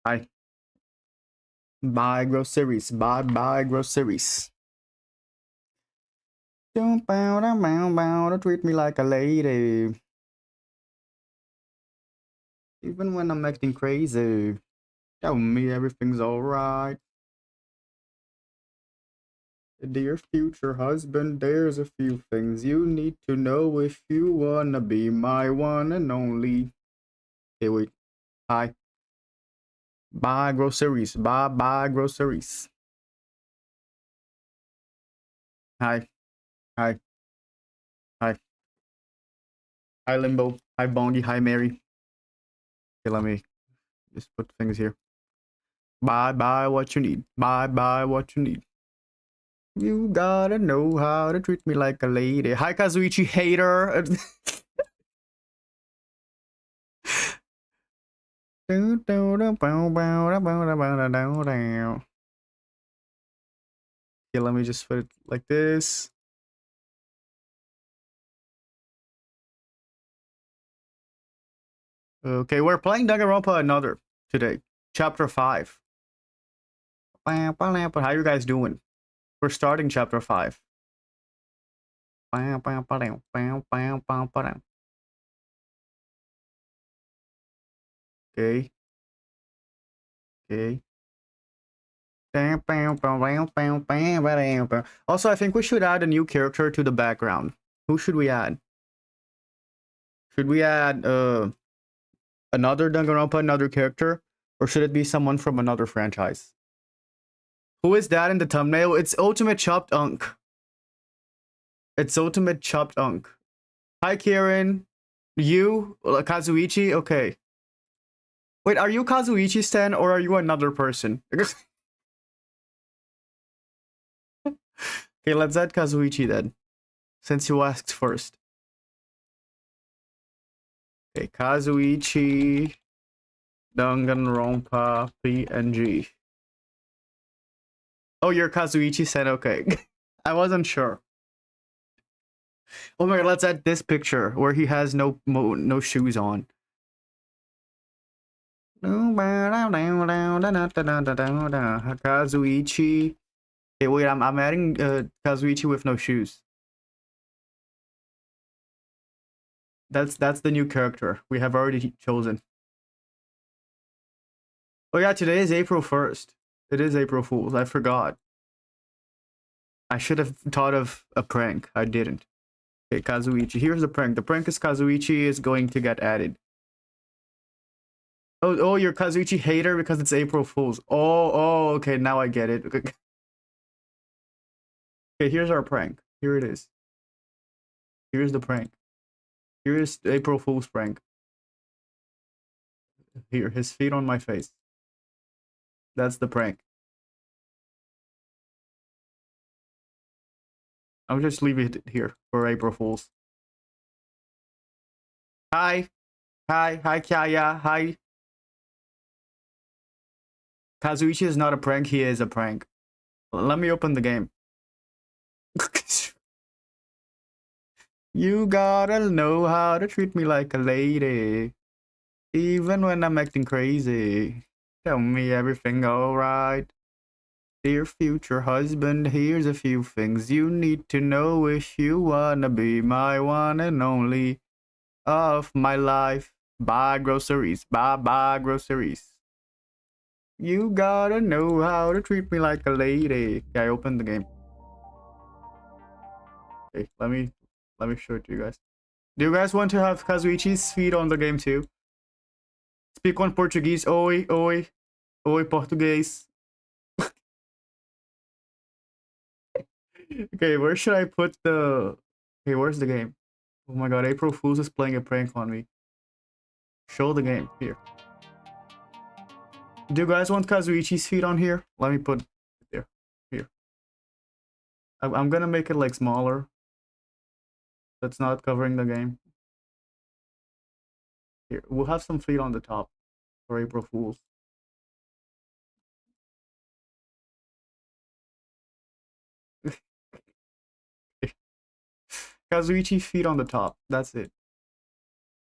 Hi. Buy groceries. Buy groceries. Don't treat me like a lady. Even when I'm acting crazy. Tell me everything's alright. Dear future husband, there's a few things you need to know if you wanna be my one and only. Okay, wait. Hi. Buy groceries. Buy groceries. Hi. Hi. Hi. Hi, Limbo. Hi, Bongi. Hi, Mary. Okay, let me just put things here. Buy what you need. Buy what you need. You gotta know how to treat me like a lady. Hi, Kazuichi hater. Okay, let me just put it like this. Okay, we're playing Danganronpa another today. Chapter 5. How you guys doing? We're starting chapter 5. Okay. Okay. Also, I think we should add a new character to the background. Who should we add? Should we add another Danganronpa, another character? Or should it be someone from another franchise? Who is that in the thumbnail? It's Ultimate Chopped Unk. It's Ultimate Chopped Unk. Hi, Kieran. You? Kazuichi? Okay. Wait, are you Kazuichi Stan or are you another person? Okay, let's add Kazuichi then. Since you asked first. Okay, Kazuichi Danganronpa PNG. Oh, you're Kazuichi Sen, okay. I wasn't sure. Oh my god, let's add this picture where he has no shoes on. Kazuichi. Okay, wait, I'm adding Kazuichi with no shoes. That's the new character we have already chosen. Oh yeah, today is April 1st. It is April Fool's. I forgot. I should have thought of a prank. I didn't. Okay, Kazuichi. Here's the prank. The prank is Kazuichi is going to get added. Oh, you're Kazuichi hater because it's April Fool's. Oh, okay, now I get it. Okay, here's our prank. Here it is. Here's the prank. Here's April Fool's prank. Here, his feet on my face. That's the prank. I'll just leave it here for April Fool's. Hi, Kaya, hi. Kazuichi is not a prank, he is a prank. Let me open the game. You gotta know how to treat me like a lady. Even when I'm acting crazy. Tell me everything alright. Dear future husband, here's a few things you need to know if you wanna be my one and only of my life. Buy groceries, buy groceries. You gotta know how to treat me like a lady. Okay, I opened the game. Okay, let me show it to you guys. Do you guys want to have Kazuichi's feet on the game too? Speak on Portuguese. Oi, português. Okay, where should I put the... Okay, where's the game? Oh my god, April Fool's is playing a prank on me. Show the game. Here. Do you guys want Kazuichi's feet on here? Let me put it there. Here. I'm gonna make it like smaller. That's not covering the game. Here, we'll have some feet on the top for April Fool's. Kazuichi feet on the top. That's it.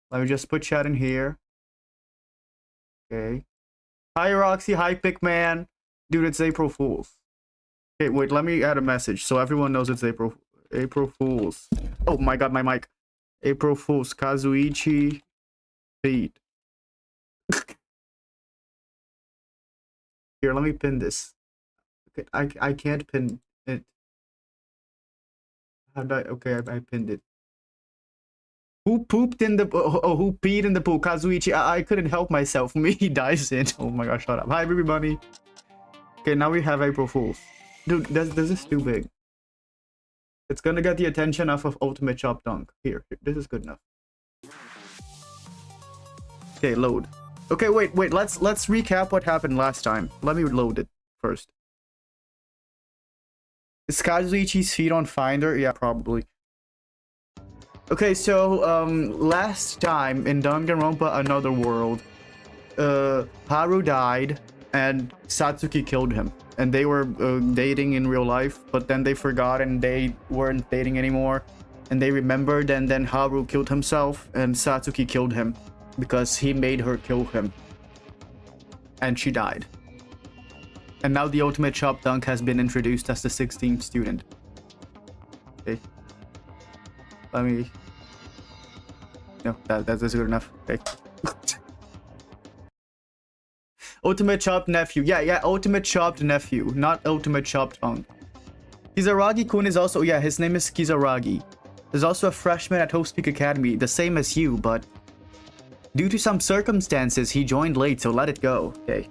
Let me just put chat in here. Okay. Hi, Roxy. Hi, Pickman. Dude, it's April Fool's. Okay, wait, let me add a message so everyone knows it's April Fool's. Oh my god, my mic. April Fool's. Kazuichi Beat. Here, let me pin this. Okay, I can't pin it. How do I? Okay, I pinned it. Who pooped in the who peed in the pool? Kazuichi. I couldn't help myself. Me dives in. Oh my gosh, shut up. Hi everybody. Okay, now we have April Fools. Dude, this is too big. It's gonna get the attention of Ultimate Chop Dunk. Here, this is good enough. Okay, load. Okay, wait, let's recap what happened last time. Let me load it first. Is Kazuichi's feet on Finder? Yeah, probably. Okay, so last time in Danganronpa Another World, Haru died and Satsuki killed him. And they were dating in real life, but then they forgot and they weren't dating anymore. And they remembered, and then Haru killed himself and Satsuki killed him because he made her kill him. And she died. And now the Ultimate Chop Dunk has been introduced as the 16th student. Okay. Let me... No, that's good enough. Okay. Ultimate Chopped Nephew. Yeah, Ultimate Chopped Nephew, not Ultimate Chopped Dunk. Kizaragi-kun is also... Yeah, his name is Kizaragi. There's also a freshman at Hope Speak Academy, the same as you, but... due to some circumstances, he joined late, so let it go. Okay.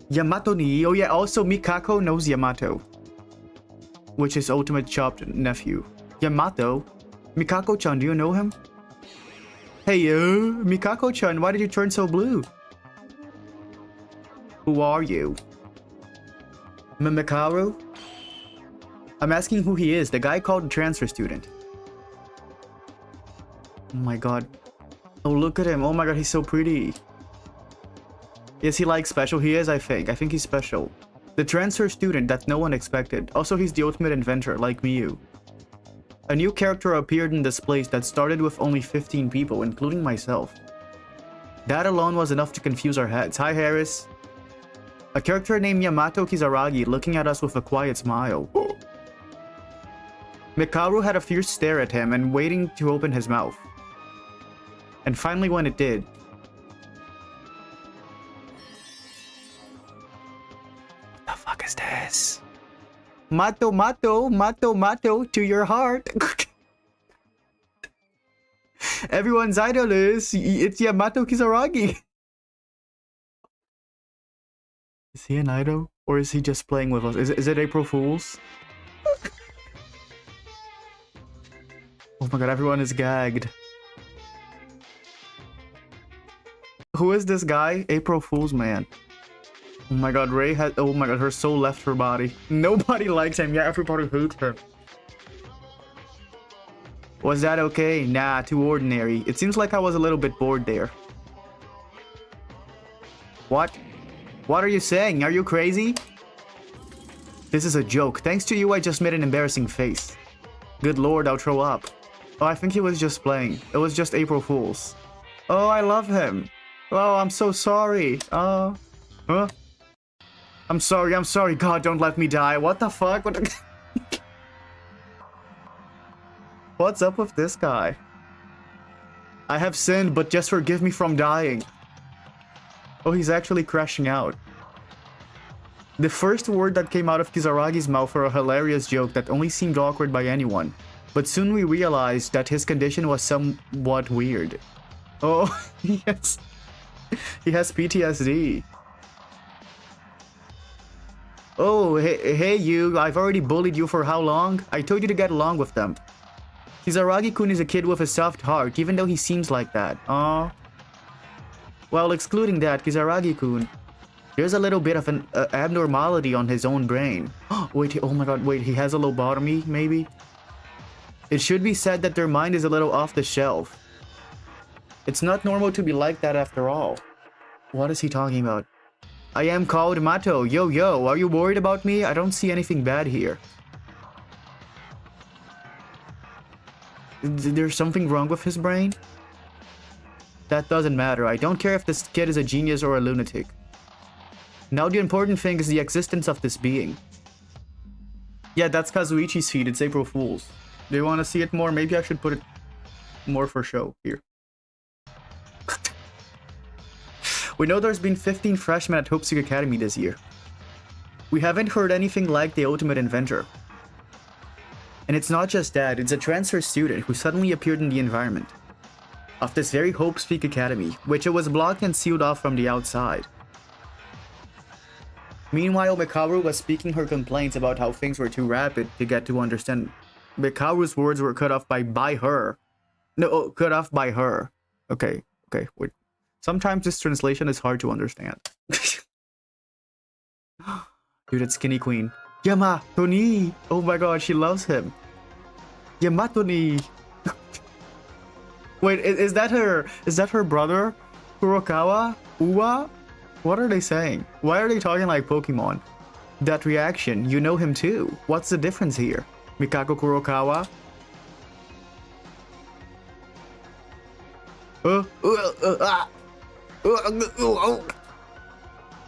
Yamato ni... Oh yeah, also Mikako knows Yamato. Which is Ultimate Chopped Nephew. Yamato? Mikako-chan, do you know him? Hey, Mikako-chan, why did you turn so blue? Who are you? Mimikaru? I'm asking who he is, the guy called the transfer student. Oh my god. Oh, look at him. Oh my god, he's so pretty. Is he like special? He is, I think. I think he's special. The transfer student that no one expected. Also, he's the ultimate inventor, like Miyu. A new character appeared in this place that started with only 15 people, including myself. That alone was enough to confuse our heads. Hi, Harris. A character named Yamato Kizaragi looking at us with a quiet smile. Mikaru had a fierce stare at him and waiting to open his mouth. And finally when it did... What the fuck is this? Mato, mato, mato, mato to your heart. Everyone's idol is... it's Yamato Kizaragi. Is he an idol? Or is he just playing with us? Is it April Fool's? Oh my god, everyone is gagged. Who is this guy? April Fool's man. Oh my god, Ray had... oh my god, her soul left her body. Nobody likes him. Yeah, everybody hates him. Was that okay? Nah, too ordinary. It seems like I was a little bit bored there. What? What are you saying? Are you crazy? This is a joke. Thanks to you, I just made an embarrassing face. Good lord, I'll throw up. Oh, I think he was just playing. It was just April Fool's. Oh, I love him. Oh, I'm so sorry. Huh? I'm sorry. God, don't let me die. What the fuck? What's up with this guy? I have sinned, but just forgive me from dying. Oh, he's actually crashing out. The first word that came out of Kizaragi's mouth were a hilarious joke that only seemed awkward by anyone. But soon we realized that his condition was somewhat weird. Oh, yes. He has PTSD. Oh, hey you, I've already bullied you for how long? I told you to get along with them. Kizaragi-kun is a kid with a soft heart, even though he seems like that. Aww. Well, excluding that, Kizaragi-kun, there's a little bit of an abnormality on his own brain. Wait, oh my god, wait, he has a lobotomy, maybe? It should be said that their mind is a little off the shelf. It's not normal to be like that after all. What is he talking about? I am called Mato. Yo, are you worried about me? I don't see anything bad here. There's something wrong with his brain? That doesn't matter. I don't care if this kid is a genius or a lunatic. Now the important thing is the existence of this being. Yeah, that's Kazuichi's feed. It's April Fool's. Do you want to see it more? Maybe I should put it more for show here. We know there's been 15 freshmen at Hopeseek Academy this year. We haven't heard anything like the ultimate inventor. And it's not just that, it's a transfer student who suddenly appeared in the environment of this very Hopeseek Academy, which it was blocked and sealed off from the outside. Meanwhile, Mikaru was speaking her complaints about how things were too rapid to get to understand. Mikaru's words were cut off by her. No, cut off by her. Okay, wait. Sometimes this translation is hard to understand. Dude, it's Skinny Queen. Yamatoni! Oh my god, she loves him. Yamatoni! Wait, is that her brother? Kurokawa? Uwa? What are they saying? Why are they talking like Pokemon? That reaction, you know him too. What's the difference here? Mikako Kurokawa?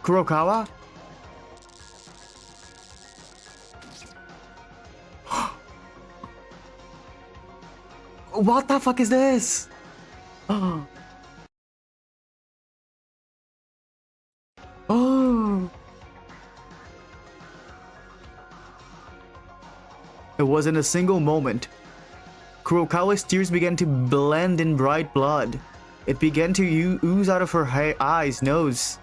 Kurokawa? What the fuck is this? Oh. It was in a single moment. Kurokawa's tears began to blend in bright blood. It began to ooze out of her eyes, nose,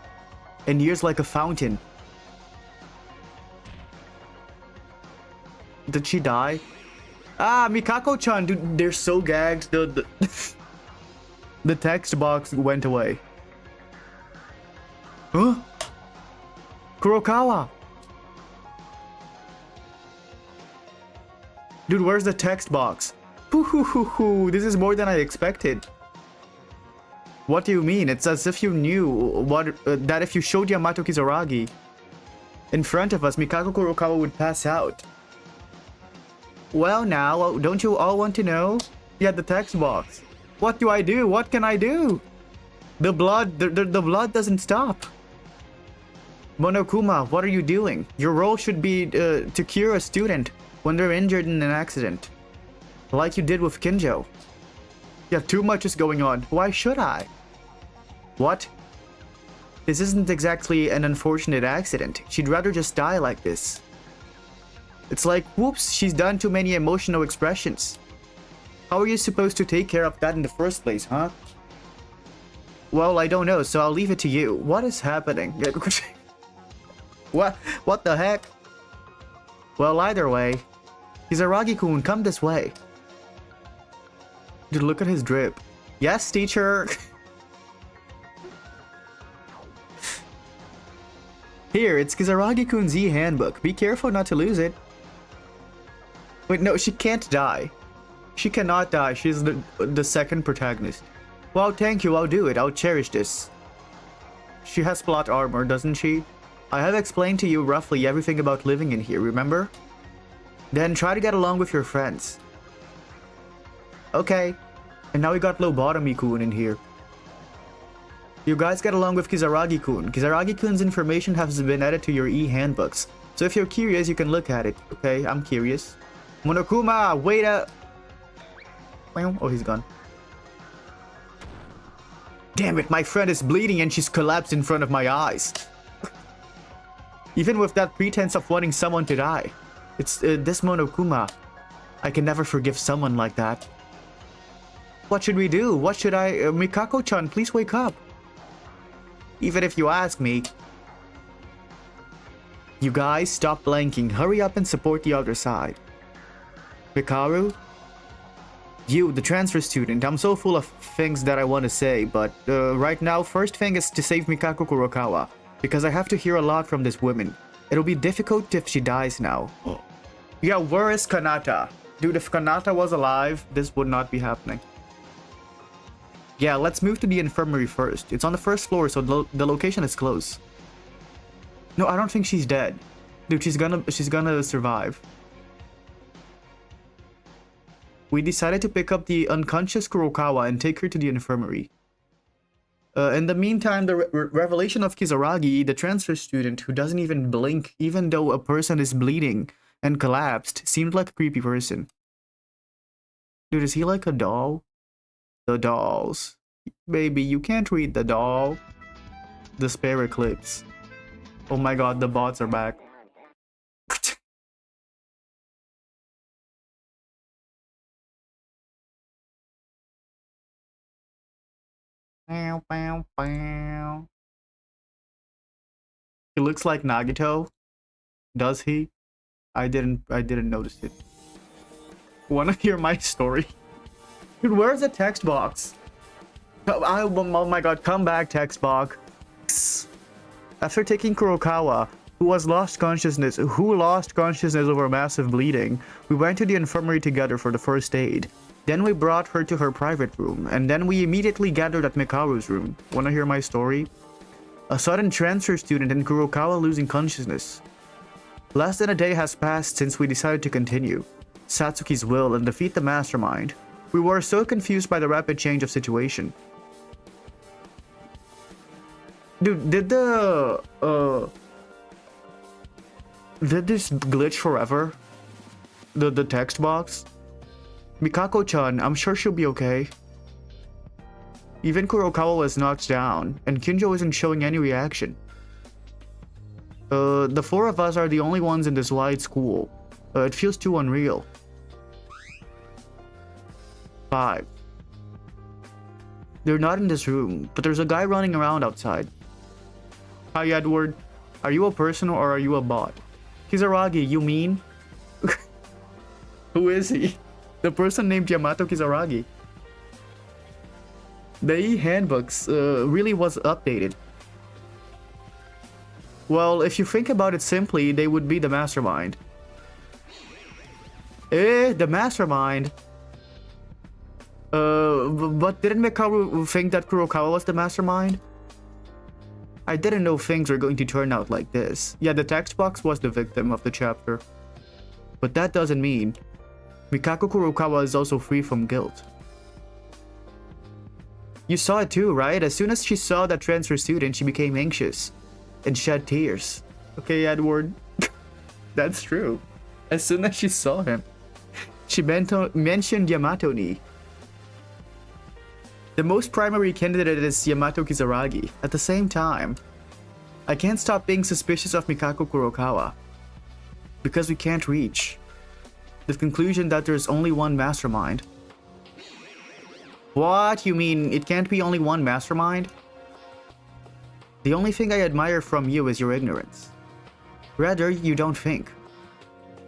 and ears like a fountain. Did she die? Ah, Mikako-chan, dude, they're so gagged. The text box went away. Huh? Kurokawa! Dude, where's the text box? Hoo, this is more than I expected. What do you mean? It's as if you knew that if you showed Yamato Kizaragi in front of us, Mikako Kurokawa would pass out. Well now, don't you all want to know? Yeah, the text box. What do I do? What can I do? The blood doesn't stop. Monokuma, what are you doing? Your role should be to cure a student when they're injured in an accident. Like you did with Kinjo. Yeah, too much is going on. Why should I? What? This isn't exactly an unfortunate accident. She'd rather just die like this. It's like, whoops, she's done too many emotional expressions. How are you supposed to take care of that in the first place, huh? Well, I don't know, so I'll leave it to you. What is happening? What the heck? Well, either way, Kizaragi-kun, come this way. Dude, look at his drip. Yes, teacher. Here, it's Kizaragi-kun's e-handbook. Be careful not to lose it. Wait, no, she can't die. She cannot die. She's the second protagonist. Well, thank you. I'll do it. I'll cherish this. She has plot armor, doesn't she? I have explained to you roughly everything about living in here, remember? Then try to get along with your friends. Okay. And now we got Lobotomy-kun in here. You guys get along with Kizaragi-kun. Kizaragi-kun's information has been added to your e-handbooks. So if you're curious, you can look at it. Okay, I'm curious. Monokuma, wait up! Oh, he's gone. Damn it, my friend is bleeding and she's collapsed in front of my eyes. Even with that pretense of wanting someone to die. It's this Monokuma. I can never forgive someone like that. What should we do? What should I... Mikako-chan, please wake up. Even if you ask me. You guys, stop blanking. Hurry up and support the other side. Mikaru? You, the transfer student. I'm so full of things that I want to say, but right now, first thing is to save Mikako Kurokawa. Because I have to hear a lot from this woman. It'll be difficult if she dies now. Yeah, where is Kanata? Dude, if Kanata was alive, this would not be happening. Yeah, let's move to the infirmary first. It's on the first floor, so the location is close. No, I don't think she's dead. Dude, she's gonna survive. We decided to pick up the unconscious Kurokawa and take her to the infirmary. In the meantime, the revelation of Kizaragi, the transfer student who doesn't even blink even though a person is bleeding and collapsed, seemed like a creepy person. Dude, is he like a doll? The dolls. Baby, you can't read the doll. Despair Eclipse. Oh my god, the bots are back. He looks like Nagito. Does he? I didn't notice it. Wanna hear my story? Dude, where's the text box? Oh my god, come back, text box. After taking Kurokawa, who lost consciousness over massive bleeding, we went to the infirmary together for the first aid. Then we brought her to her private room, and then we immediately gathered at Mikaru's room. Wanna hear my story? A sudden transfer student and Kurokawa losing consciousness. Less than a day has passed since we decided to continue Satsuki's will and defeat the mastermind. We were so confused by the rapid change of situation. Dude, did this glitch forever? The text box? Mikako-chan, I'm sure she'll be okay. Even Kurokawa was knocked down, and Kinjo isn't showing any reaction. The four of us are the only ones in this wide school. It feels too unreal. 5. They're not in this room, but there's a guy running around outside. Hi, Edward. Are you a person or are you a bot? Kizaragi, you mean? Who is he? The person named Yamato Kizaragi. The e-handbooks really was updated. Well, if you think about it simply, they would be the mastermind. The mastermind? But didn't Mikaru think that Kurokawa was the mastermind? I didn't know things were going to turn out like this. Yeah, the text box was the victim of the chapter. But that doesn't mean Mikako Kurokawa is also free from guilt. You saw it too, right? As soon as she saw that transfer student, she became anxious and shed tears. Okay, Edward. That's true. As soon as she saw him, she mentioned Yamato-ni. The most primary candidate is Yamato Kizaragi. At the same time, I can't stop being suspicious of Mikako Kurokawa. Because we can't reach the conclusion that there's only one mastermind. What? You mean it can't be only one mastermind? The only thing I admire from you is your ignorance. Rather, you don't think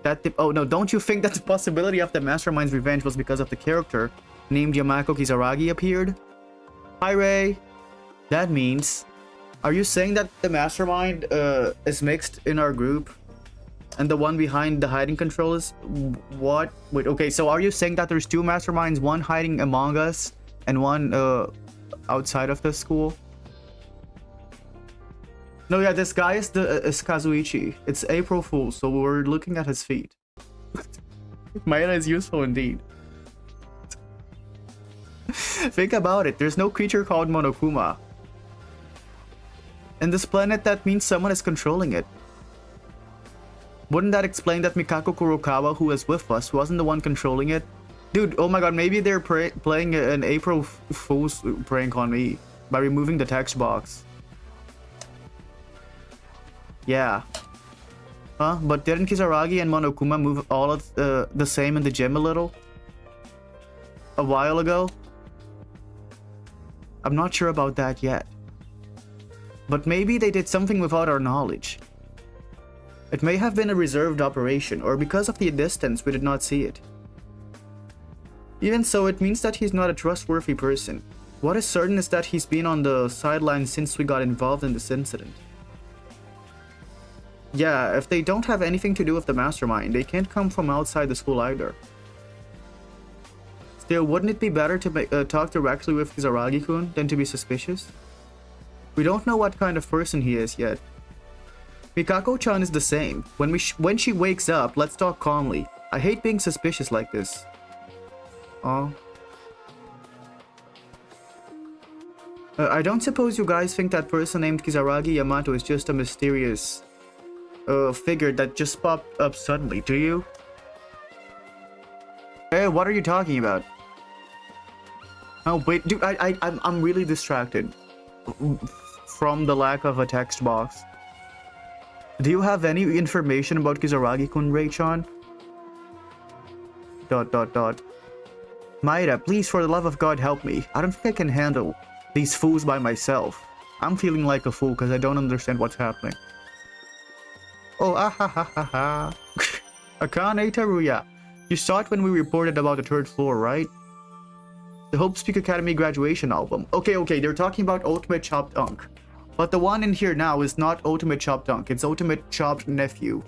that don't you think that the possibility of the mastermind's revenge was because of the character named Yamako Kizaragi appeared? Hi, Ray. That means, are you saying that the mastermind is mixed in our group? And the one behind the hiding control is what? Wait, okay, so are you saying that there's two masterminds, one hiding among us and one outside of the school? No, yeah, this guy is Kazuichi. It's April Fool's, so we're looking at his feet. Mayana is useful indeed. Think about it, there's no creature called Monokuma. In this planet, that means someone is controlling it. Wouldn't that explain that Mikako Kurokawa, who is with us, wasn't the one controlling it? Dude, oh my god, maybe they're playing an April Fool's prank on me by removing the text box. Yeah. Huh? But didn't Kizaragi and Monokuma move all of the same in the gym a little? A while ago? I'm not sure about that yet. But maybe they did something without our knowledge. It may have been a reserved operation, or because of the distance we did not see it. Even so, it means that he's not a trustworthy person. What is certain is that he's been on the sidelines since we got involved in this incident. Yeah, if they don't have anything to do with the mastermind, they can't come from outside the school either. Still, wouldn't it be better to talk directly with Kizaragi-kun than to be suspicious? We don't know what kind of person he is yet. Mikako-chan is the same. When she wakes up, let's talk calmly. I hate being suspicious like this. Oh. I don't suppose you guys think that person named Kisaragi Yamato is just a mysterious figure that just popped up suddenly, do you? Hey, what are you talking about? Oh wait, dude, I'm really distracted from the lack of a text box. Do you have any information about Kisaragi-kun, Ray-chan? ... Maida, please, for the love of God, help me. I don't think I can handle these fools by myself. I'm feeling like a fool because I don't understand what's happening. Oh, ah ha ha ha ha. Akane Taruya, you saw it when we reported about the third floor, right? The Hope Speak Academy graduation album. Okay, they're talking about Ultimate Chopped Dunk. But the one in here now is not Ultimate Chopped Dunk, it's Ultimate Chopped Nephew.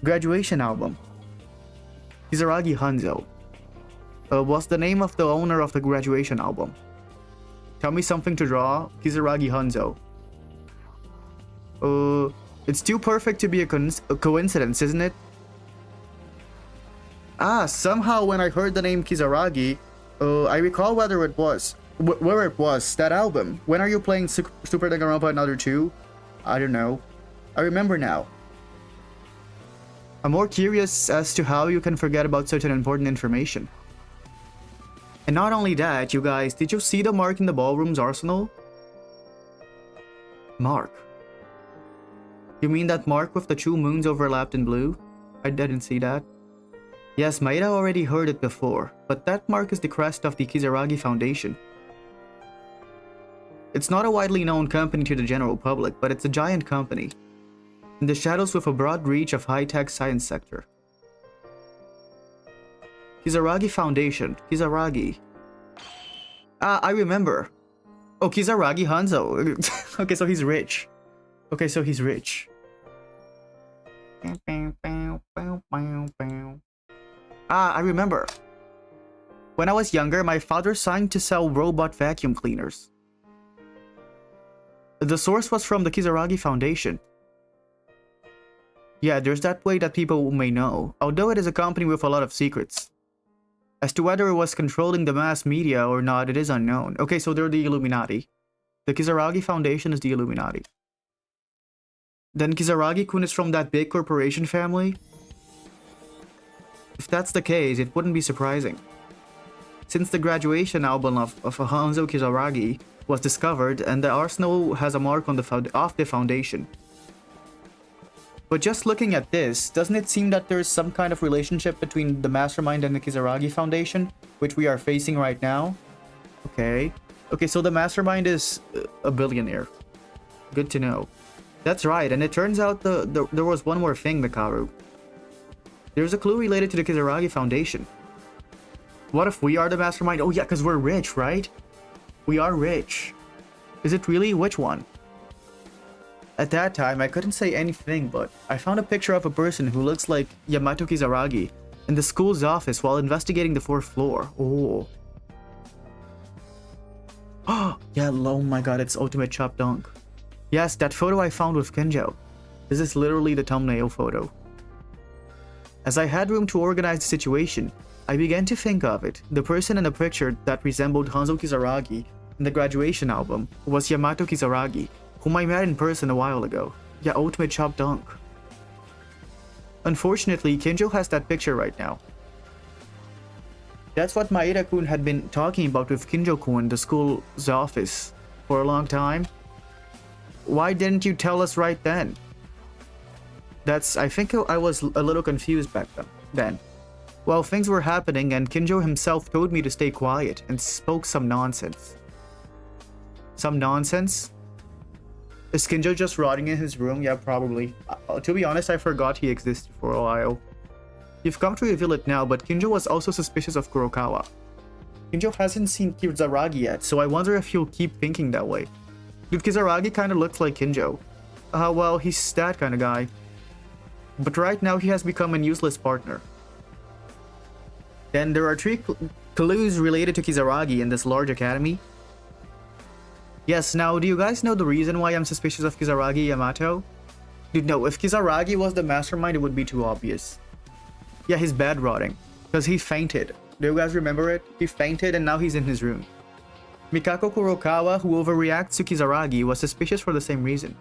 Graduation album. Kisaragi Hanzo. What's the name of the owner of the graduation album? Tell me something to draw. Kisaragi Hanzo. It's too perfect to be a coincidence, isn't it? Ah, somehow when I heard the name Kisaragi, I recall whether it was where it was, that album. When are you playing Super Danganronpa Another 2? I don't know. I remember now. I'm more curious as to how you can forget about such an important information. And not only that, you guys, did you see the mark in the ballroom's arsenal? Mark. You mean that mark with the two moons overlapped in blue? I didn't see that. Yes, Maida already heard it before, but that mark is the crest of the Kisaragi Foundation. It's not a widely known company to the general public, but it's a giant company in the shadows with a broad reach of high-tech science sector. Kisaragi Foundation. Kisaragi. Ah, I remember. Oh, Kisaragi Hanzo. Okay, so he's rich. Ah, I remember. When I was younger, my father signed to sell robot vacuum cleaners. The source was from the Kisaragi Foundation. Yeah, there's that way that people may know, although it is a company with a lot of secrets. As to whether it was controlling the mass media or not, it is unknown. Okay, so they're the Illuminati. The Kisaragi Foundation is the Illuminati. Then Kisaragi-kun is from that big corporation family? If that's the case, it wouldn't be surprising. Since the graduation album of Hanzo Kisaragi was discovered, and the arsenal has a mark on the foundation. But just looking at this, doesn't it seem that there's some kind of relationship between the mastermind and the Kisaragi Foundation, which we are facing right now? Okay, so the mastermind is a billionaire. Good to know. That's right, and it turns out there was one more thing, Mikaru. There's a clue related to the Kisaragi Foundation. What if we are the mastermind? Oh yeah, because we're rich, right? We are rich. Is it really? Which one? At that time, I couldn't say anything, but I found a picture of a person who looks like Yamato Kisaragi in the school's office while investigating the 4th floor. Oh. Yeah, oh my god, it's Ultimate Chop Dunk. Yes, that photo I found with Kenjo. This is literally the thumbnail photo. As I had room to organize the situation, I began to think of it. The person in the picture that resembled Hanzo Kisaragi in the graduation album was Yamato Kisaragi, whom I met in person a while ago. Yeah, Ultimate Chop Dunk. Unfortunately, Kenjo has that picture right now. That's what Maeda-kun had been talking about with Kinjo-kun in the school's office for a long time. Why didn't you tell us right then? I think I was a little confused back then. Well, things were happening and Kinjo himself told me to stay quiet and spoke some nonsense. Some nonsense? Is Kinjo just rotting in his room? Yeah, probably. To be honest, I forgot he existed for a while. You've come to reveal it now, but Kinjo was also suspicious of Kurokawa. Kinjo hasn't seen Kisaragi yet, so I wonder if he'll keep thinking that way. Dude, Kisaragi kinda looks like Kinjo. Well, he's that kind of guy. But right now, he has become an useless partner. Then there are 3 clues related to Kisaragi in this large academy. Yes, now, do you guys know the reason why I'm suspicious of Kisaragi Yamato? Dude, no, if Kisaragi was the mastermind, it would be too obvious. Yeah, he's bad rotting. Because he fainted. Do you guys remember it? He fainted and now he's in his room. Mikako Kurokawa, who overreacts to Kizaragi, was suspicious for the same reason.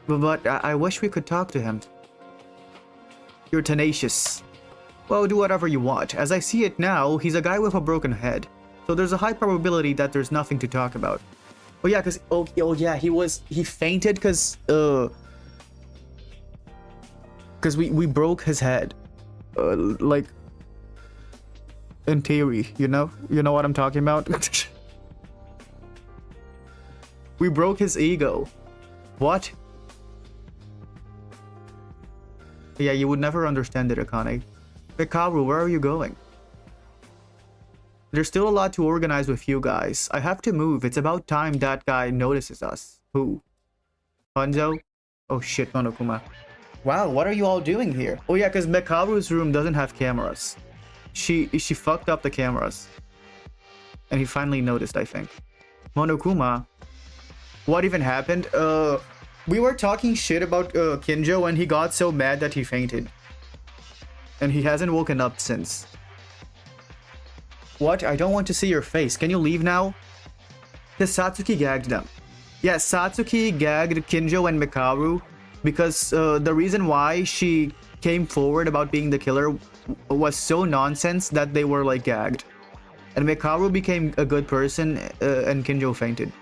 But I wish we could talk to him. You're tenacious. Well, do whatever you want. As I see it now, he's a guy with a broken head. So there's a high probability that there's nothing to talk about. Oh yeah, cause he fainted because we broke his head. Like in theory, you know what I'm talking about. We broke his ego. What? Yeah, you would never understand it, Akane. Hikaru, where are you going? There's still a lot to organize with you guys. I have to move. It's about time that guy notices us. Who? Hanzo? Oh shit, Monokuma. Wow, what are you all doing here? Oh yeah, because Mekaru's room doesn't have cameras. She fucked up the cameras. And he finally noticed, I think. Monokuma? What even happened? We were talking shit about Kinjo and he got so mad that he fainted. And he hasn't woken up since. What? I don't want to see your face. Can you leave now? Because Satsuki gagged them. Yeah, Satsuki gagged Kinjo and Mekaru because the reason why she came forward about being the killer was so nonsense that they were like gagged. And Mekaru became a good person and Kinjo fainted.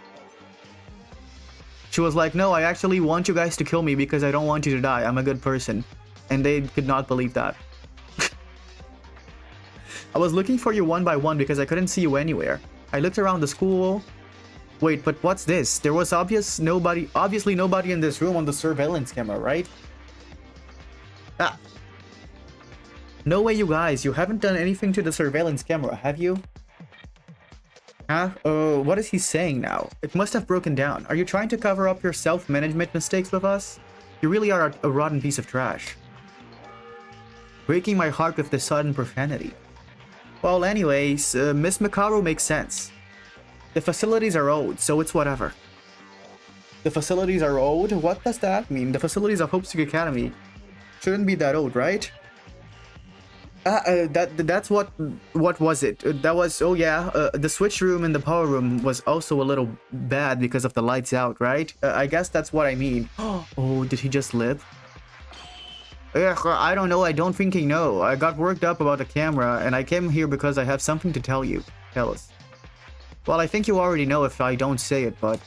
She was like, no, I actually want you guys to kill me because I don't want you to die. I'm a good person. And they could not believe that. I was looking for you one by one because I couldn't see you anywhere. I looked around the school. Wait, but what's this? There was obviously nobody in this room on the surveillance camera, right? Ah. No way, you guys. You haven't done anything to the surveillance camera, have you? Huh? What is he saying now? It must have broken down. Are you trying to cover up your self-management mistakes with us? You really are a rotten piece of trash. Breaking my heart with this sudden profanity. Well, anyways, Miss Mekaru makes sense. The facilities are old, so it's whatever. The facilities are old? What does that mean? The facilities of Hopesuke Academy shouldn't be that old, right? That's what was it? That was, oh yeah, the switch room and the power room was also a little bad because of the lights out, right? I guess that's what I mean. Oh, did he just live? Ugh, I don't know, I don't think he know. I got worked up about the camera and I came here because I have something to tell you. Tell us. Well, I think you already know if I don't say it, but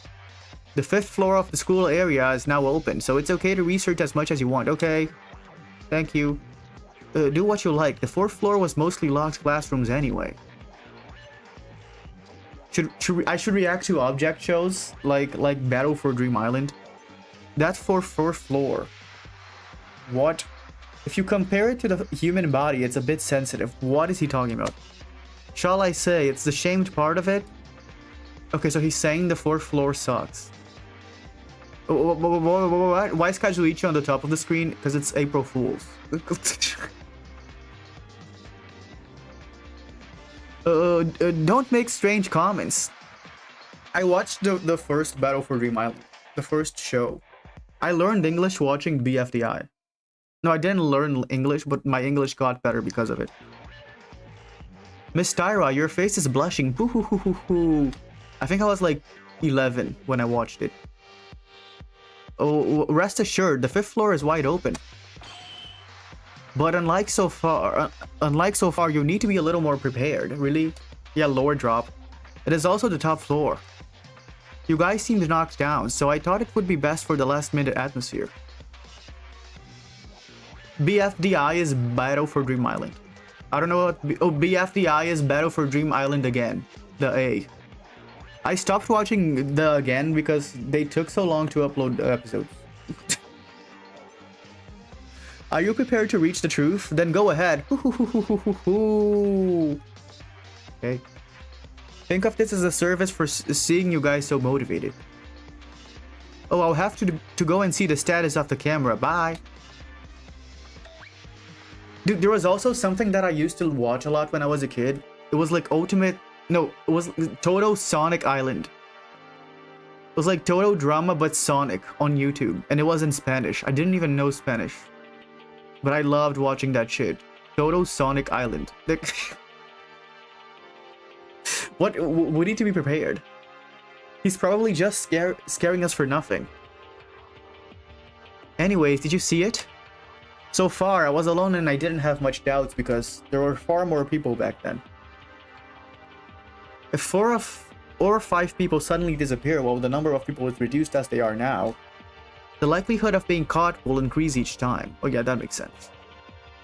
the 5th floor of the school area is now open, so it's okay to research as much as you want, okay? Thank you. Do what you like. The 4th floor was mostly locked classrooms anyway. I should react to object shows like Battle for Dream Island. That's for 4th floor. What? If you compare it to the human body, it's a bit sensitive. What is he talking about? Shall I say it's the shamed part of it? Okay, so he's saying the 4th floor sucks. What? Why is Kazuichi on the top of the screen? Because it's April Fool's. Don't make strange comments. I watched the first Battle for Dream Island, the first show. I learned English watching BFDI. No, I didn't learn English, but my English got better because of it. Miss Tyra, your face is blushing. Boo hoo hoo hoo hoo. I think I was like 11 when I watched it. Oh, rest assured, the 5th floor is wide open. But unlike so far, you need to be a little more prepared. Really? Yeah, lower drop. It is also the top floor. You guys seemed knocked down, so I thought it would be best for the last-minute atmosphere. BFDI is Battle for Dream Island. I don't know what... Oh, BFDI is Battle for Dream Island again. The A. I stopped watching the again because they took so long to upload the episodes. Are you prepared to reach the truth? Then go ahead. Okay. Think of this as a service for seeing you guys so motivated. Oh, I'll have to go and see the status of the camera. Bye. Dude, there was also something that I used to watch a lot when I was a kid. It was like Ultimate... No, it was Toto Sonic Island. It was like Toto drama but Sonic on YouTube. And it was in Spanish. I didn't even know Spanish. But I loved watching that shit. Toto Sonic Island. What? We need to be prepared. He's probably just scaring us for nothing. Anyways, did you see it? So far, I was alone and I didn't have much doubts because there were far more people back then. If 4 or 5 people suddenly disappear while the number of people is reduced as they are now, the likelihood of being caught will increase each time. Oh yeah, that makes sense.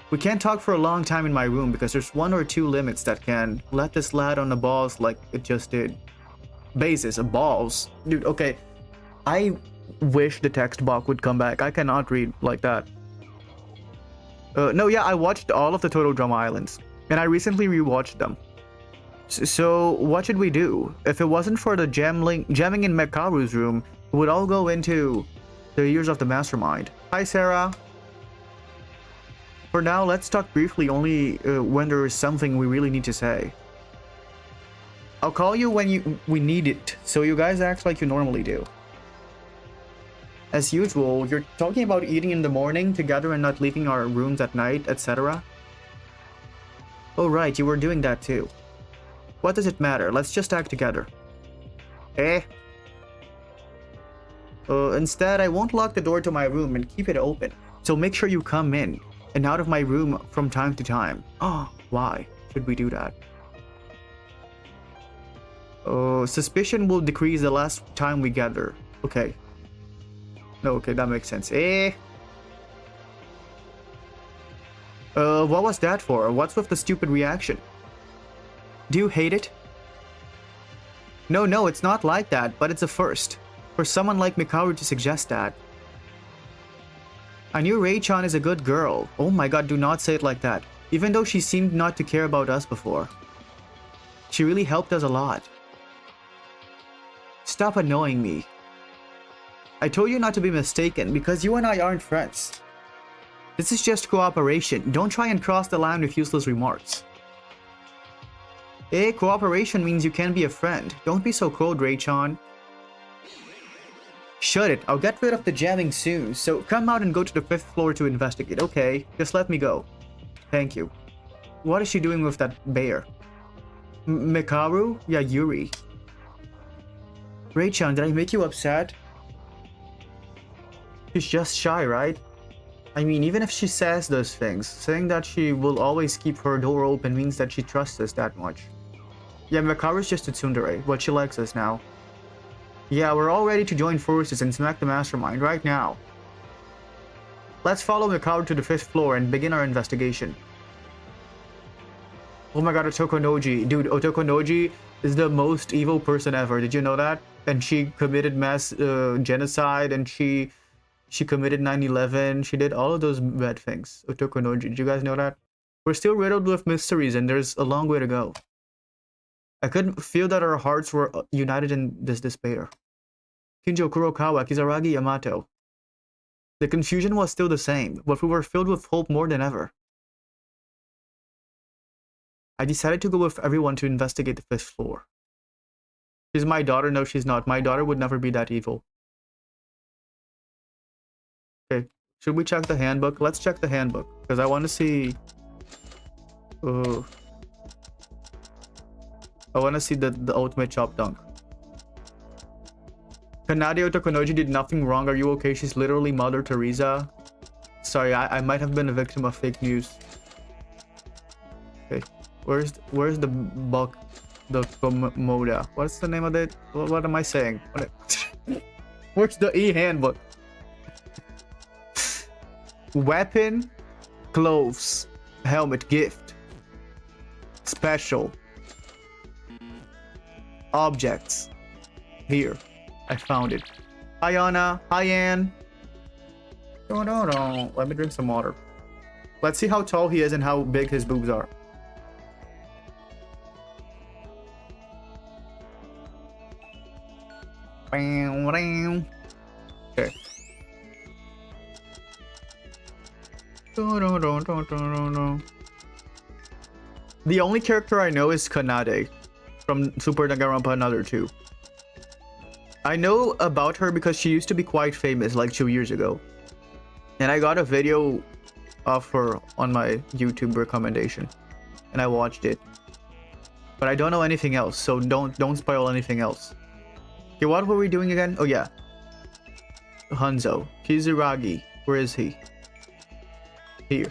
We can't talk for a long time in my room because there's 1 or 2 limits that can let this lad on the balls like it just did. Bases, balls. Dude, okay. I wish the text box would come back. I cannot read like that. No, yeah, I watched all of the Total Drama Islands. And I recently rewatched them. So, what should we do? If it wasn't for the jamming in Mekaru's room, it would all go into the years of the mastermind. Hi, Sarah. For now, let's talk briefly only when there is something we really need to say. I'll call you when we need it, so you guys act like you normally do. As usual, you're talking about eating in the morning together and not leaving our rooms at night, etc. Oh right, you were doing that too. What does it matter? Let's just act together. Instead, I won't lock the door to my room and keep it open. So make sure you come in and out of my room from time to time. Oh, why should we do that? Suspicion will decrease the last time we gather. Okay. No, okay, that makes sense. What was that for? What's with the stupid reaction? Do you hate it? No, it's not like that, but it's a first. For someone like Mekaru to suggest that. I knew Rei-chan is a good girl. Oh my god, do not say it like that. Even though she seemed not to care about us before. She really helped us a lot. Stop annoying me. I told you not to be mistaken because you and I aren't friends. This is just cooperation. Don't try and cross the line with useless remarks. Cooperation means you can be a friend. Don't be so cold, Rei-chan. Shut it. I'll get rid of the jamming soon, so come out and go to the 5th floor to investigate, okay? Just let me go. Thank you. What is she doing with that bear? Mekaru? Yeah, Yuri. Rei-chan, did I make you upset? She's just shy, right? I mean, even if she says those things, saying that she will always keep her door open means that she trusts us that much. Yeah, Mekaru's just a tsundere, but she likes us now. Yeah, we're all ready to join forces and smack the mastermind right now. Let's follow Mekaru to the 5th floor and begin our investigation. Oh my god, Otoko Noji. Dude, Otoko Noji is the most evil person ever. Did you know that? And she committed mass genocide and she committed 9/11. She did all of those bad things. Otoko Noji. Did you guys know that? We're still riddled with mysteries and there's a long way to go. I could feel that our hearts were united in this despair. Kinjo Kurokawa, Kizaragi Yamato. The confusion was still the same, but we were filled with hope more than ever. I decided to go with everyone to investigate the 5th floor. She's my daughter. No, she's not. My daughter would never be that evil. Okay, should we check the handbook? Let's check the handbook, because I want to see... I want to see the ultimate chop dunk. Kanade Otokonoji did nothing wrong. Are you okay? She's literally Mother Teresa. Sorry, I might have been a victim of fake news. Okay, where's the buck, the Komoda? What's the name of it? What am I saying? Where's the handbook? Weapon, clothes, helmet, gift, special. Objects. Here. I found it. Hi, Anna. Hi, Anne. No. Let me drink some water. Let's see how tall he is and how big his boobs are. Okay. The only character I know is Kanade from Super Danganronpa Another 2. I know about her because she used to be quite famous like 2 years ago. And I got a video of her on my YouTube recommendation. And I watched it. but I don't know anything else, so don't spoil anything else. Okay, what were we doing again? Oh yeah, Hanzo. Kizuragi. Where is he? Here.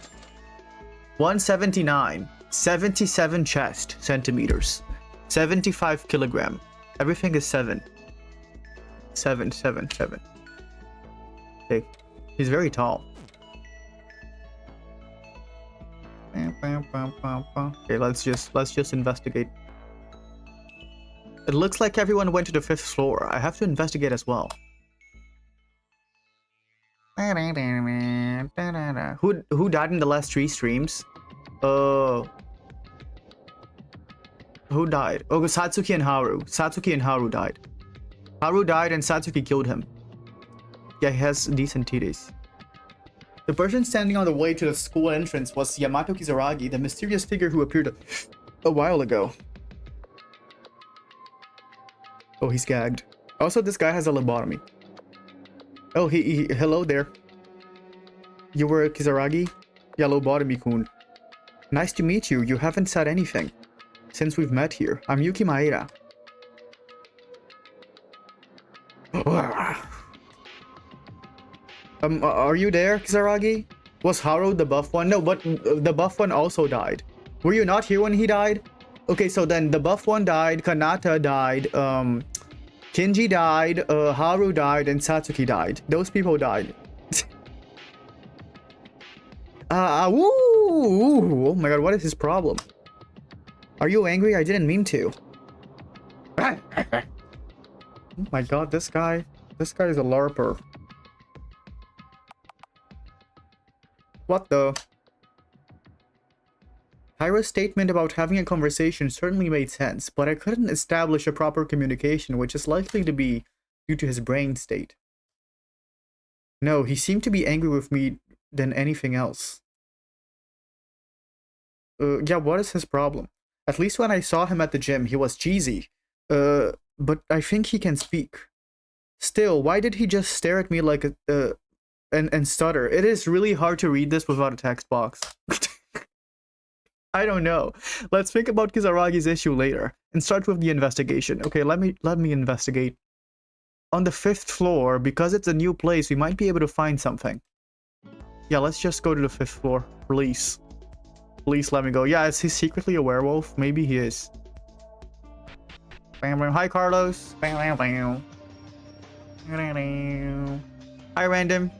179. 77 chest centimeters. 75 kilogram. Everything is 7. 7. Okay. He's very tall. Okay, let's just investigate. It looks like everyone went to the 5th floor. I have to investigate as well. Who died in the last 3 streams? Who died? Oh, Satsuki and Haru. Satsuki and Haru died. Haru died and Satsuki killed him. Yeah, he has decent titties. The person standing on the way to the school entrance was Yamato Kizuragi, the mysterious figure who appeared a while ago. Oh, he's gagged. Also, this guy has a lobotomy. Oh, hello there. You were Kizuragi? Yeah, lobotomy-kun. Nice to meet you. You haven't said anything since we've met here. I'm Yuki Maeda. Are you there, Kizuragi? Was Haru the buff one? No, but the buff one also died. Were you not here when he died? Okay, so then the buff one died, Kanata died, Kinji died, Haru died, and Satsuki died. Those people died. Oh my god, what is his problem? Are you angry? I didn't mean to. Oh my god, this guy is a LARPer. What the? Hyra's statement about having a conversation certainly made sense, but I couldn't establish a proper communication, which is likely to be due to his brain state. No, he seemed to be angry with me than anything else. Yeah, what is his problem? At least when I saw him at the gym, he was cheesy. But I think he can speak. Still, why did he just stare at me like and stutter? It is really hard to read this without a text box. I don't know. Let's think about Kizuragi's issue later and start with the investigation. Okay, let me investigate. On the 5th floor, because it's a new place, we might be able to find something. Yeah, let's just go to the 5th floor. Please. Please let me go. Yeah, is he secretly a werewolf? Maybe he is. Hi, Carlos. Hi, Random.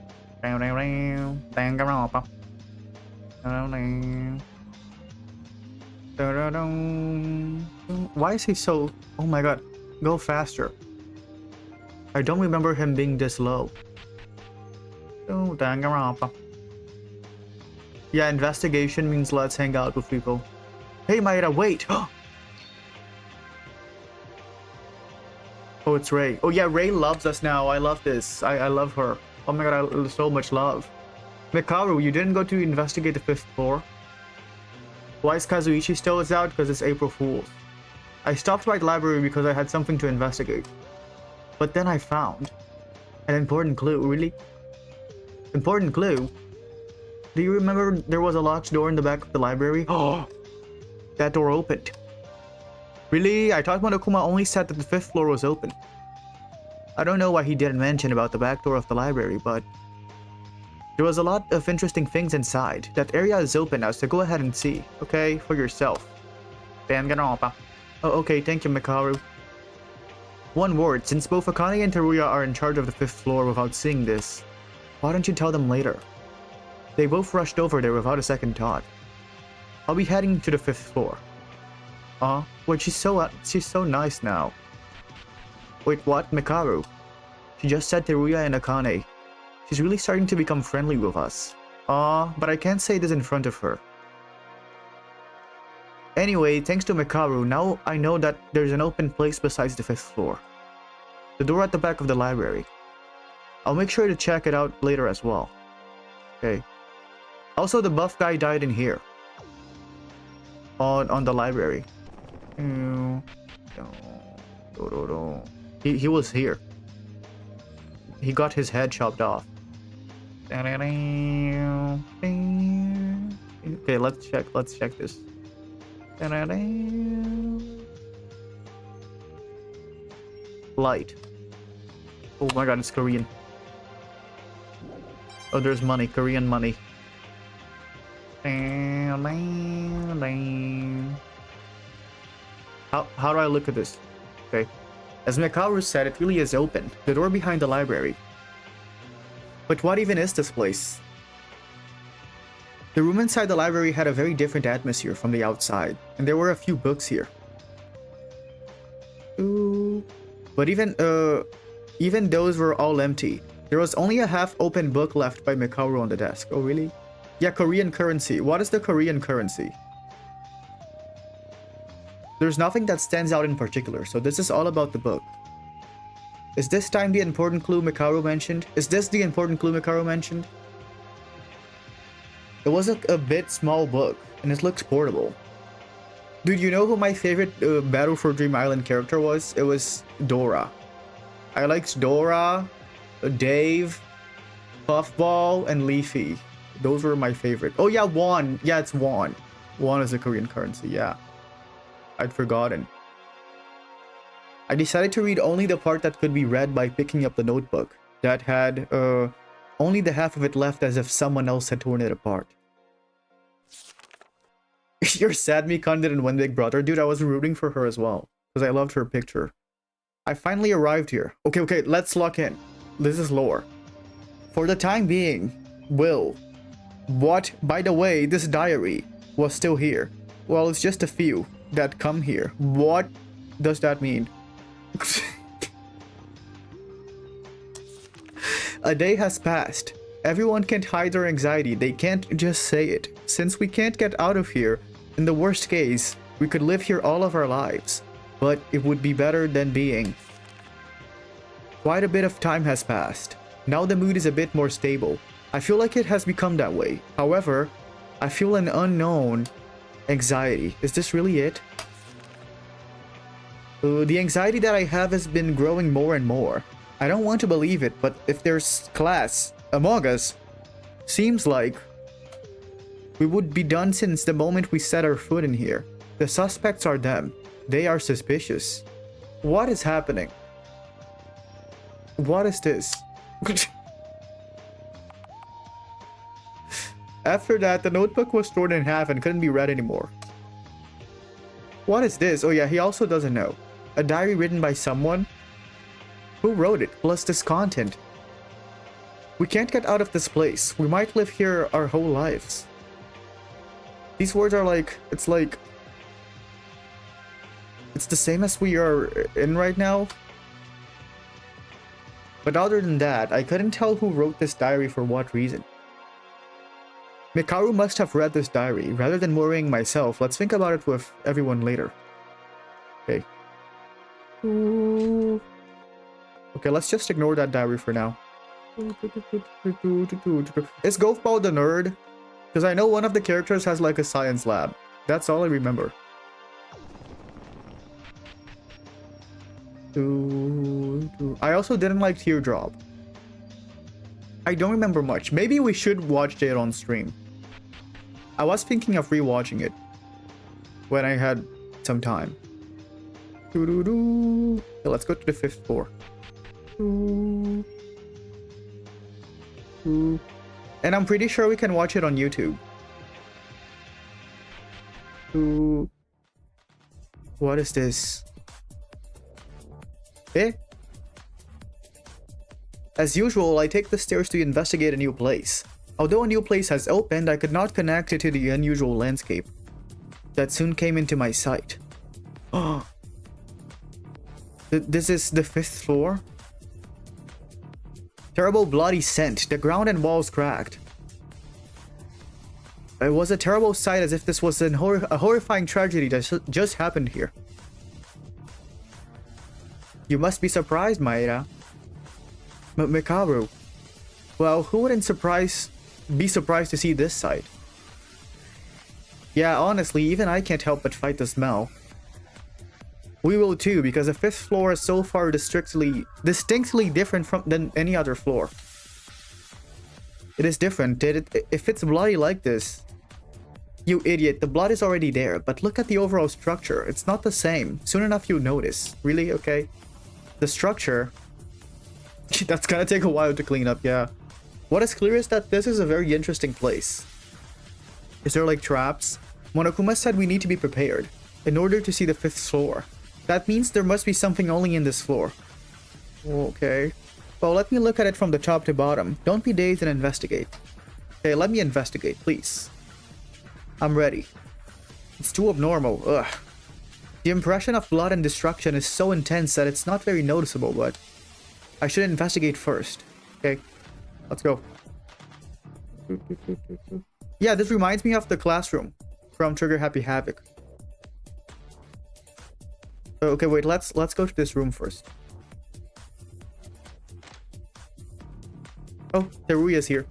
Danganronpa. Why is he so... Oh my god. Go faster. I don't remember him being this low. Oh, Danganronpa. Yeah, investigation means let's hang out with people. Hey, Maeda, wait! Oh, it's Ray. Oh yeah, Ray loves us now. I love this. I love her. Oh my god, so much love. Mikaru, you didn't go to investigate the 5th floor? Why is Kazuichi still out? Because it's April Fool's. I stopped by the library because I had something to investigate. But then I found an important clue. Really? Important clue? Do you remember there was a locked door in the back of the library? Oh, that door opened. Really? I thought Monokuma only said that the 5th floor was open. I don't know why he didn't mention about the back door of the library, but there was a lot of interesting things inside. That area is open now, so go ahead and see, okay? For yourself. Danganronpa. Oh, okay, thank you, Mikaru. One word, since both Akane and Teruya are in charge of the 5th floor without seeing this, why don't you tell them later? They both rushed over there without a second thought. I'll be heading to the 5th floor. Wait, she's so nice now. Wait, what? Mikaru? She just said Teruya and Akane. She's really starting to become friendly with us. But I can't say this in front of her. Anyway, thanks to Mikaru, now I know that there's an open place besides the 5th floor. The door at the back of the library. I'll make sure to check it out later as well. Okay. Also, the buff guy died in here. On the library. He was here. He got his head chopped off. Okay, let's check this. Light. Oh my god, it's Korean. Oh, there's money. Korean money. How do I look at this? Okay. As Mikaru said, it really is open. The door behind the library. But what even is this place? The room inside the library had a very different atmosphere from the outside, and there were a few books here. Ooh. But even those were all empty. There was only a half-open book left by Mikaru on the desk. Oh, really? Yeah, Korean currency. What is the Korean currency? There's nothing that stands out in particular, so this is all about the book. Is this time the important clue Mikaru mentioned? Is this the important clue Mikaru mentioned? It was a bit small book, and it looks portable. Dude, you know who my favorite Battle for Dream Island character was? It was Dora. I liked Dora, Dave, Puffball, and Leafy. Those were my favorite. Oh yeah, won. Yeah, it's won. Won is a Korean currency, yeah. I'd forgotten. I decided to read only the part that could be read by picking up the notebook that had only the half of it left, as if someone else had torn it apart. You're sad Mikan didn't win Big Brother? Dude, I was rooting for her as well, because I loved her picture. I finally arrived here. Okay, let's lock in. This is lore. For the time being, Will. What? By the way, this diary was still here. Well, it's just a few that come here. What does that mean? A day has passed. Everyone can't hide their anxiety. They can't just say it. Since we can't get out of here, in the worst case, we could live here all of our lives. But it would be better than being. Quite a bit of time has passed. Now the mood is a bit more stable. I feel like it has become that way. However, I feel an unknown anxiety. Is this really it? The anxiety that I have has been growing more and more. I don't want to believe it, but if there's class among us, seems like we would be done since the moment we set our foot in here. The suspects are them. They are suspicious. What is happening? What is this? After that, the notebook was torn in half and couldn't be read anymore. What is this? Oh yeah, he also doesn't know. A diary written by someone? Who wrote it? Plus this content. We can't get out of this place. We might live here our whole lives. These words are like, it's the same as we are in right now. But other than that, I couldn't tell who wrote this diary for what reason. Mikaru must have read this diary. Rather than worrying myself, let's think about it with everyone later. Okay. Okay, let's just ignore that diary for now. Is Golfball the nerd? Because I know one of the characters has like a science lab. That's all I remember. I also didn't like Teardrop. I don't remember much. Maybe we should watch it on stream. I was thinking of rewatching it when I had some time. Okay, let's go to the 5th floor. And I'm pretty sure we can watch it on YouTube. What is this? Eh? As usual, I take the stairs to investigate a new place. Although a new place has opened, I could not connect it to the unusual landscape that soon came into my sight. Oh. This is the 5th floor? Terrible bloody scent. The ground and walls cracked. It was a terrible sight, as if this was a horrifying tragedy that just happened here. You must be surprised, Maeda. Mikaru. Well, who wouldn't be surprised to see this sight? Yeah, honestly, even I can't help but fight the smell. We will too, because the 5th floor is so far distinctly different than any other floor. It is different. If it's bloody like this... You idiot, the blood is already there, but look at the overall structure. It's not the same. Soon enough you'll notice. Really? Okay. The structure... That's gonna take a while to clean up, yeah. What is clear is that this is a very interesting place. Is there like traps? Monokuma said we need to be prepared in order to see the 5th floor. That means there must be something only in this floor. Okay. Well, let me look at it from the top to bottom. Don't be dazed and investigate. Okay, let me investigate, please. I'm ready. It's too abnormal. Ugh. The impression of blood and destruction is so intense that it's not very noticeable, but I should investigate first. Okay, let's go. Yeah, this reminds me of the classroom from Trigger Happy Havoc. Okay, wait, let's go to this room first. Oh, Teruya's here.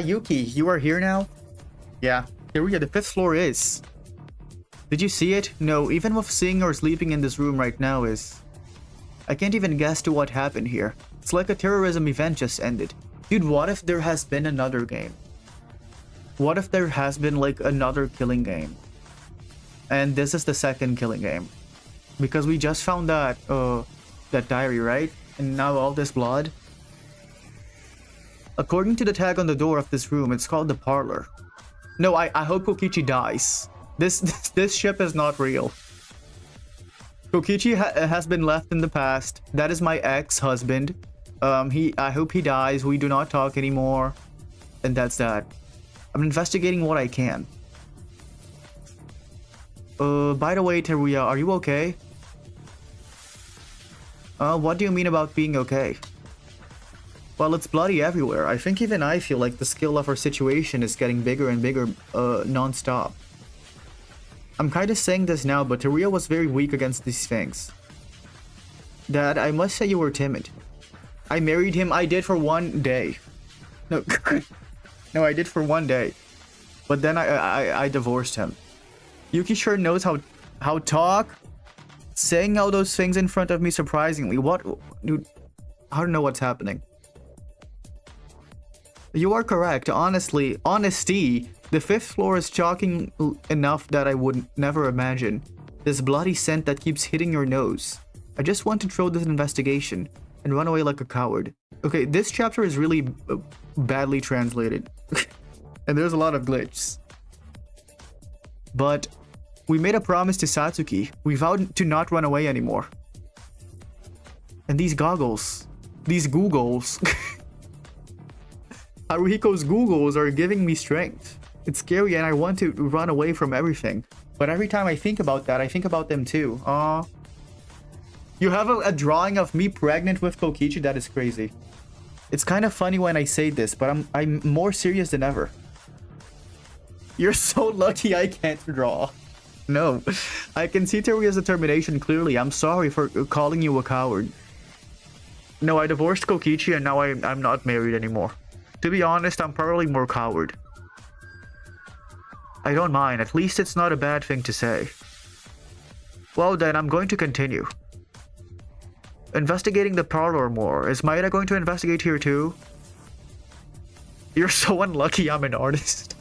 Yuki, you are here now? Yeah, Teruya, the 5th floor is. Did you see it? No, even with seeing or sleeping in this room right now is... I can't even guess to what happened here. It's like a terrorism event just ended. Dude, what if there has been another game? What if there has been like another killing game? And this is the 2nd killing game. Because we just found that diary, right? And now all this blood. According to the tag on the door of this room, it's called the parlor. No, I hope Kokichi dies. This ship is not real. Kokichi has been left in the past. That is my ex-husband. I hope he dies. We do not talk anymore. And that's that. I'm investigating what I can. By the way, Teruya, are you okay? What do you mean about being okay? Well, it's bloody everywhere. I think even I feel like the scale of our situation is getting bigger and bigger, non-stop. I'm kind of saying this now, but Teruya was very weak against these things. Dad, I must say you were timid. I married him. I did for 1 day. No, no, I did for 1 day. But then I divorced him. Yuki sure knows how talk. Saying all those things in front of me surprisingly. What? Dude, I don't know what's happening. You are correct. Honestly, honesty. The 5th floor is shocking enough that I would never imagine. This bloody scent that keeps hitting your nose. I just want to throw this investigation and run away like a coward. Okay, this chapter is really badly translated. And there's a lot of glitches. But we made a promise to Satsuki. We vowed to not run away anymore. And these goggles. These googles. Haruhiko's googles are giving me strength. It's scary and I want to run away from everything. But every time I think about that, I think about them too. Aww. You have a drawing of me pregnant with Kokichi? That is crazy. It's kind of funny when I say this, but I'm more serious than ever. You're so lucky I can't draw. No. I can see Teruya's determination clearly. I'm sorry for calling you a coward. No, I divorced Kokichi and now I'm not married anymore. To be honest, I'm probably more coward. I don't mind. At least it's not a bad thing to say. Well then, I'm going to continue. Investigating the parlor more. Is Maeda going to investigate here too? You're so unlucky I'm an artist.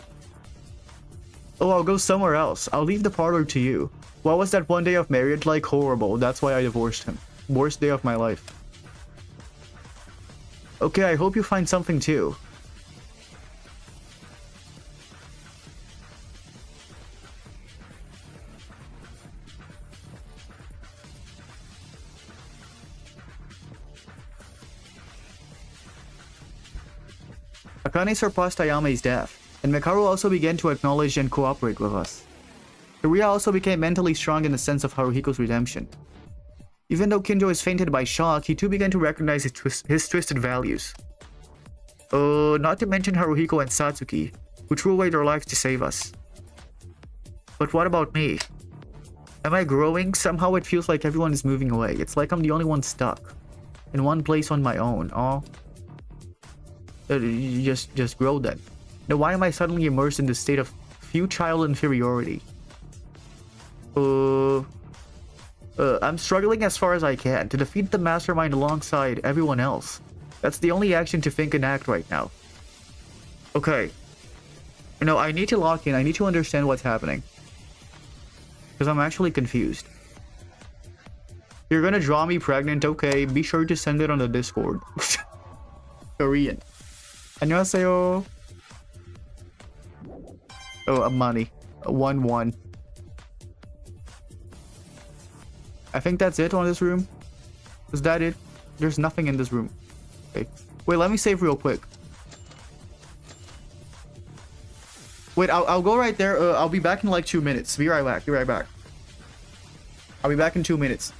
Oh, I'll go somewhere else. I'll leave the parlor to you. What was that 1 day of marriage like? Horrible. That's why I divorced him. Worst day of my life. Okay, I hope you find something too. Akane surpassed Ayame's death, and Mekaru also began to acknowledge and cooperate with us. Teruya also became mentally strong in the sense of Haruhiko's redemption. Even though Kinjo is fainted by shock, he too began to recognize his twisted values. Not to mention Haruhiko and Satsuki, who threw away their lives to save us. But what about me? Am I growing? Somehow it feels like everyone is moving away. It's like I'm the only one stuck in one place on my own. Just grow then. Now why am I suddenly immersed in this state of futile inferiority? I'm struggling as far as I can to defeat the mastermind alongside everyone else. That's the only action to think and act right now. Okay. You know, I need to lock in. I need to understand what's happening. Because I'm actually confused. You're gonna draw me pregnant, okay? Be sure to send it on the Discord. Korean. 안녕하세요. Oh, money. 1-1. I think that's it on this room. Is that it? There's nothing in this room. Okay. Wait, let me save real quick. Wait, I'll go right there. I'll be back in like 2 minutes. Be right back. Be right back. I'll be back in 2 minutes.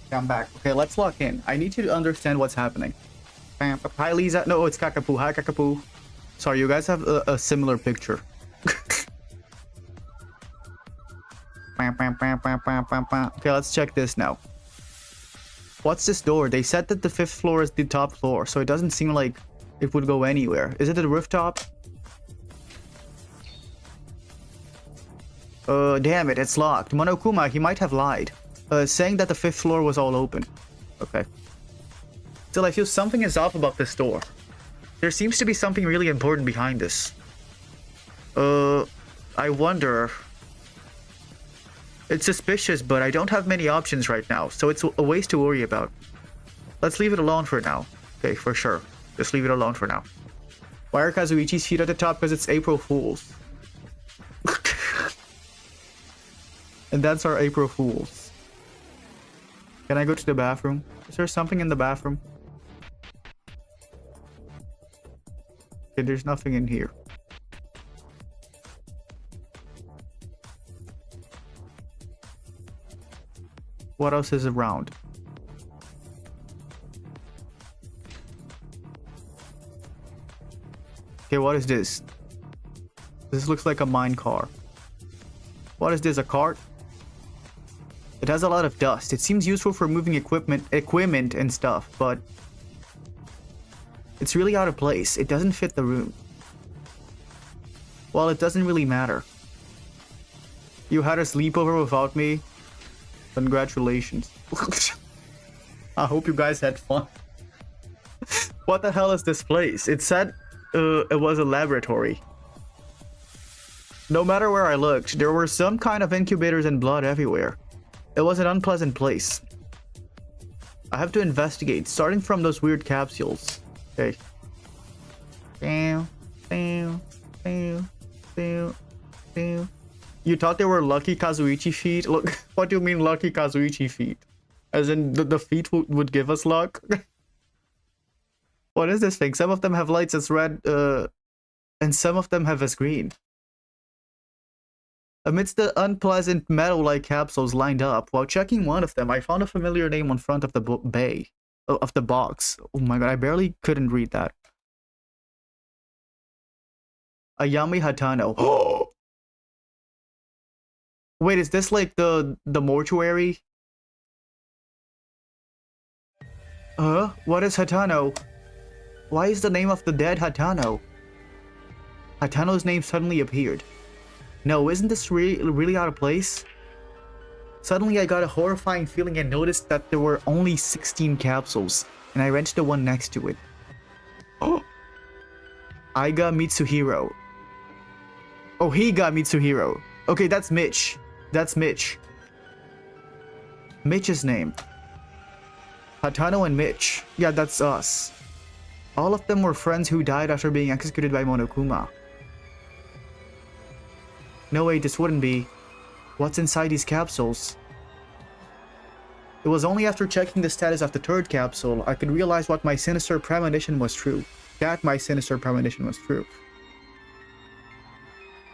I'm back. Okay, let's lock in. I need to understand what's happening. Hi, Lisa. No, it's Kakapu. Hi, Kakapu. Sorry, you guys have a similar picture. Okay, let's check this now. What's this door? They said that the 5th floor is the top floor, so it doesn't seem like it would go anywhere. Is it the rooftop? Damn it, it's locked. Monokuma, he might have lied. Saying that the 5th floor was all open. Okay. Still, I feel something is off about this door. There seems to be something really important behind this. I wonder... It's suspicious, but I don't have many options right now, so it's a waste to worry about. Let's leave it alone for now. Okay, for sure. Just leave it alone for now. Why are Kazuichi's feet at the top? Because it's April Fool's. And that's our April Fool's. Can I go to the bathroom? Is there something in the bathroom? Okay, there's nothing in here. What else is around? Okay, what is this? This looks like a mine car. What is this, a cart? It has a lot of dust. It seems useful for moving equipment and stuff, but it's really out of place. It doesn't fit the room. Well, it doesn't really matter. You had a sleepover without me? Congratulations. I hope you guys had fun. What the hell is this place? It said it was a laboratory. No matter where I looked, there were some kind of incubators and blood everywhere. It was an unpleasant place. I have to investigate, starting from those weird capsules. Okay. You thought they were lucky Kazuichi feet? Look, what do you mean lucky Kazuichi feet? As in the feet would give us luck? What is this thing? Some of them have lights as red, and some of them have as green. Amidst the unpleasant metal-like capsules lined up, while checking one of them, I found a familiar name on front of the box. Oh my god, I barely couldn't read that. Ayami Hatano. Wait, is this like the mortuary? What is Hatano? Why is the name of the dead Hatano? Hatano's name suddenly appeared. No, isn't this really out of place? Suddenly I got a horrifying feeling and noticed that there were only 16 capsules, and I went to the one next to it. Oh! Aiga Mitsuhiro. Oh, Higa Mitsuhiro. Okay, that's Mitch. That's Mitch. Mitch's name. Hatano and Mitch. Yeah, that's us. All of them were friends who died after being executed by Monokuma. No way, this wouldn't be. What's inside these capsules? It was only after checking the status of the third capsule I could realize what my sinister premonition was true. That my sinister premonition was true.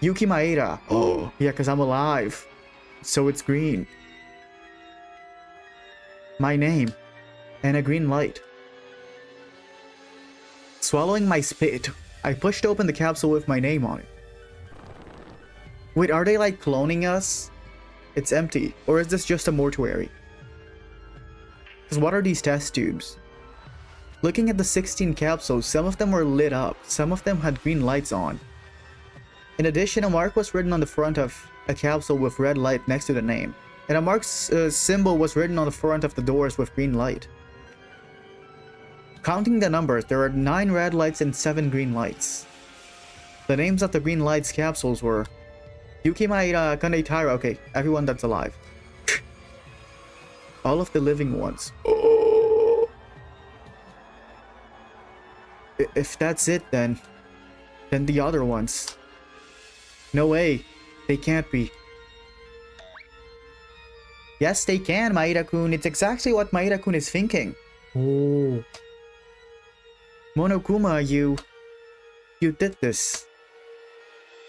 Yuki Maeda. Oh, yeah, because I'm alive. So it's green. My name. And a green light. Swallowing my spit, I pushed open the capsule with my name on it. Wait, are they like cloning us? It's empty. Or is this just a mortuary? Because what are these test tubes? Looking at the 16 capsules, some of them were lit up. Some of them had green lights on. In addition, a mark was written on the front of a capsule with red light next to the name. And a mark's symbol was written on the front of the doors with green light. Counting the numbers, there are 9 red lights and 7 green lights. The names of the green lights capsules were Yuki Maeda, Kane Taira, okay, everyone that's alive. All of the living ones. Oh. If that's it, then the other ones. No way, they can't be. Yes, they can, Maeda-kun. It's exactly what Maeda-kun is thinking. Oh. Monokuma, you did this.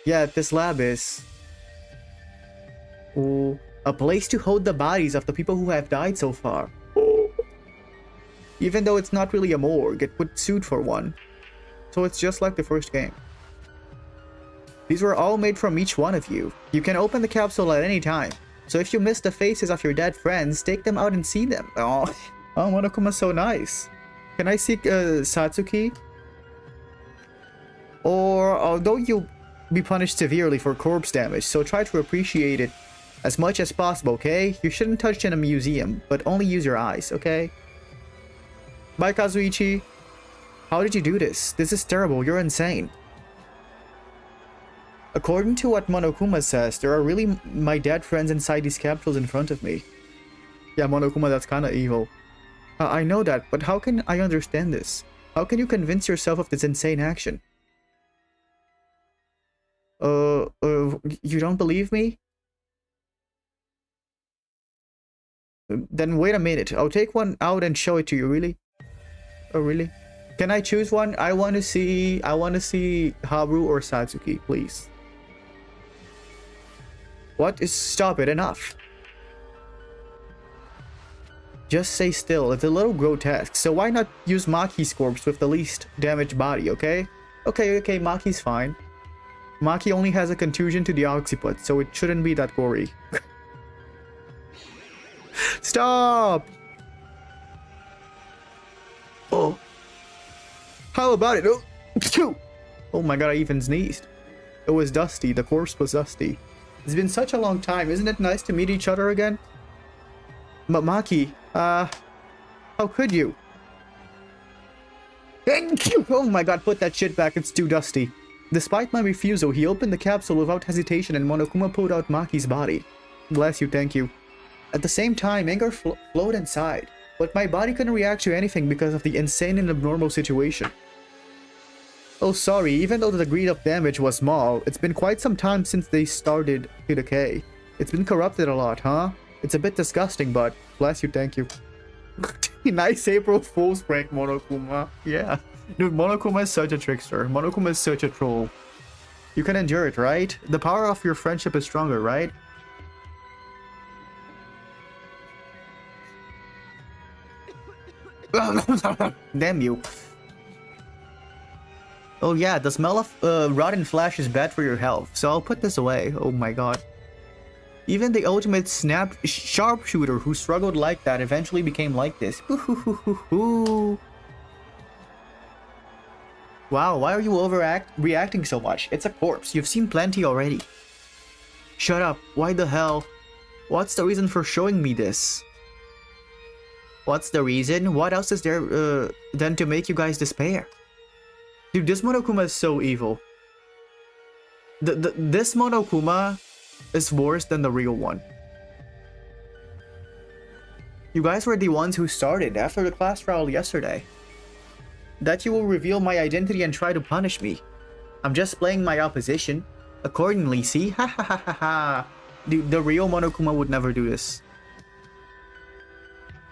Yeah, this lab is... Oh, a place to hold the bodies of the people who have died so far. Oh. Even though it's not really a morgue, it would suit for one. So it's just like the first game. These were all made from each one of you. You can open the capsule at any time. So if you miss the faces of your dead friends, take them out and see them. Oh, Monokuma's so nice. Can I seek Satsuki? Or although you'll be punished severely for corpse damage, so try to appreciate it as much as possible, okay? You shouldn't touch in a museum, but only use your eyes, okay? Bye, Kazuichi. How did you do this? This is terrible. You're insane. According to what Monokuma says, there are really my dead friends inside these capsules in front of me. Yeah, Monokuma, that's kinda evil. I know that, but how can I understand this? How can you convince yourself of this insane action? You don't believe me? Then wait a minute, I'll take one out and show it to you, really? Oh, really? Can I choose one? I want to see Haru or Satsuki, please. What is... Stop it, enough. Just stay still, it's a little grotesque, so why not use Maki's corpse with the least damaged body, okay? Okay, Maki's fine. Maki only has a contusion to the occiput, so it shouldn't be that gory. Stop! Oh. How about it? Oh. Oh my god, I even sneezed. It was dusty, the corpse was dusty. It's been such a long time, isn't it nice to meet each other again? But Maki, how could you? Oh my god, put that shit back, it's too dusty. Despite my refusal, he opened the capsule without hesitation and Monokuma pulled out Maki's body. Bless you, thank you. At the same time, anger flowed inside, but my body couldn't react to anything because of the insane and abnormal situation. Oh sorry, even though the degree of damage was small, it's been quite some time since they started to decay. It's been corrupted a lot, huh? It's a bit disgusting, but bless you, thank you. Nice April Fool's prank, Monokuma. Yeah. Dude, Monokuma is such a trickster. Monokuma is such a troll. You can endure it, right? The power of your friendship is stronger, right? Damn you. Oh yeah, the smell of rotten flesh is bad for your health, so I'll put this away. Oh my god. Even the ultimate sharpshooter who struggled like that eventually became like this. Wow, why are you reacting so much? It's a corpse. You've seen plenty already. Shut up. Why the hell? What's the reason for showing me this? What's the reason? What else is there than to make you guys despair? Dude, this Monokuma is so evil. This Monokuma is worse than the real one. You guys were the ones who started after the class trial yesterday. That you will reveal my identity and try to punish me. I'm just playing my opposition. Accordingly, see? Ha ha ha ha ha. The real Monokuma would never do this.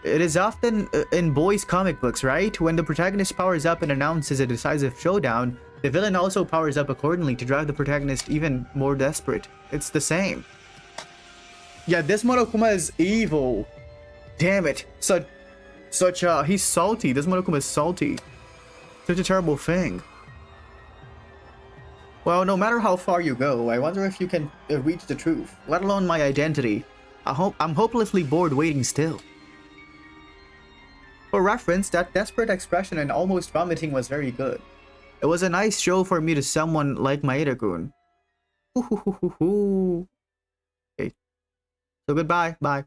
It is often in boys' comic books, right? When the protagonist powers up and announces a decisive showdown, the villain also powers up accordingly to drive the protagonist even more desperate. It's the same. Yeah, this Monokuma is evil. Damn it. He's salty. This Monokuma is salty. Such a terrible thing. Well, no matter how far you go, I wonder if you can reach the truth, let alone my identity. I'm hopelessly bored waiting still. For reference, that desperate expression and almost vomiting was very good. It was a nice show for me to someone like Maeda-kun. Okay. So goodbye. Bye.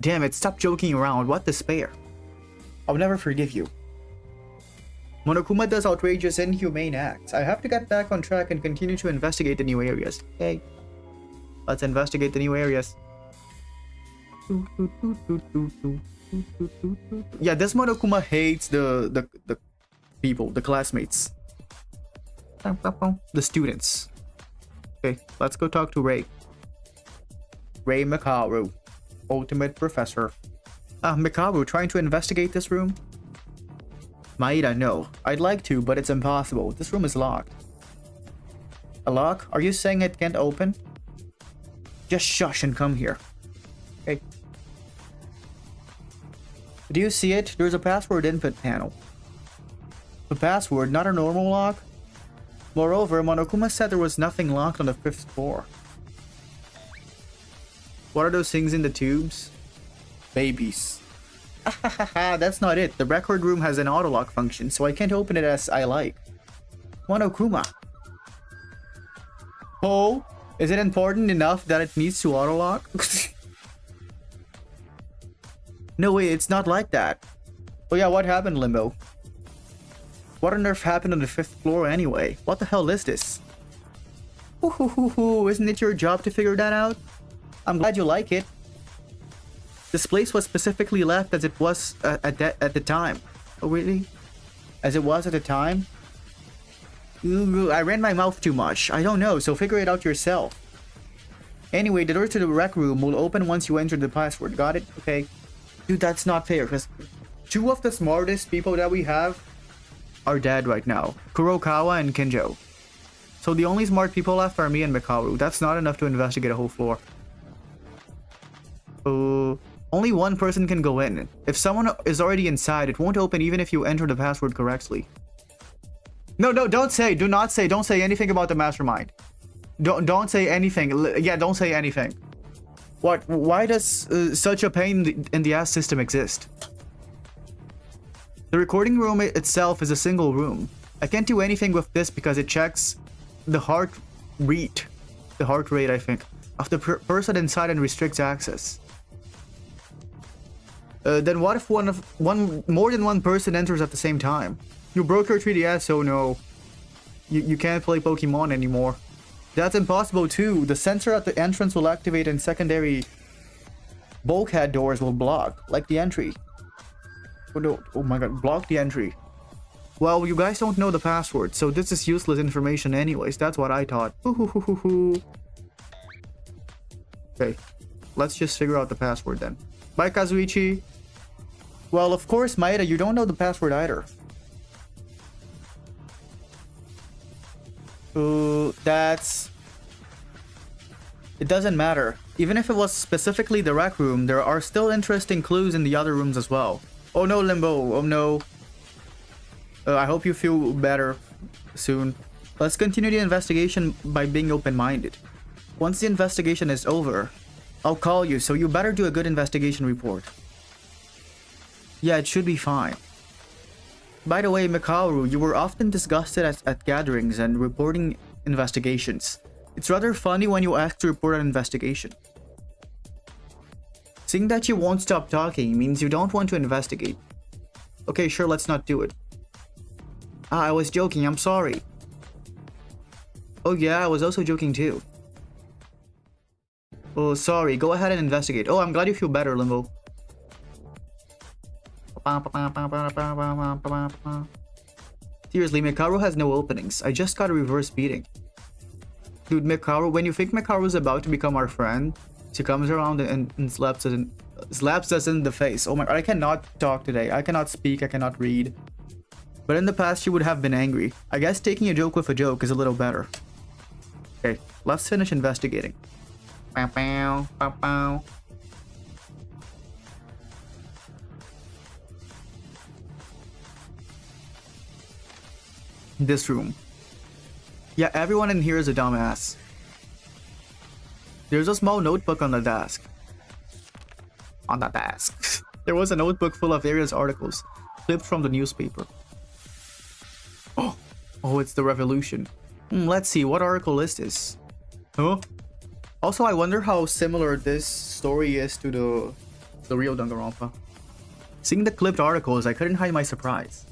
Damn it, stop joking around. What despair. I'll never forgive you. Monokuma does outrageous, inhumane acts. I have to get back on track and continue to investigate the new areas. Okay. Let's investigate the new areas. Yeah, this Monokuma hates the people, the classmates. The students. Okay, let's go talk to Ray. Ray Mikaru. Ultimate Professor. Mikaru, trying to investigate this room? Maeda, no. I'd like to, but it's impossible. This room is locked. A lock? Are you saying it can't open? Just shush and come here. Okay. Do you see it? There's a password input panel. A password, not a normal lock? Moreover, Monokuma said there was nothing locked on the 5th floor. What are those things in the tubes? Babies. That's not it. The record room has an auto-lock function, so I can't open it as I like. Monokuma. Oh, is it important enough that it needs to auto-lock? No way, it's not like that. Oh yeah, what happened, Limbo? What on earth happened on the 5th floor anyway? What the hell is this? Isn't it your job to figure that out? I'm glad you like it. This place was specifically left as it was at the time. Oh really? As it was at the time? Ooh, I ran my mouth too much. I don't know, so figure it out yourself. Anyway, the door to the rec room will open once you enter the password. Got it? Okay. Dude, that's not fair, because 2 of the smartest people that we have are dead right now. Kurokawa and Kinjo. So the only smart people left are me and Mikaru. That's not enough to investigate a whole floor. Only one person can go in. If someone is already inside, it won't open even if you enter the password correctly. No, don't say anything about the mastermind. Don't say anything. Yeah, don't say anything. What? Why does such a pain in the ass system exist? The recording room itself is a single room. I can't do anything with this because it checks the heart rate, I think, of the person inside and restricts access. Then what if more than one person enters at the same time? You broke your 3DS, oh no. You can't play Pokemon anymore. That's impossible too. The sensor at the entrance will activate and secondary bulkhead doors will block, like the entry. Oh no, oh my god, block the entry. Well, you guys don't know the password, so this is useless information anyways. That's what I thought. Okay, let's just figure out the password then. Bye, Kazuichi. Well, of course, Maeda, you don't know the password either. It doesn't matter. Even if it was specifically the rec room, there are still interesting clues in the other rooms as well. Oh no, Limbo. Oh no. I hope you feel better soon. Let's continue the investigation by being open-minded. Once the investigation is over, I'll call you, so you better do a good investigation report. Yeah, it should be fine. By the way, Mikaru, you were often disgusted at gatherings and reporting investigations. It's rather funny when you ask to report an investigation. Seeing that you won't stop talking means you don't want to investigate. Okay, sure, let's not do it. I was joking, I'm sorry. Oh yeah, I was also joking too. Oh, sorry. Go ahead and investigate. Oh, I'm glad you feel better, Limbo. Seriously, Mikaru has no openings. I just got a reverse beating. Dude, Mikaru, when you think Mikaru's about to become our friend, she comes around and slaps us in the face. Oh my, I cannot talk today. I cannot speak. I cannot read. But in the past, she would have been angry. I guess taking a joke with a joke is a little better. Okay, let's finish investigating. Pow, pow, pow, pow. This room. Yeah, everyone in here is a dumbass. There's a small notebook on the desk. On the desk. There was a notebook full of various articles, clipped from the newspaper. Oh, it's the revolution. Let's see, what article is this? Huh? Also, I wonder how similar this story is to the real Danganronpa. Seeing the clipped articles, I couldn't hide my surprise.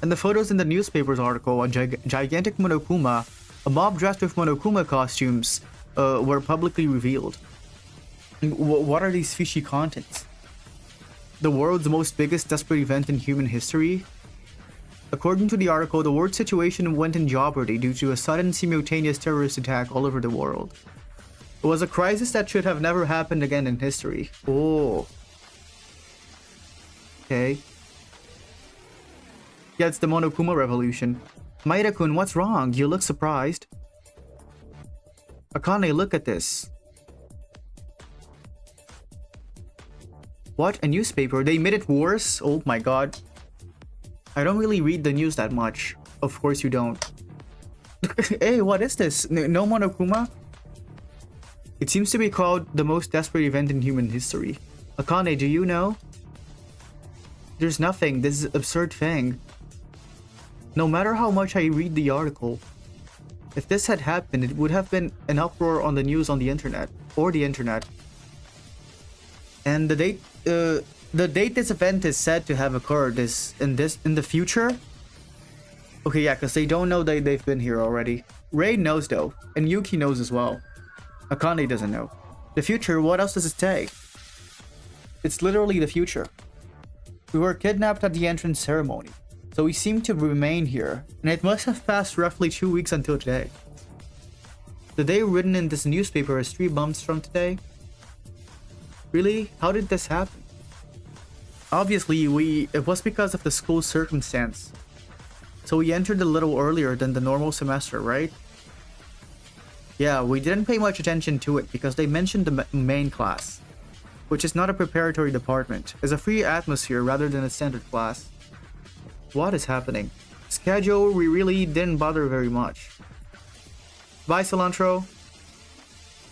And the photos in the newspaper's article, a gigantic Monokuma, a mob dressed with Monokuma costumes, were publicly revealed. What are these fishy contents? The world's most biggest desperate event in human history? According to the article, the world situation went in jeopardy due to a sudden simultaneous terrorist attack all over the world. It was a crisis that should have never happened again in history. Oh. Okay. Yeah, it's the Monokuma revolution. Maida-kun, what's wrong? You look surprised. Akane, look at this. What? A newspaper? They made it worse? Oh my god. I don't really read the news that much. Of course you don't. Hey, what is this? No Monokuma? It seems to be called the most desperate event in human history. Akane, do you know? There's nothing. This is an absurd thing. No matter how much I read the article, if this had happened, it would have been an uproar on the news on the internet. Or the internet. And the date this event is said to have occurred is in the future? Okay, yeah, because they don't know they've been here already. Rei knows though, and Yuki knows as well. Akane doesn't know. The future, what else does it say? It's literally the future. We were kidnapped at the entrance ceremony, so we seem to remain here, and it must have passed roughly 2 weeks until today. The day written in this newspaper is 3 months from today. Really? How did this happen? Obviously, it was because of the school's circumstance. So we entered a little earlier than the normal semester, right? Yeah, we didn't pay much attention to it because they mentioned the main class, which is not a preparatory department. It's a free atmosphere rather than a standard class. What is happening? Schedule, we really didn't bother very much. Bye, Cilantro.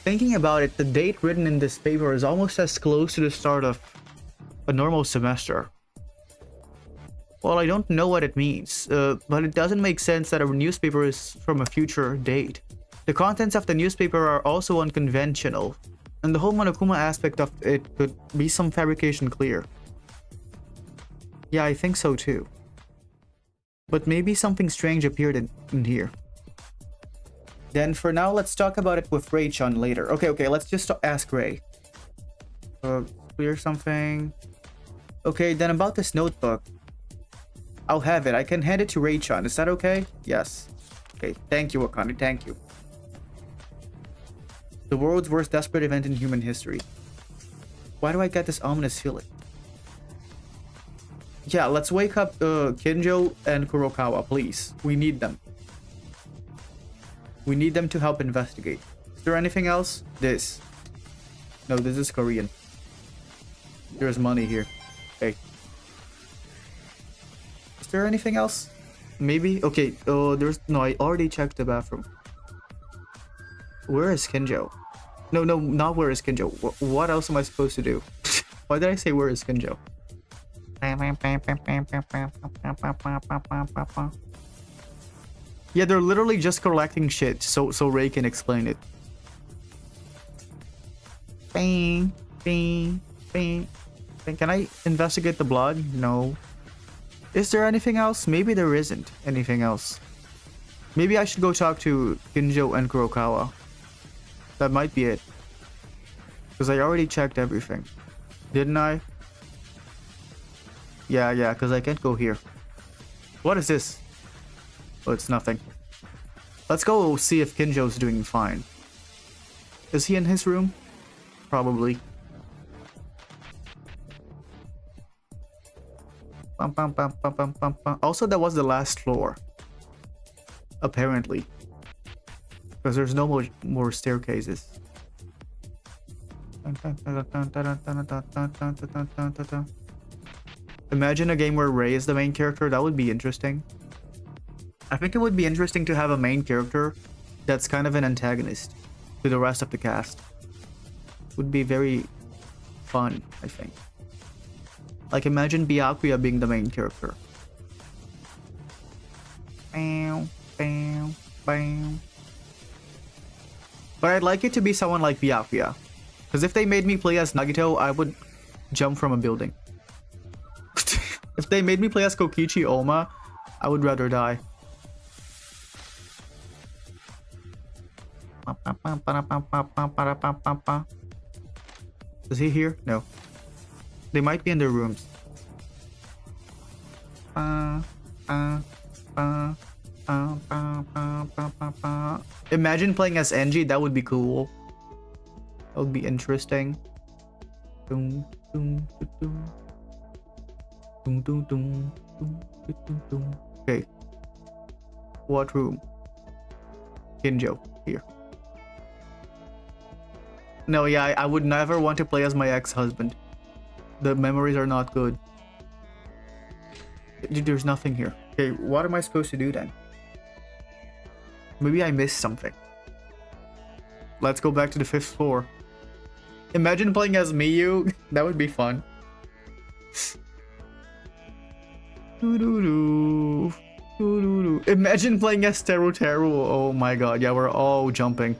Thinking about it, the date written in this paper is almost as close to the start of a normal semester. Well, I don't know what it means, but it doesn't make sense that a newspaper is from a future date. The contents of the newspaper are also unconventional, and the whole Monokuma aspect of it could be some fabrication clear. Yeah, I think so too. But maybe something strange appeared in here. Then for now, let's talk about it with Rei-chan later. Okay, let's just ask Rei. Clear something. Okay, then about this notebook. I'll have it. I can hand it to Rei-chan. Is that okay? Yes. Okay, thank you, Akane. Thank you. The world's worst desperate event in human history. Why do I get this ominous feeling? Yeah, let's wake up Kinjo and Kurokawa, please. We need them. We need them to help investigate. Is there anything else? This. No, this is Korean. There's money here. Hey. Is there anything else? Maybe? Okay, there's... No, I already checked the bathroom. Where is Kinjo? No, not where is Kinjo. What else am I supposed to do? Why did I say where is Kinjo? Yeah, they're literally just collecting shit, so Rei can explain it. Bang, bang, bang. Can I investigate the blood? No. Is there anything else? Maybe there isn't anything else. Maybe I should go talk to Kinjo and Kurokawa. That might be it. Because I already checked everything. Didn't I? Yeah, because I can't go here. What is this? Oh, it's nothing. Let's go see if Kinjo's doing fine. Is he in his room? Probably. Also, that was the last floor. Apparently. Because there's no more staircases. Imagine a game where Rei is the main character. That would be interesting. I think it would be interesting to have a main character that's kind of an antagonist to the rest of the cast. Would be very fun, I think. Like, imagine Byakuya being the main character. Bam, bam, bam. But I'd like it to be someone like Byakuya. Because if they made me play as Nagito, I would jump from a building. If they made me play as Kokichi Oma, I would rather die. Is he here? No. They might be in their rooms. Imagine playing as Enji, that would be cool. That would be interesting. Okay. What room? Kinjo. Here. No, yeah, I would never want to play as my ex-husband. The memories are not good. There's nothing here. Okay, what am I supposed to do then? Maybe I missed something. Let's go back to the 5th floor. Imagine playing as Miyu. That would be fun. Imagine playing as Teru Teru. Oh my god. Yeah, we're all jumping.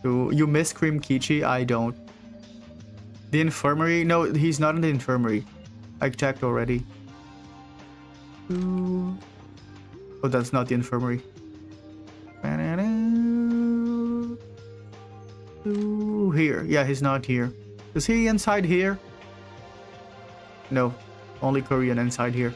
You miss Cream Kichi? I don't. The infirmary? No, he's not in the infirmary. I checked already. Oh, that's not the infirmary. Here. Yeah, he's not here. Is he inside here? No. Only Korean inside here.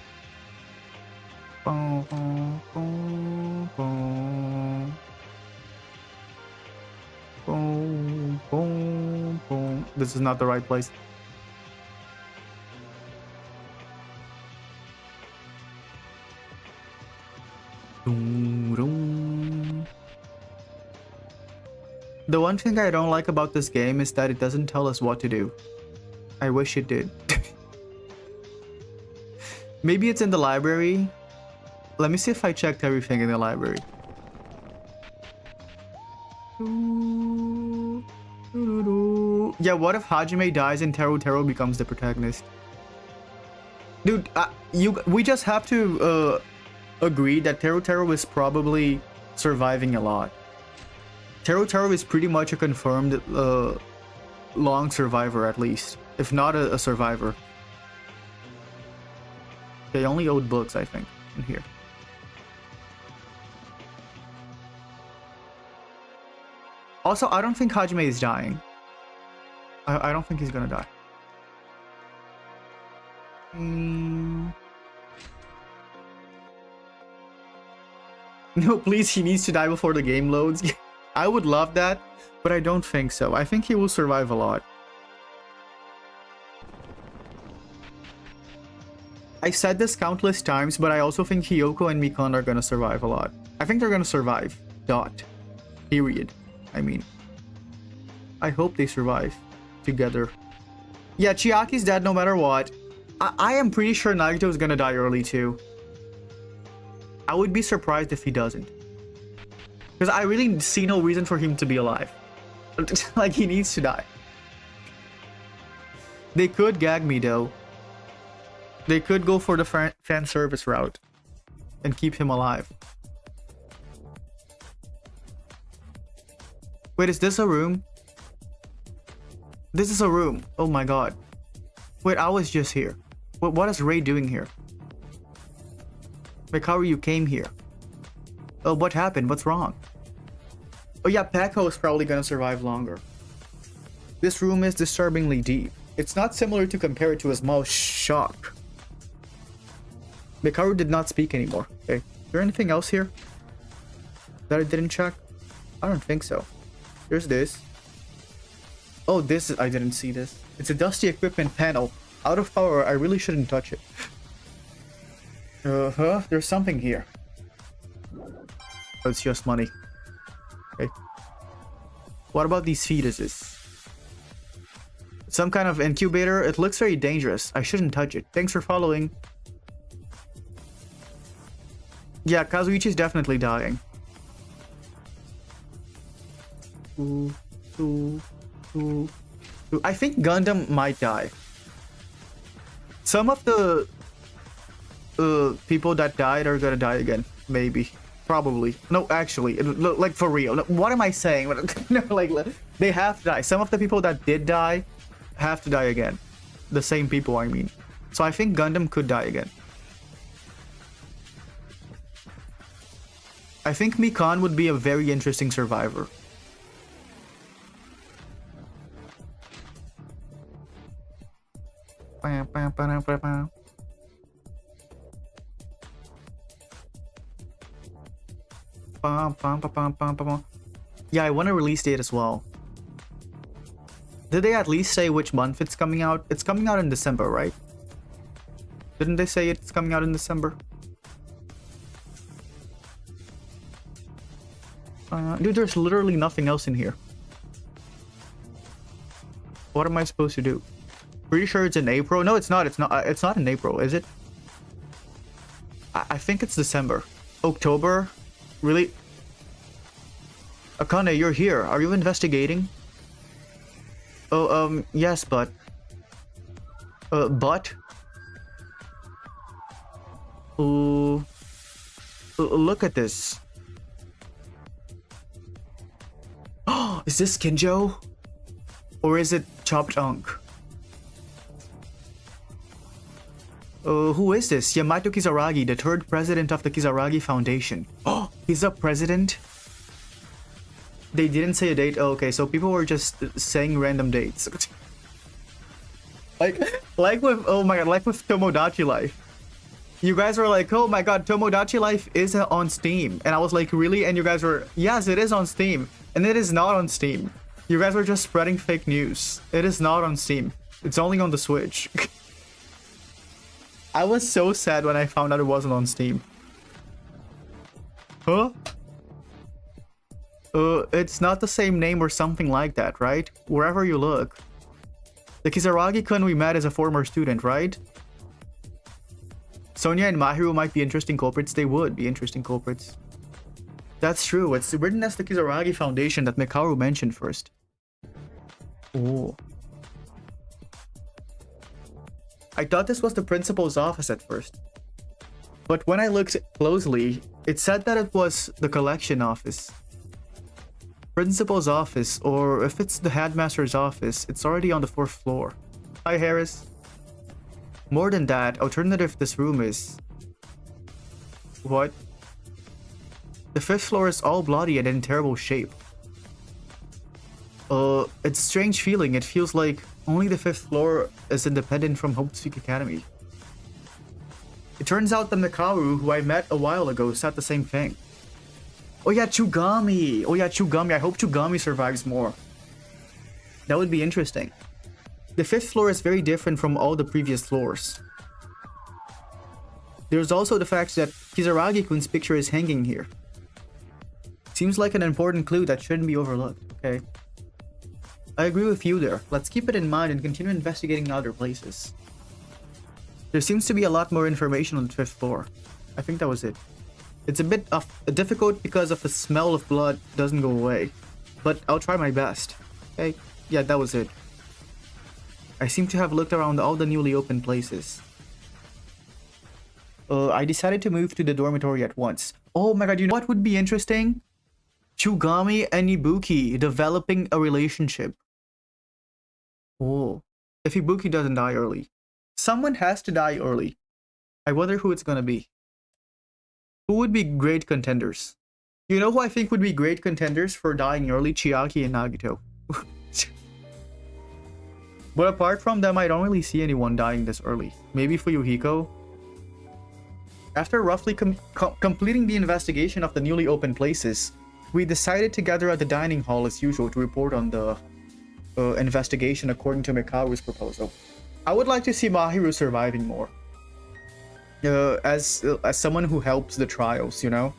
This is not the right place. The one thing I don't like about this game is that it doesn't tell us what to do. I wish it did. Maybe it's in the library. Let me see if I checked everything in the library. Yeah, what if Hajime dies and Teru Teru becomes the protagonist? Dude, we just have to agree that Teru Teru is probably surviving a lot. Teru Teru is pretty much a confirmed long survivor, at least. If not a survivor. They only owed books, I think, in here. Also, I don't think Hajime is dying. I don't think he's gonna die. No, please, he needs to die before the game loads. I would love that, but I don't think so. I think he will survive a lot. I said this countless times, but I also think Hiyoko and Mikon are gonna survive a lot. I think they're gonna survive. Dot. Period. I mean. I hope they survive. Together. Yeah, Chiaki's dead no matter what. I am pretty sure Nagito is gonna die early too. I would be surprised if he doesn't. Because I really see no reason for him to be alive. Like, he needs to die. They could gag me though. They could go for the fan service route and keep him alive. Wait, is this a room? This is a room. Oh my god. Wait, I was just here. What is Rei doing here? Like, how you came here? Oh, what happened? What's wrong? Oh yeah, Peko is probably gonna survive longer. This room is disturbingly deep. It's not similar to compare it to his mouth. Shock. Mikaru did not speak anymore. Okay. Is there anything else here that I didn't check? I don't think so. There's this. Oh, this is, I didn't see this. It's a dusty equipment panel. Out of power, I really shouldn't touch it. There's something here. Oh, it's just money. Okay. What about these fetuses? Some kind of incubator. It looks very dangerous. I shouldn't touch it. Thanks for following. Yeah, Kazuichi's definitely dying. I think Gundam might die. Some of the people that died are gonna die again. Maybe. Probably. No, actually. Like, for real. What am I saying? No, like, they have to die. Some of the people that did die have to die again. The same people, I mean. So I think Gundam could die again. I think Mikan would be a very interesting survivor. Yeah, I want a release date as well. Did they at least say which month it's coming out? It's coming out in December, right? Didn't they say it's coming out in December? Dude, there's literally nothing else in here. What am I supposed to do? Pretty sure it's in April. No, it's not. It's not. It's not in April, is it? I think it's December. October? Really? Akane, you're here. Are you investigating? Oh, yes, but... but? Look at this. Oh, is this Kinjo? Or is it Chopped Unk? Who is this? Yamato Kizaragi, the third president of the Kizaragi Foundation. Oh, he's a president? They didn't say a date. Oh, okay, so people were just saying random dates. like with, oh my god, like with Tomodachi Life. You guys were like, oh my god, Tomodachi Life is on Steam. And I was like, really? And you guys were, yes, it is on Steam. And it is not on Steam. You guys were just spreading fake news. It is not on Steam. It's only on the Switch. I was so sad when I found out it wasn't on Steam. Huh? It's not the same name or something like that, right? Wherever you look. The Kizaragi-kun we met is a former student, right? Sonia and Mahiru might be interesting culprits. They would be interesting culprits. That's true. It's written as the Kizaragi Foundation that Mikaru mentioned first. Oh. I thought this was the principal's office at first. But when I looked closely, it said that it was the collection office. Principal's office, or if it's the headmaster's office, it's already on the 4th floor. Hi, Harris. More than that, alternative this room is... What? The 5th floor is all bloody and in terrible shape. It's a strange feeling. It feels like only the 5th floor is independent from Hope's Academy. It turns out the Mikaru, who I met a while ago, said the same thing. Oh yeah, Chugami! Oh yeah, Chugami. I hope Chugami survives more. That would be interesting. The 5th floor is very different from all the previous floors. There's also the fact that Kizaragi-kun's picture is hanging here. Seems like an important clue that shouldn't be overlooked, okay? I agree with you there. Let's keep it in mind and continue investigating other places. There seems to be a lot more information on the 5th floor. I think that was it. It's a bit difficult because of the smell of blood doesn't go away. But I'll try my best. Okay? Yeah, that was it. I seem to have looked around all the newly opened places. I decided to move to the dormitory at once. Oh my god, you know what would be interesting? Chugami and Ibuki developing a relationship. Oh. If Ibuki doesn't die early. Someone has to die early. I wonder who it's gonna be. Who would be great contenders? You know who I think would be great contenders for dying early? Chiaki and Nagito. But apart from them, I don't really see anyone dying this early. Maybe Fuyuhiko. After roughly completing the investigation of the newly opened places, we decided to gather at the dining hall as usual to report on the investigation according to Mikaru's proposal. I would like to see Mahiru surviving more. As someone who helps the trials, you know?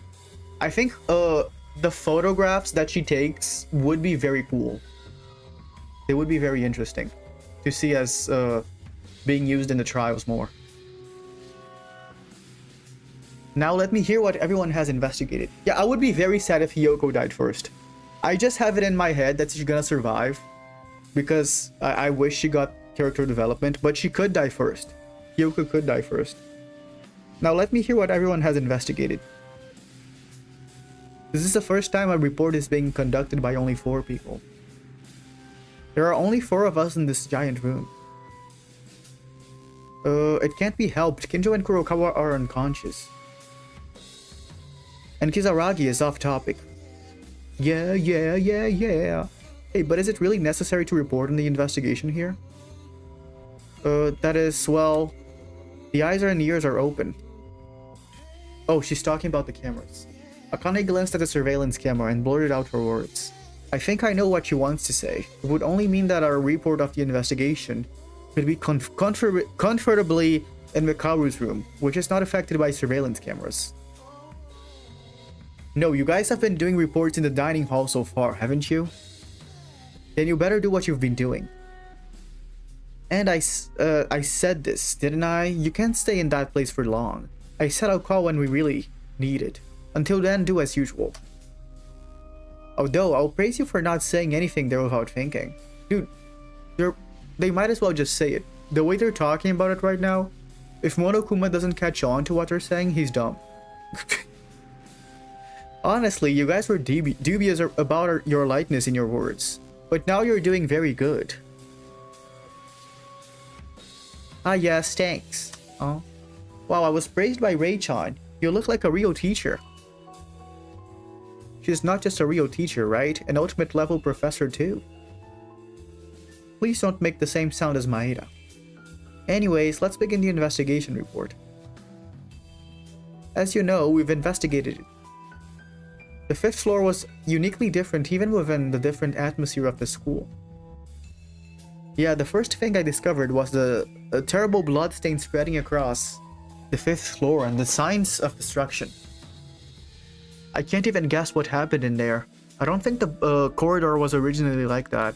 I think the photographs that she takes would be very cool. They would be very interesting to see as being used in the trials more. Now let me hear what everyone has investigated. Yeah, I would be very sad if Hiyoko died first. I just have it in my head that she's gonna survive because I wish she got character development, but she could die first. Hiyoko could die first. Now let me hear what everyone has investigated. This is the first time a report is being conducted by only 4 people. There are only 4 of us in this giant room. It can't be helped. Kinjo and Kurokawa are unconscious. And Kizaragi is off topic. Yeah. Hey, but is it really necessary to report on the investigation here? That is, well, the eyes and ears are open. Oh, she's talking about the cameras. Akane glanced at the surveillance camera and blurted out her words. I think I know what she wants to say. It would only mean that our report of the investigation could be comfortably in Mikaru's room, which is not affected by surveillance cameras. No, you guys have been doing reports in the dining hall so far, haven't you? Then you better do what you've been doing. And I said this, didn't I? You can't stay in that place for long. I said I'll call when we really need it. Until then, do as usual. Although, I'll praise you for not saying anything there without thinking. Dude, they might as well just say it. The way they're talking about it right now, if Monokuma doesn't catch on to what they're saying, he's dumb. Honestly, you guys were dubious about your lightness in your words. But now you're doing very good. Ah yes, thanks. Oh. Wow, I was praised by Ray-chan. You look like a real teacher. She's not just a real teacher, right? An ultimate level professor too. Please don't make the same sound as Maeda. Anyways, let's begin the investigation report. As you know, we've investigated it. The 5th floor was uniquely different even within the different atmosphere of the school. Yeah, the first thing I discovered was the terrible blood stain spreading across the 5th floor and the signs of destruction. I can't even guess what happened in there. I don't think the corridor was originally like that.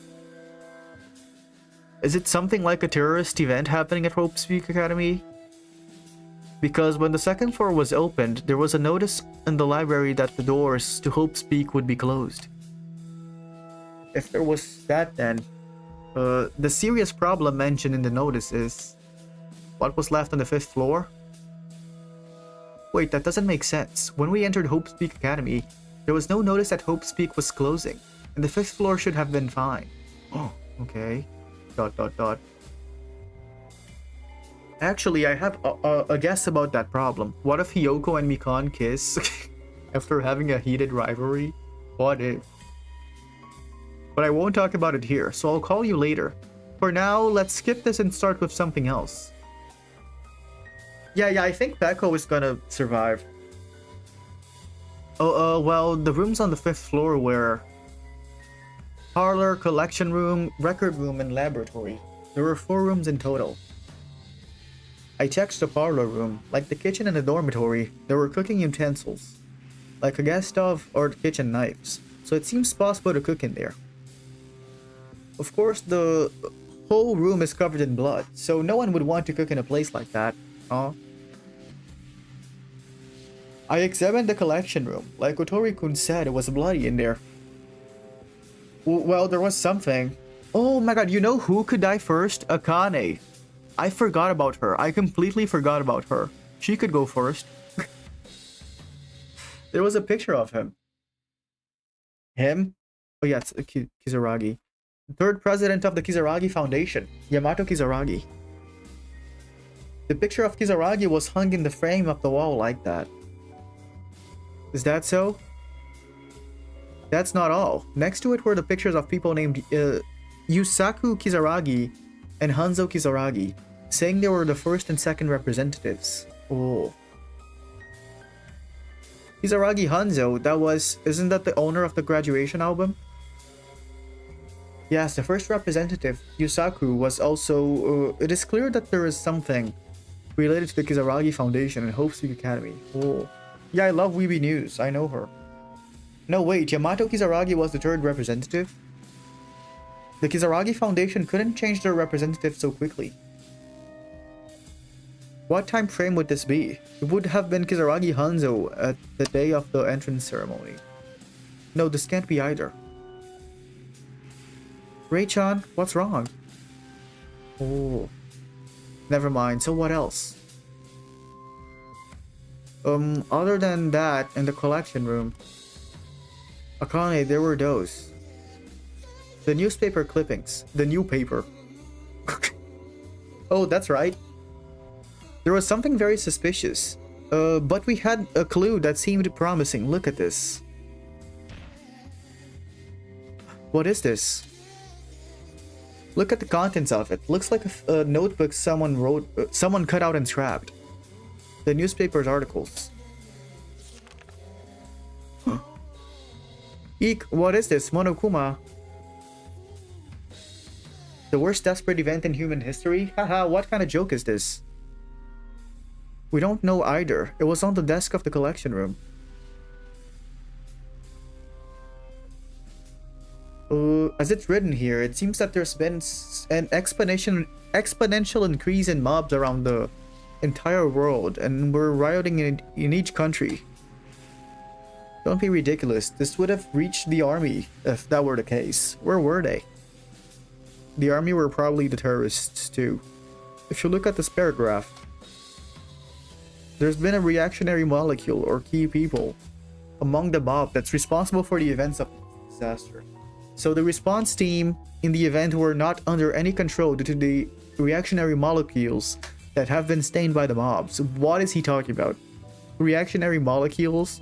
Is it something like a terrorist event happening at Hope's Peak Academy? Because when the 2nd floor was opened, there was a notice in the library that the doors to Hope's Peak would be closed. If there was that, then the serious problem mentioned in the notice is what was left on the 5th floor? Wait, that doesn't make sense. When we entered Hope's Peak Academy, there was no notice that Hope's Peak was closing, and the 5th floor should have been fine. Oh, okay. ... Actually, I have a guess about that problem. What if Hiyoko and Mikan kiss after having a heated rivalry? What if? But I won't talk about it here, so I'll call you later. For now, let's skip this and start with something else. Yeah, I think Peko is gonna survive. Well, the rooms on the 5th floor were parlor, collection room, record room, and laboratory. There were 4 rooms in total. I checked the parlor room. Like the kitchen and the dormitory, there were cooking utensils, like a gas stove or kitchen knives, so it seems possible to cook in there. Of course, the whole room is covered in blood, so no one would want to cook in a place like that, huh? I examined the collection room. Like Otori-kun said, it was bloody in there. Well, there was something. Oh my god, you know who could die first? Akane. I forgot about her. I completely forgot about her. She could go first. There was a picture of him. Him? Oh yeah, it's Kizaragi. Third president of the Kizaragi Foundation, Yamato Kizaragi. The picture of Kizaragi was hung in the frame of the wall like that. Is that so? That's not all. Next to it were the pictures of people named Yusaku Kizaragi and Hanzo Kizaragi, saying they were the first and second representatives. Oh. Kizaragi Hanzo, isn't that the owner of the graduation album? Yes, the first representative, Yusaku, was also... it is clear that there is something related to the Kizaragi Foundation and Hope Speak Academy. Oh. Yeah, I love Weeby News. I know her. No, wait, Yamato Kizaragi was the third representative? The Kizaragi Foundation couldn't change their representative so quickly. What time frame would this be? It would have been Kizaragi Hanzo at the day of the entrance ceremony. No, this can't be either. Ray-chan, what's wrong? Oh. Never mind, so what else? Other than that, in the collection room, Akane, there were those. The newspaper clippings. The new paper. Oh, that's right. There was something very suspicious. But we had a clue that seemed promising. Look at this. What is this? Look at the contents of it. Looks like a notebook someone wrote, someone cut out and scrapped. The newspaper's articles. Eek, what is this? Monokuma. The worst desperate event in human history? Haha, what kind of joke is this? We don't know either. It was on the desk of the collection room. As it's written here, it seems that there's been an exponential increase in mobs around the entire world, and we're rioting in each country. Don't be ridiculous. This would have reached the army if that were the case. Where were they? The army were probably the terrorists too. If you look at this paragraph, there's been a reactionary molecule or key people among the mob that's responsible for the events of the disaster. So the response team in the event were not under any control due to the reactionary molecules that have been stained by the mobs. What is he talking about? Reactionary molecules?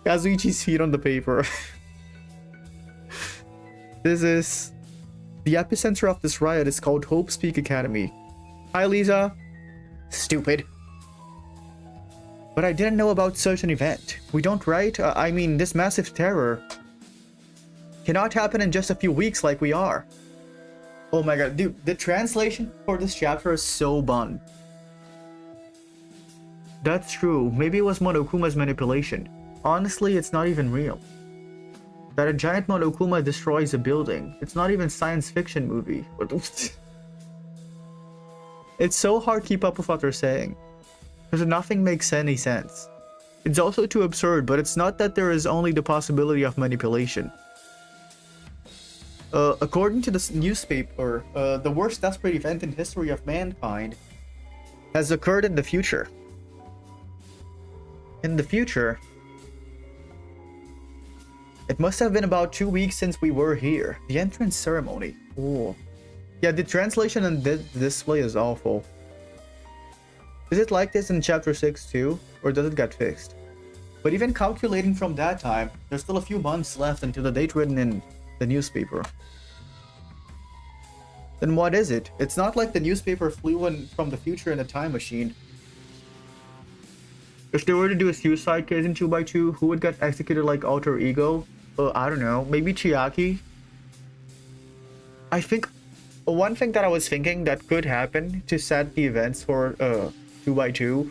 Kazuichi's feet on the paper. This is... The epicenter of this riot is called Hope Speak Academy. Hi, Lisa. Stupid. But I didn't know about such an event. We don't, right? I mean, this massive terror cannot happen in just a few weeks like we are. Oh my god, dude, the translation for this chapter is so bun. That's true. Maybe it was Monokuma's manipulation. Honestly, it's not even real. That a giant Monokuma destroys a building. It's not even science fiction movie. It's so hard to keep up with what they're saying, because nothing makes any sense. It's also too absurd, but it's not that there is only the possibility of manipulation. According to this newspaper, the worst desperate event in history of mankind has occurred in the future. In the future? It must have been about 2 weeks since we were here. The entrance ceremony. Oh. Yeah, the translation and the display is awful. Is it like this in chapter 6 too? Or does it get fixed? But even calculating from that time, there's still a few months left until the date written in the newspaper. Then what is it? It's not like the newspaper flew in from the future in a time machine. If they were to do a suicide case in 2x2, who would get executed like alter ego? I don't know, maybe Chiaki? I think one thing that I was thinking that could happen to set the events for 2x2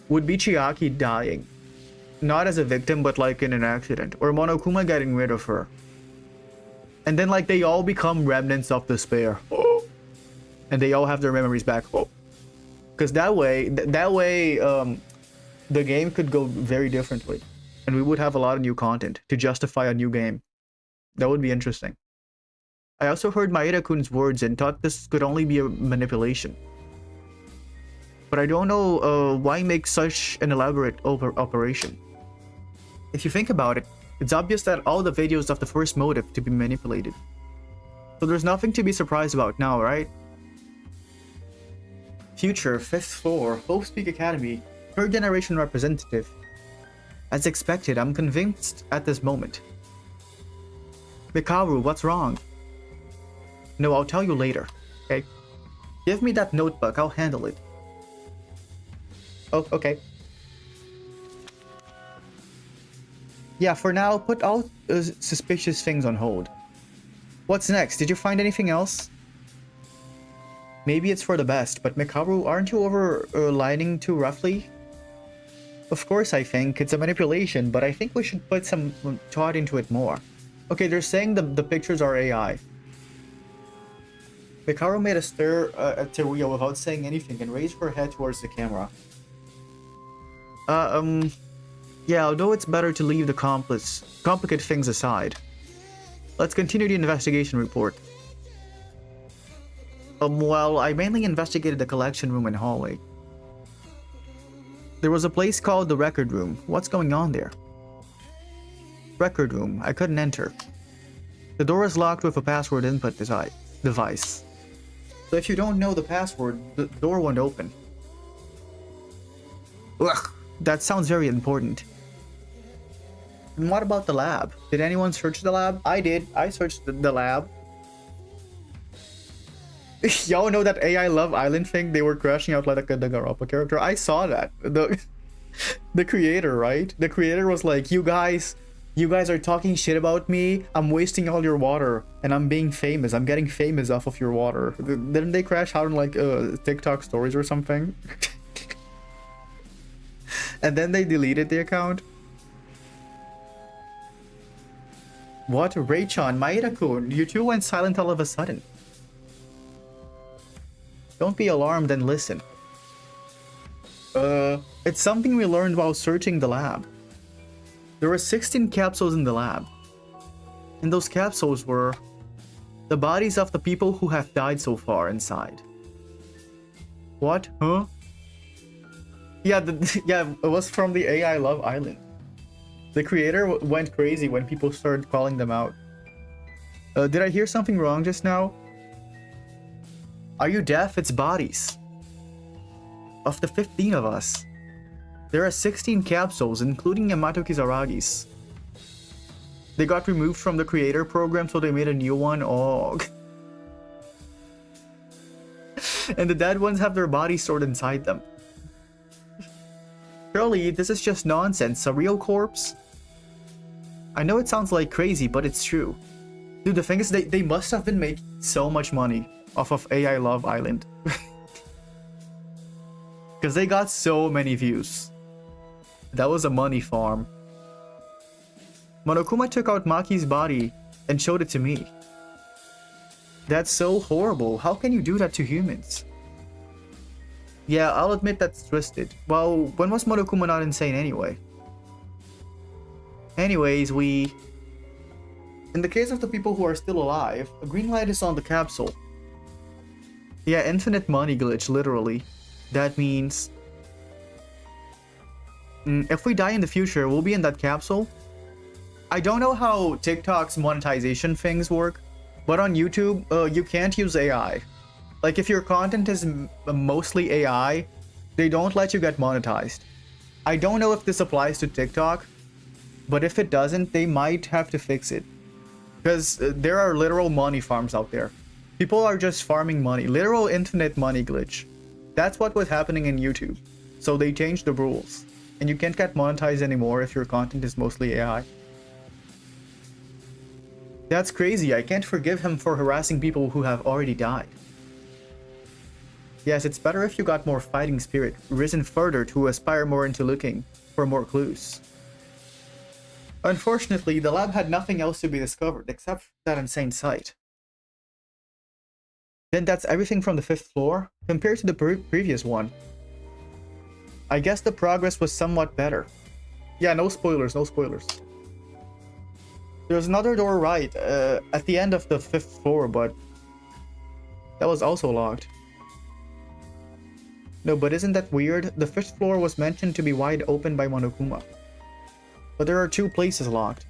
would be Chiaki dying. Not as a victim, but like in an accident. Or Monokuma getting rid of her. And then like they all become remnants of despair. And they all have their memories back. Because that way, the game could go very differently. And we would have a lot of new content to justify a new game. That would be interesting. I also heard Maeda-kun's words and thought this could only be a manipulation. But I don't know why make such an elaborate operation. If you think about it, it's obvious that all the videos of the first motive to be manipulated. So there's nothing to be surprised about now, right? Future, 5th floor, Hope Speak Academy, 3rd generation representative. As expected, I'm convinced at this moment. Mikaru, what's wrong? No, I'll tell you later, okay? Give me that notebook, I'll handle it. Oh, okay. Yeah, for now, put all suspicious things on hold. What's next? Did you find anything else? Maybe it's for the best, but Mikaru, aren't you lying too roughly? Of course I think it's a manipulation, but I think we should put some thought into it more. Okay, they're saying the pictures are AI. Mikaru made a stare at Teruya without saying anything and raised her head towards the camera. Yeah, although it's better to leave the complicated things aside. Let's continue the investigation report. Well, I mainly investigated the collection room and hallway. There was a place called the record room. What's going on there? Record room. I couldn't enter. The door is locked with a password input device. So if you don't know the password, the door won't open. Ugh, that sounds very important. And what about the lab? Did anyone search the lab? I did. I searched the lab. Y'all know that AI Love Island thing? They were crashing out like a Danganronpa character. I saw that. The creator, right? The creator was like, you guys are talking shit about me. I'm wasting all your water and I'm being famous. I'm getting famous off of your water. Didn't they crash out in like TikTok stories or something? And then they deleted the account. What? Raychan, Maeda-kun, you two went silent all of a sudden. Don't be alarmed and listen. It's something we learned while searching the lab. There were 16 capsules in the lab. And those capsules were the bodies of the people who have died so far inside. What? Huh? Yeah, yeah, it was from the AI Love Island. The creator went crazy when people started calling them out. Did I hear something wrong just now? Are you deaf? It's bodies. Of the 15 of us, there are 16 capsules, including Yamato Kizaragi's. They got removed from the creator program, so they made a new one. Oh. And the dead ones have their bodies stored inside them. Surely, this is just nonsense. A real corpse? I know it sounds like crazy, but it's true. Dude, the thing is, they must have been making so much money off of AI Love Island. Because they got so many views. That was a money farm. Monokuma took out Maki's body and showed it to me. That's so horrible. How can you do that to humans? Yeah, I'll admit that's twisted. Well, when was Monokuma not insane anyway? Anyways, in the case of the people who are still alive, a green light is on the capsule. Yeah, infinite money glitch, literally. That means if we die in the future, we'll be in that capsule. I don't know how TikTok's monetization things work, but on YouTube, you can't use AI. Like, if your content is mostly AI, they don't let you get monetized. I don't know if this applies to TikTok, but if it doesn't, they might have to fix it. Because there are literal money farms out there. People are just farming money. Literal infinite money glitch. That's what was happening in YouTube. So they changed the rules. And you can't get monetized anymore if your content is mostly AI. That's crazy. I can't forgive him for harassing people who have already died. Yes, it's better if you got more fighting spirit, risen further to aspire more into looking for more clues. Unfortunately, the lab had nothing else to be discovered except that insane site. Then that's everything from the 5th floor, compared to the previous one. I guess the progress was somewhat better. Yeah, no spoilers, no spoilers. There's another door right, at the end of the 5th floor, but that was also locked. No, but isn't that weird? The 5th floor was mentioned to be wide open by Monokuma. But there are 2 places locked.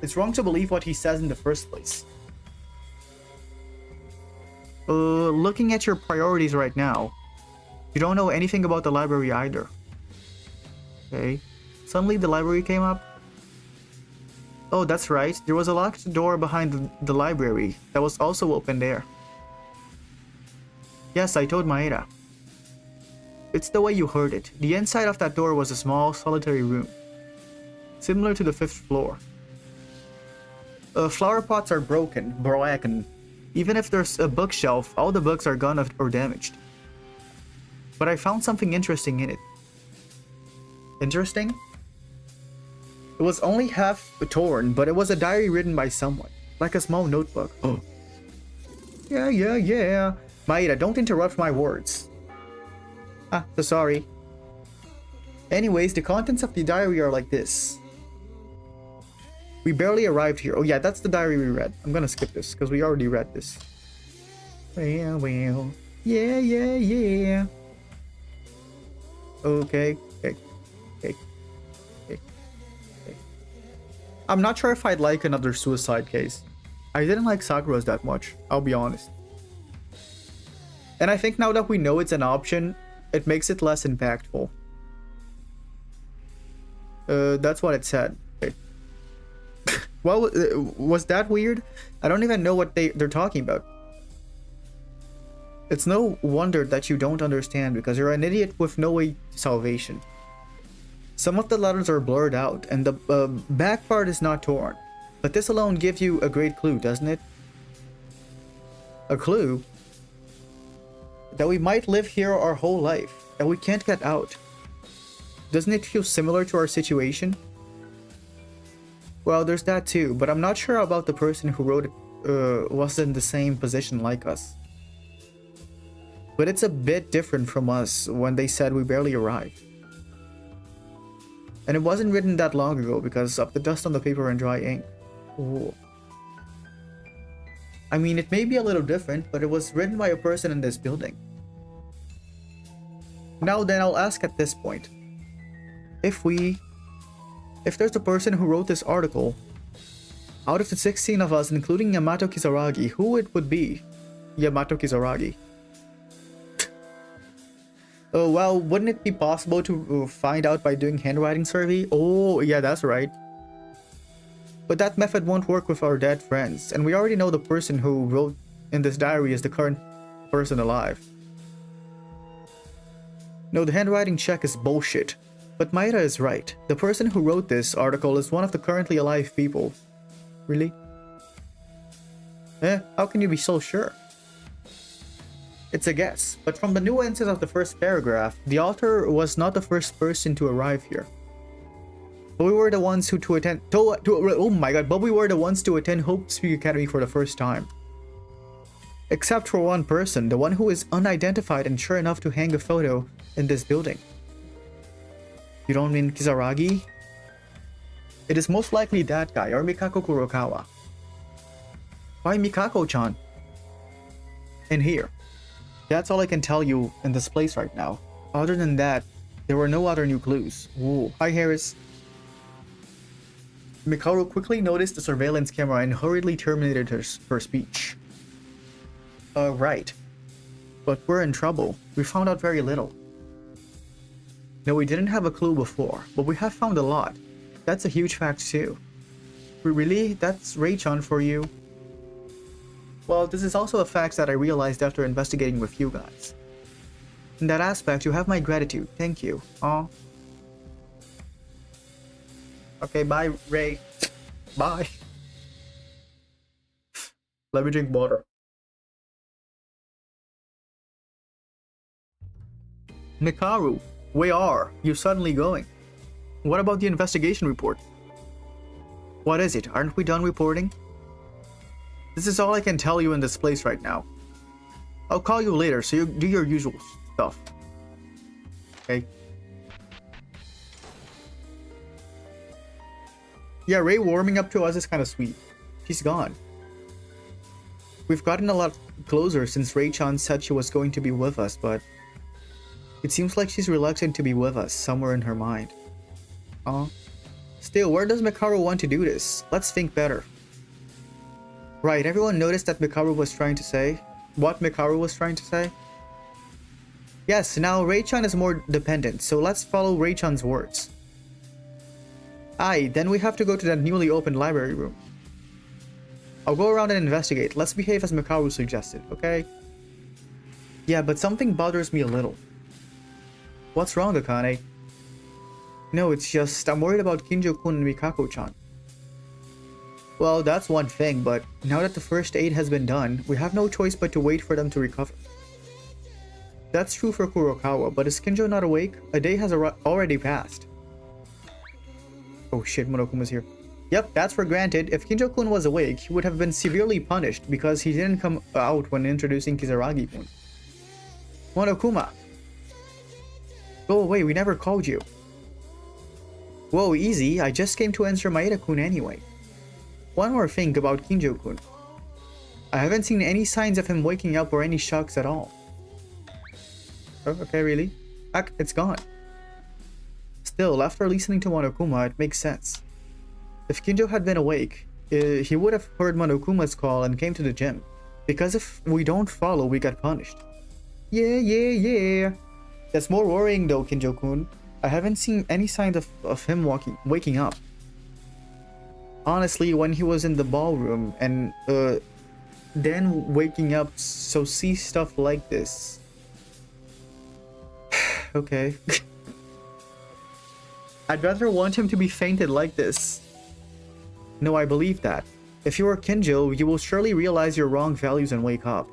It's wrong to believe what he says in the first place. Looking at your priorities right now, you don't know anything about the library either. Okay. Suddenly the library came up. Oh, that's right. There was a locked door behind the library that was also open there. Yes, I told Maeda. It's the way you heard it. The inside of that door was a small, solitary room, similar to the 5th floor. Flower pots are broken. Even if there's a bookshelf, all the books are gone or damaged. But I found something interesting in it. Interesting? It was only half torn, but it was a diary written by someone, like a small notebook. Oh. Yeah. Maeda, don't interrupt my words. Ah, so sorry. Anyways, the contents of the diary are like this. We barely arrived here. Oh yeah, that's the diary we read. I'm gonna skip this, because we already read this. Well. Yeah. Okay. I'm not sure if I'd like another suicide case. I didn't like Sakura's that much, I'll be honest. And I think now that we know it's an option, it makes it less impactful. That's what it said. Okay. Well, was that weird? I don't even know what they're talking about. It's no wonder that you don't understand, because you're an idiot with no way to salvation. Some of the letters are blurred out, and the back part is not torn. But this alone gives you a great clue, doesn't it? A clue? That we might live here our whole life, that we can't get out. Doesn't it feel similar to our situation? Well, there's that too, but I'm not sure about the person who wrote it was in the same position like us. But it's a bit different from us when they said we barely arrived. And it wasn't written that long ago because of the dust on the paper and dry ink. Ooh. I mean, it may be a little different, but it was written by a person in this building. Now then, I'll ask at this point. If there's a person who wrote this article, out of the 16 of us, including Yamato Kisaragi, who it would be? Yamato Kisaragi. Well, wouldn't it be possible to find out by doing handwriting survey? Oh, yeah, that's right. But that method won't work with our dead friends, and we already know the person who wrote in this diary is the current person alive. No, the handwriting check is bullshit. But Maeda is right. The person who wrote this article is one of the currently alive people. Really? How can you be so sure? It's a guess, but from the nuances of the first paragraph, the author was not the first person to arrive here. But we were the ones who but we were the ones to attend Hope Speak Academy for the first time. Except for one person, the one who is unidentified and sure enough to hang a photo in this building. You don't mean Kisaragi? It is most likely that guy, or Mikako Kurokawa. Why Mikako-chan? In here. That's all I can tell you in this place right now. Other than that, there were no other new clues. Ooh. Hi, Harris. Mikaro quickly noticed the surveillance camera and hurriedly terminated her speech. Right. But we're in trouble. We found out very little. No, we didn't have a clue before, but we have found a lot. That's a huge fact too. Really? That's Ray-chan for you? Well, this is also a fact that I realized after investigating with you guys. In that aspect, you have my gratitude. Thank you. Aw. Okay, bye, Ray. Bye. Let me drink water. Mikaru, where are you suddenly going? What about the investigation report? What is it? Aren't we done reporting? This is all I can tell you in this place right now. I'll call you later so you do your usual stuff. Okay. Yeah, Ray warming up to us is kind of sweet. She's gone. We've gotten a lot closer since Ray-chan said she was going to be with us, but it seems like she's reluctant to be with us somewhere in her mind. Still, where does Mikaru want to do this? Let's think better. Right, everyone noticed that Mikaru was trying to say? What Mikaru was trying to say? Yes, now Ray-chan is more dependent, so let's follow Ray-chan's words. Aye, then we have to go to that newly opened library room. I'll go around and investigate. Let's behave as Mikaru suggested, okay? Yeah, but something bothers me a little. What's wrong, Akane? No, it's just I'm worried about Kinjo-kun and Mikako-chan. Well, that's one thing, but now that the first aid has been done, we have no choice but to wait for them to recover. That's true for Kurokawa, but is Kinjo not awake? A day has already passed. Oh shit, Monokuma's here. Yep, that's for granted. If Kinjo-kun was awake, he would have been severely punished because he didn't come out when introducing Kizaragi-kun. Monokuma! Go away, we never called you. Whoa, easy, I just came to answer Maeda-kun anyway. One more thing about Kinjo-kun. I haven't seen any signs of him waking up or any shocks at all. Oh, okay, really? Heck, it's gone. Still, after listening to Monokuma, it makes sense. If Kinjo had been awake, he would have heard Monokuma's call and came to the gym. Because if we don't follow, we get punished. Yeah. That's more worrying though, Kinjo-kun. I haven't seen any signs of him waking up. Honestly, when he was in the ballroom and then waking up, so see stuff like this. Okay. I'd rather want him to be fainted like this. No, I believe that. If you are Kinjo, you will surely realize your wrong values and wake up.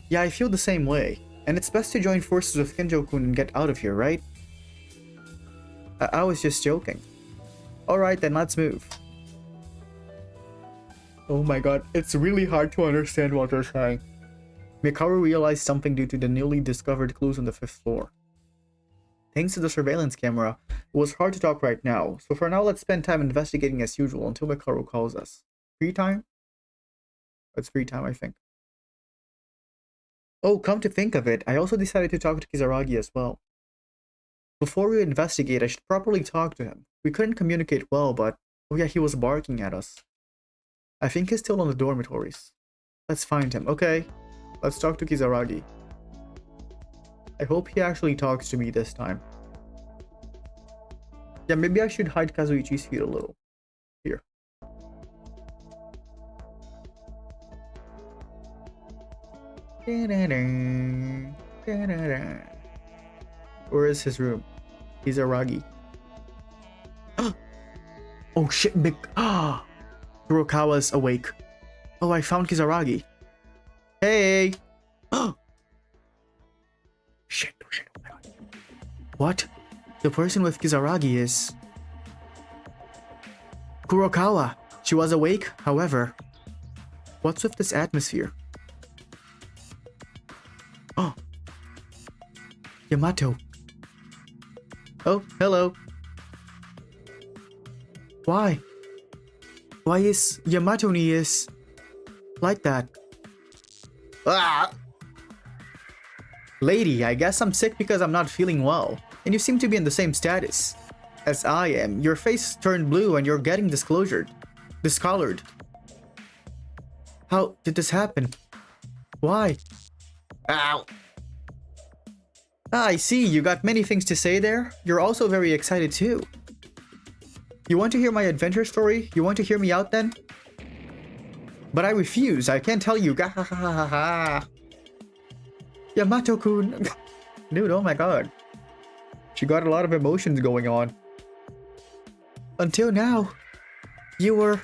Yeah, I feel the same way. And it's best to join forces with Kinjo-kun and get out of here, right? I was just joking. Alright then, let's move. Oh my god, it's really hard to understand what they're saying. Mikaru realized something due to the newly discovered clues on the 5th floor. Thanks to the surveillance camera, it was hard to talk right now, so for now let's spend time investigating as usual until Mikaru calls us. Free time? It's free time, I think. Oh, come to think of it, I also decided to talk to Kizaragi as well. Before we investigate, I should properly talk to him. We couldn't communicate well, but oh yeah, he was barking at us. I think he's still in the dormitories. Let's find him. Okay, let's talk to Kizaragi. I hope he actually talks to me this time. Yeah, maybe I should hide Kazuichi's feet a little. Here. Where is his room? Kizaragi. Oh shit, Kurokawa's awake. Oh, I found Kizaragi. Hey! Shit, oh my god. What? The person with Kizaragi is... Kurokawa! She was awake, however. What's with this atmosphere? Oh. Yamato. Oh, hello. Why? Why is Yamato-ni is like that? Ah! Lady, I guess I'm sick because I'm not feeling well, and you seem to be in the same status as I am. Your face turned blue and you're getting discolored. How did this happen? Why? Ow! Ah, I see, you got many things to say there. You're also very excited too. You want to hear my adventure story? You want to hear me out then? But I refuse, I can't tell you. Gahahaha. Yamato-kun. Dude, oh my god. She got a lot of emotions going on. Until now, you were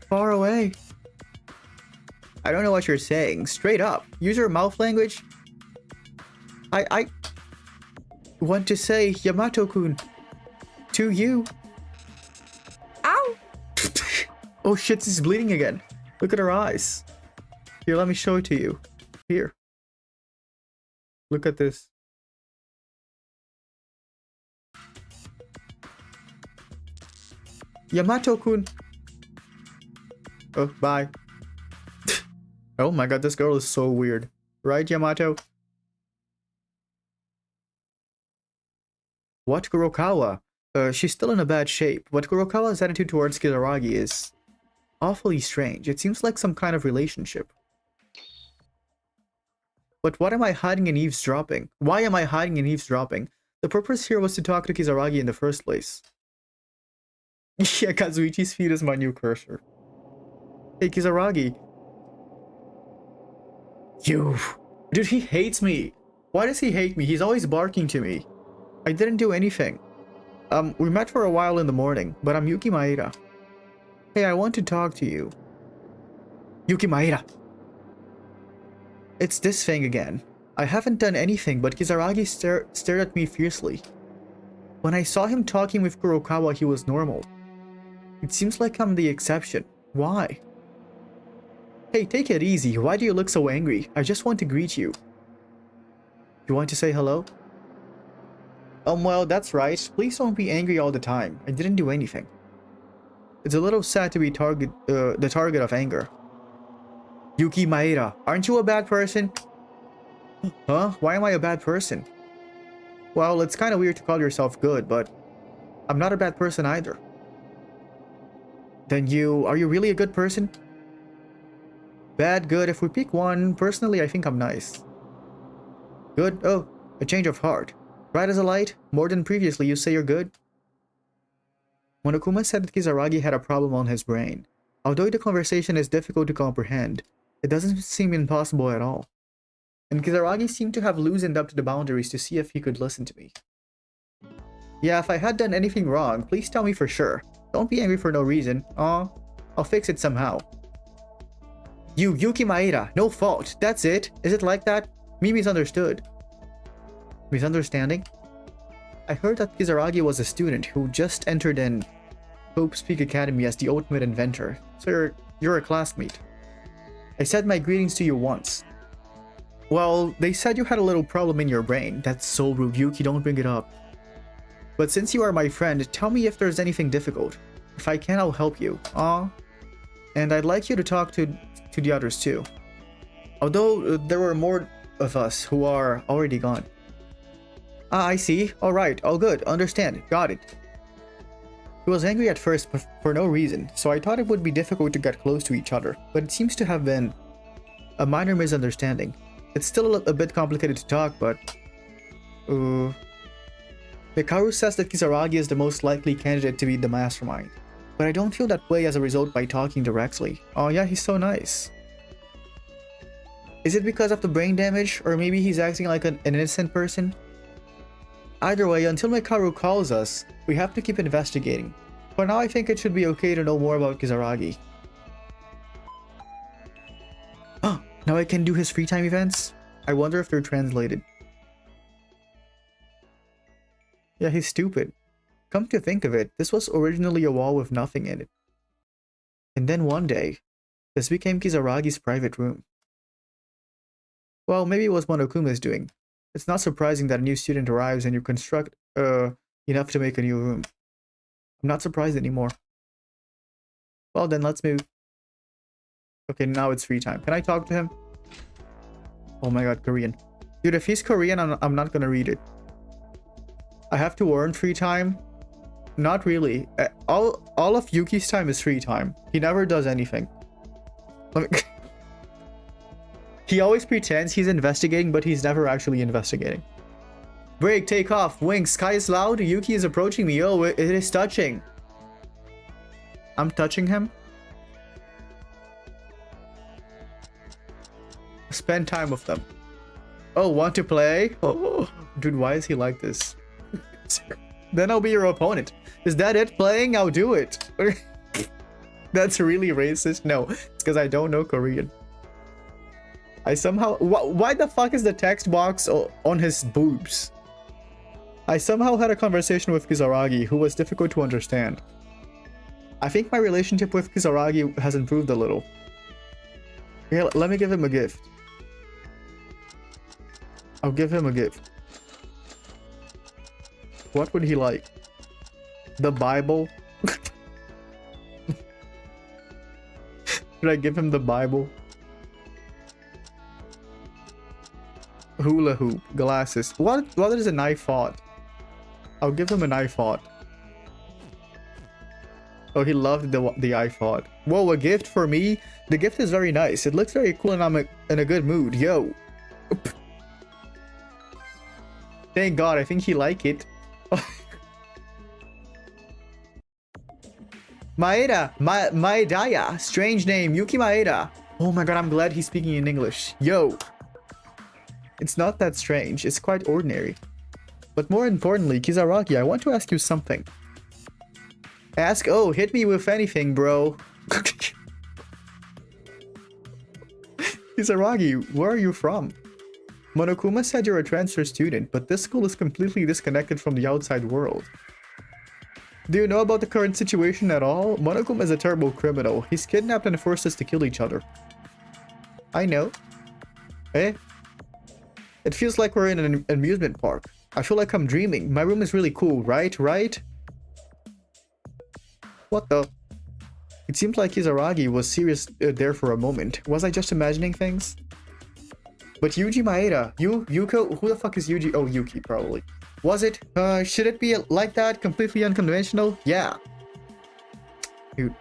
far away. I don't know what you're saying. Straight up. Use your mouth language. I want to say Yamato-kun to you. Ow! Oh shit, she's bleeding again. Look at her eyes. Here, let me show it to you. Here. Look at this. Yamato-kun. Oh, bye. Oh my god, this girl is so weird. Right, Yamato? What, Kurokawa? She's still in a bad shape, but Kurokawa's attitude towards Kizaragi is awfully strange. It seems like some kind of relationship. But what am I hiding and eavesdropping? Why am I hiding and eavesdropping? The purpose here was to talk to Kizaragi in the first place. Yeah, Kazuichi's feet is my new cursor. Hey, Kizaragi. You. Dude, he hates me. Why does he hate me? He's always barking to me. I didn't do anything. We met for a while in the morning, but I'm Yuki Maeda. Hey, I want to talk to you. Yuki Maeda. It's this thing again. I haven't done anything, but Kizaragi stared at me fiercely. When I saw him talking with Kurokawa, he was normal. It seems like I'm the exception. Why? Hey, take it easy. Why do you look so angry? I just want to greet you. You want to say hello? Well, that's right. Please don't be angry all the time. I didn't do anything. It's a little sad to be the target of anger. Yuki Maeda, aren't you a bad person? Huh? Why am I a bad person? Well, it's kind of weird to call yourself good, but I'm not a bad person either. Then are you really a good person? Bad, good, if we pick one, personally I think I'm nice. Good? Oh, a change of heart. Bright as a light? More than previously, you say you're good? Monokuma said that Kizaragi had a problem on his brain. Although the conversation is difficult to comprehend, it doesn't seem impossible at all. And Kizaragi seemed to have loosened up to the boundaries to see if he could listen to me. Yeah, if I had done anything wrong, please tell me for sure. Don't be angry for no reason. Aw, I'll fix it somehow. You, Yuki Maeda, no fault. That's it. Is it like that? Me misunderstood. Misunderstanding? I heard that Kizaragi was a student who just entered in Hope's Peak Academy as the ultimate inventor. So you're a classmate. I said my greetings to you once. Well, they said you had a little problem in your brain. That's so rude, Yuki, don't bring it up. But since you are my friend, tell me if there's anything difficult. If I can, I'll help you. Aw. And I'd like you to talk to the others too. Although there were more of us who are already gone. Ah, I see. Alright, all good. Understand. Got it. He was angry at first, but for no reason, so I thought it would be difficult to get close to each other, but it seems to have been a minor misunderstanding. It's still a bit complicated to talk, but... Hikaru says that Kizaragi is the most likely candidate to be the mastermind, but I don't feel that way as a result by talking directly. Oh yeah, he's so nice. Is it because of the brain damage, or maybe he's acting like an innocent person? Either way, until Hikaru calls us, we have to keep investigating. For now, I think it should be okay to know more about Kizaragi. Oh, now I can do his free time events? I wonder if they're translated. Yeah, he's stupid. Come to think of it, this was originally a wall with nothing in it. And then one day, this became Kizaragi's private room. Well, maybe it was Monokuma's doing. It's not surprising that a new student arrives and you construct enough to make a new room. I'm not surprised anymore. Well then, let's move. Okay, now it's free time. Can I talk to him? Oh my god, Korean. Dude, if he's Korean, I'm not gonna read it. I have to earn free time? Not really. All of Yuki's time is free time. He never does anything. Let me... He always pretends he's investigating, but he's never actually investigating. Break, take off, wing, sky is loud, Yuki is approaching me. Oh, it is touching. I'm touching him? Spend time with them. Oh, want to play? Oh, dude, why is he like this? Then I'll be your opponent. Is that it? Playing? I'll do it. That's really racist. No, it's because I don't know Korean. I somehow... Why the fuck is the text box on his boobs? I somehow had a conversation with Kizaragi who was difficult to understand. I think my relationship with Kizaragi has improved a little. Here, let me give him a gift. I'll give him a gift. What would he like? The Bible? Should I give him the Bible? Hula hoop, glasses. What is an iPod? I'll give him an iPod. Oh, he loved the iPod. Whoa, a gift for me? The gift is very nice. It looks very cool and I'm in a good mood. Yo. Thank God, I think he like it. Maeda, Maedaya, strange name, Yuki Maeda. Oh my god, I'm glad he's speaking in English. Yo. It's not that strange, it's quite ordinary. But more importantly, Kizaragi, I want to ask you something. Ask, oh, hit me with anything, bro. Kizaragi, where are you from? Monokuma said you're a transfer student, but this school is completely disconnected from the outside world. Do you know about the current situation at all? Monokuma is a terrible criminal. He's kidnapped and forced us to kill each other. I know. Eh? It feels like we're in an amusement park. I feel like I'm dreaming. My room is really cool, right? Right? What the? It seemed like Kizaragi was serious there for a moment. Was I just imagining things? But Yuji Maeda, Yuko, who the fuck is Yuji? Oh, Yuki, probably. Was it? Should it be like that? Completely unconventional? Yeah. Dude.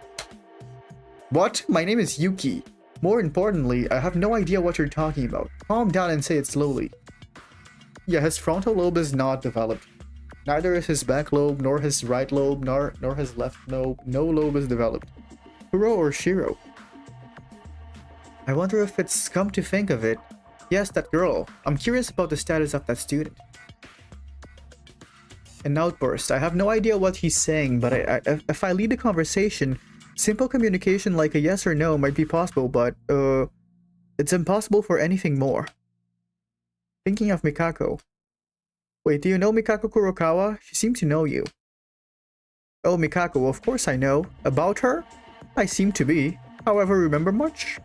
What? My name is Yuki. More importantly, I have no idea what you're talking about. Calm down and say it slowly. Yeah, his frontal lobe is not developed. Neither is his back lobe, nor his right lobe, nor his left lobe. No lobe is developed. Kuro or Shiro? I wonder if it's come to think of it. Yes, that girl. I'm curious about the status of that student. An outburst. I have no idea what he's saying, but if I lead the conversation, simple communication like a yes or no might be possible, but it's impossible for anything more. Thinking of Mikako. Wait, do you know Mikako Kurokawa? She seemed to know you. Oh, Mikako, of course I know. About her? I seem to be. However, remember much?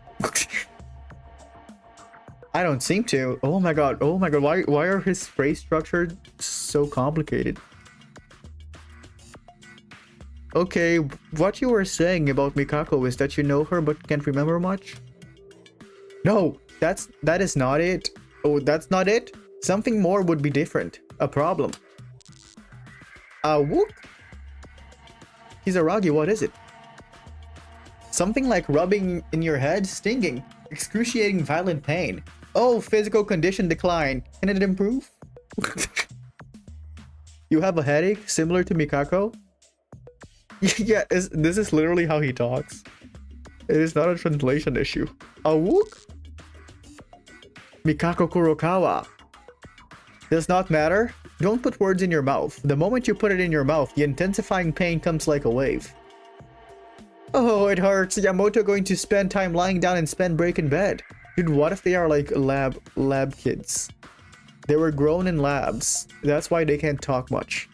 I don't seem to. Oh my god, why are his phrase structured so complicated? Okay, what you were saying about Mikako is that you know her but can't remember much? No, that is not it. Oh, that's not it? Something more would be different. A problem. Whoop? Kizaragi, what is it? Something like rubbing in your head, stinging, excruciating violent pain. Oh, physical condition decline. Can it improve? You have a headache similar to Mikako? Yeah, this is literally how he talks. It is not a translation issue. Awuk? Mikako Kurokawa. Does not matter. Don't put words in your mouth. The moment you put it in your mouth, the intensifying pain comes like a wave. Oh, it hurts. Yamoto going to spend time lying down and spend break in bed. Dude, what if they are like lab kids? They were grown in labs. That's why they can't talk much.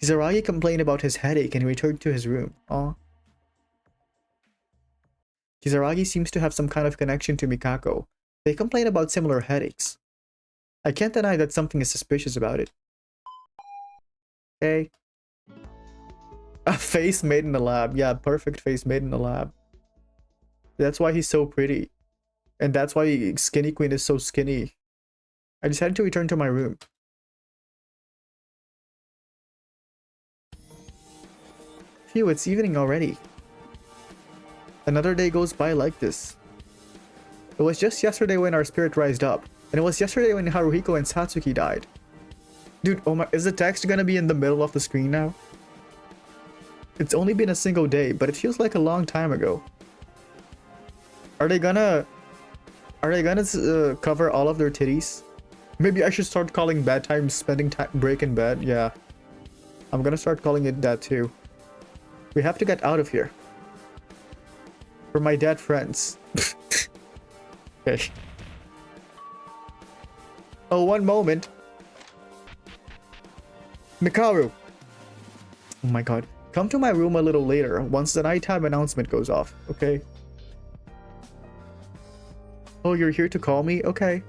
Kizaragi complained about his headache and returned to his room. Aw. Kizaragi seems to have some kind of connection to Mikako. They complain about similar headaches. I can't deny that something is suspicious about it. Hey. A face made in the lab. Yeah, perfect face made in the lab. That's why he's so pretty. And that's why Skinny Queen is so skinny. I decided to return to my room. Phew, it's evening already. Another day goes by like this. It was just yesterday when our spirit rised up. And it was yesterday when Haruhiko and Satsuki died. Dude, oh my, is the text gonna be in the middle of the screen now? It's only been a single day, but it feels like a long time ago. Are they gonna cover all of their titties? Maybe I should start calling bad times spending time break in bed. Yeah, I'm gonna start calling it that too. We have to get out of here. For my dead friends. Okay. Oh, one moment. Mikaru. Oh my god. Come to my room a little later once the nighttime announcement goes off, okay? Oh, you're here to call me? Okay.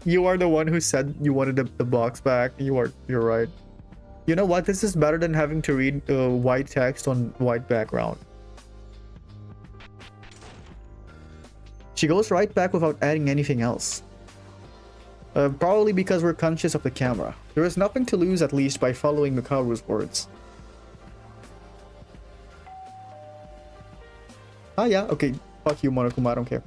You are the one who said you wanted the box back. You're right. You know what? This is better than having to read white text on white background. She goes right back without adding anything else. Probably because we're conscious of the camera. There is nothing to lose, at least, by following Mikaru's words. Ah yeah, okay. Fuck you, Monokuma, I don't care.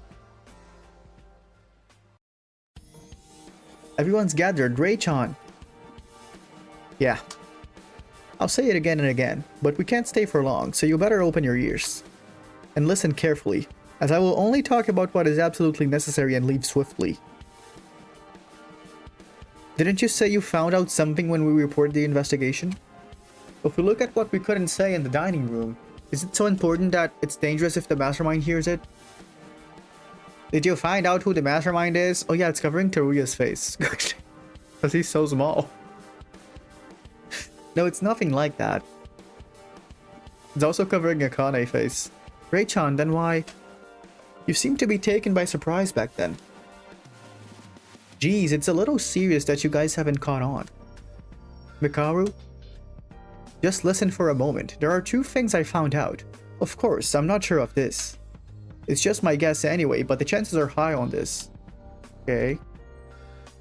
Everyone's gathered. Ray-chan. Yeah. I'll say it again and again, but we can't stay for long, so you better open your ears. And listen carefully, as I will only talk about what is absolutely necessary and leave swiftly. Didn't you say you found out something when we reported the investigation? If we look at what we couldn't say in the dining room, is it so important that it's dangerous if the mastermind hears it? Did you find out who the mastermind is? Oh yeah, it's covering Teruya's face. Because he's so small. No, it's nothing like that. It's also covering Akane's face. Ray-chan, then why? You seemed to be taken by surprise back then. Geez, it's a little serious that you guys haven't caught on. Mikaru? Just listen for a moment. There are two things I found out. Of course, I'm not sure of this. It's just my guess anyway, but the chances are high on this. Okay.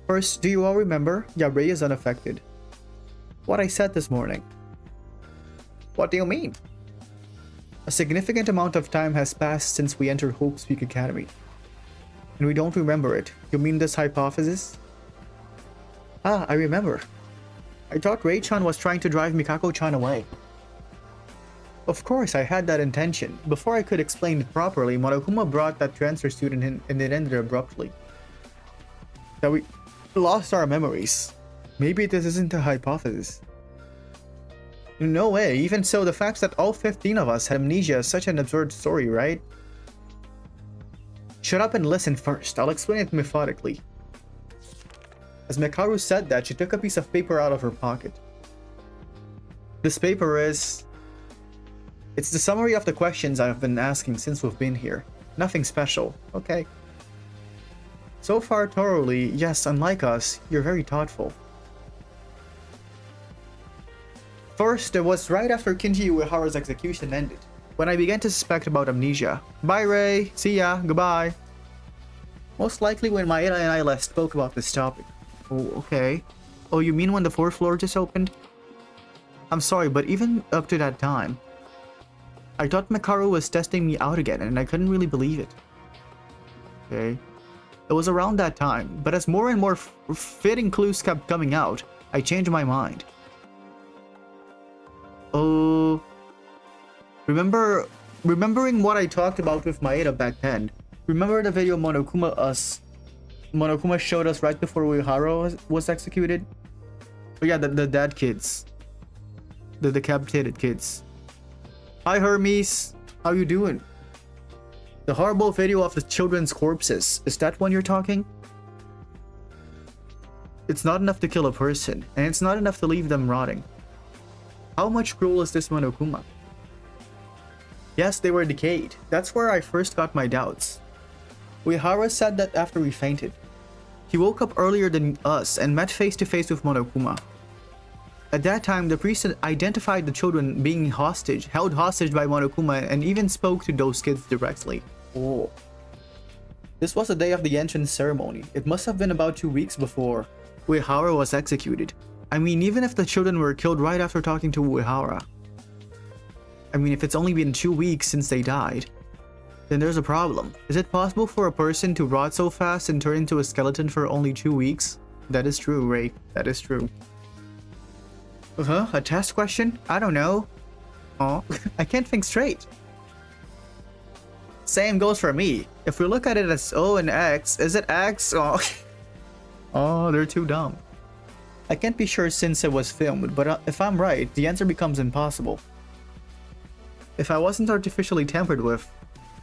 First, do you all remember? Yabe is unaffected. What I said this morning. What do you mean? A significant amount of time has passed since we entered Hope Speak Academy. And we don't remember it. You mean this hypothesis? Ah, I remember. I thought Ray-chan was trying to drive Mikako-chan away. Of course, I had that intention. Before I could explain it properly, Monokuma brought that transfer student in and it ended abruptly. That we lost our memories. Maybe this isn't a hypothesis. No way. Even so, the fact that all 15 of us had amnesia is such an absurd story, right? Shut up and listen first. I'll explain it methodically. As Mikaru said that, she took a piece of paper out of her pocket. This paper is... It's the summary of the questions I've been asking since we've been here. Nothing special, okay? So far thoroughly, yes, unlike us, you're very thoughtful. First, it was right after Kinji Uehara's execution ended, when I began to suspect about amnesia. Bye Ray, see ya, goodbye. Most likely when Maeda and I last spoke about this topic. Oh, okay. Oh, you mean when the 4th floor just opened? I'm sorry, but even up to that time, I thought Mikaru was testing me out again and I couldn't really believe it. Okay. It was around that time, but as more and more fitting clues kept coming out, I changed my mind. Oh, remembering what I talked about with Maeda back then. Remember the video Monokuma showed us right before Uehara was executed? Oh yeah, the dead kids, the decapitated kids. Hi Hermes, how you doing? The horrible video of the children's corpses. Is that one you're talking? It's not enough to kill a person, and it's not enough to leave them rotting. How much cruel is this Monokuma? Yes, they were decayed. That's where I first got my doubts. Uehara said that after we fainted. He woke up earlier than us and met face to face with Monokuma. At that time, the priest identified the children being held hostage by Monokuma and even spoke to those kids directly. Oh. This was the day of the entrance ceremony. It must have been about 2 weeks before Uehara was executed. I mean, even if the children were killed right after talking to Uehara. I mean, if it's only been 2 weeks since they died, then there's a problem. Is it possible for a person to rot so fast and turn into a skeleton for only 2 weeks? That is true, Ray. That is true. A test question? I don't know. Oh, I can't think straight. Same goes for me. If we look at it as O and X, is it X? Oh, oh, they're too dumb. I can't be sure since it was filmed, but if I'm right, the answer becomes impossible. If I wasn't artificially tampered with,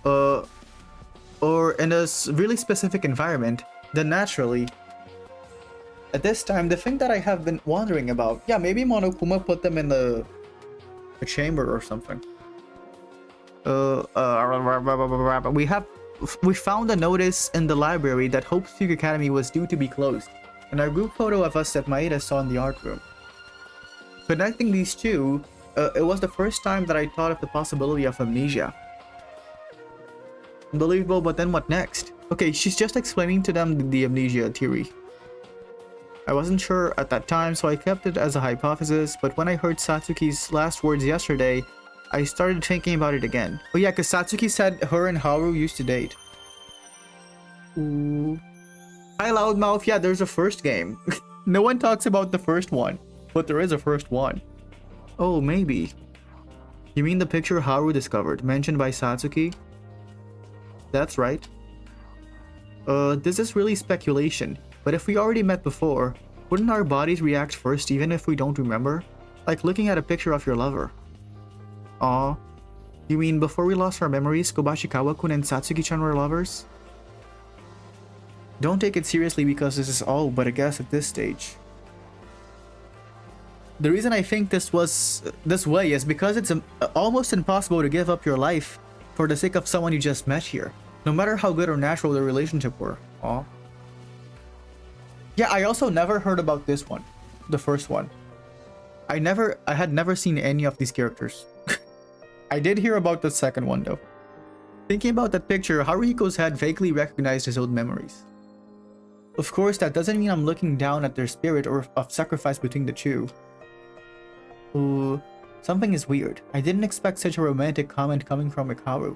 or in a really specific environment, then naturally, at this time, the thing that I have been wondering about, yeah, maybe Monokuma put them in a chamber or something. We found a notice in the library that Hope Speak Academy was due to be closed, and our group photo of us that Maeda saw in the art room. Connecting these two, it was the first time that I thought of the possibility of amnesia. Unbelievable, but then what next? Okay, she's just explaining to them the amnesia theory. I wasn't sure at that time, so I kept it as a hypothesis, but when I heard Satsuki's last words yesterday, I started thinking about it again. Oh yeah, because Satsuki said her and Haru used to date. Ooh. Hi, Loudmouth. Yeah, there's a first game. No one talks about the first one, but there is a first one. Oh, maybe. You mean the picture Haru discovered, mentioned by Satsuki? That's right. This is really speculation, but if we already met before, wouldn't our bodies react first even if we don't remember? Like looking at a picture of your lover. Aw. You mean before we lost our memories, Kobashikawa-kun and Satsuki-chan were lovers? Don't take it seriously because this is all but a guess at this stage. The reason I think this was this way is because it's almost impossible to give up your life for the sake of someone you just met here, no matter how good or natural the relationship were. Aw. Yeah, I also never heard about this one, the first one. I had never seen any of these characters. I did hear about the second one though. Thinking about that picture, Haruhiko's head vaguely recognized his old memories. Of course, that doesn't mean I'm looking down at their spirit or of sacrifice between the two. Ooh, something is weird. I didn't expect such a romantic comment coming from Hikaru.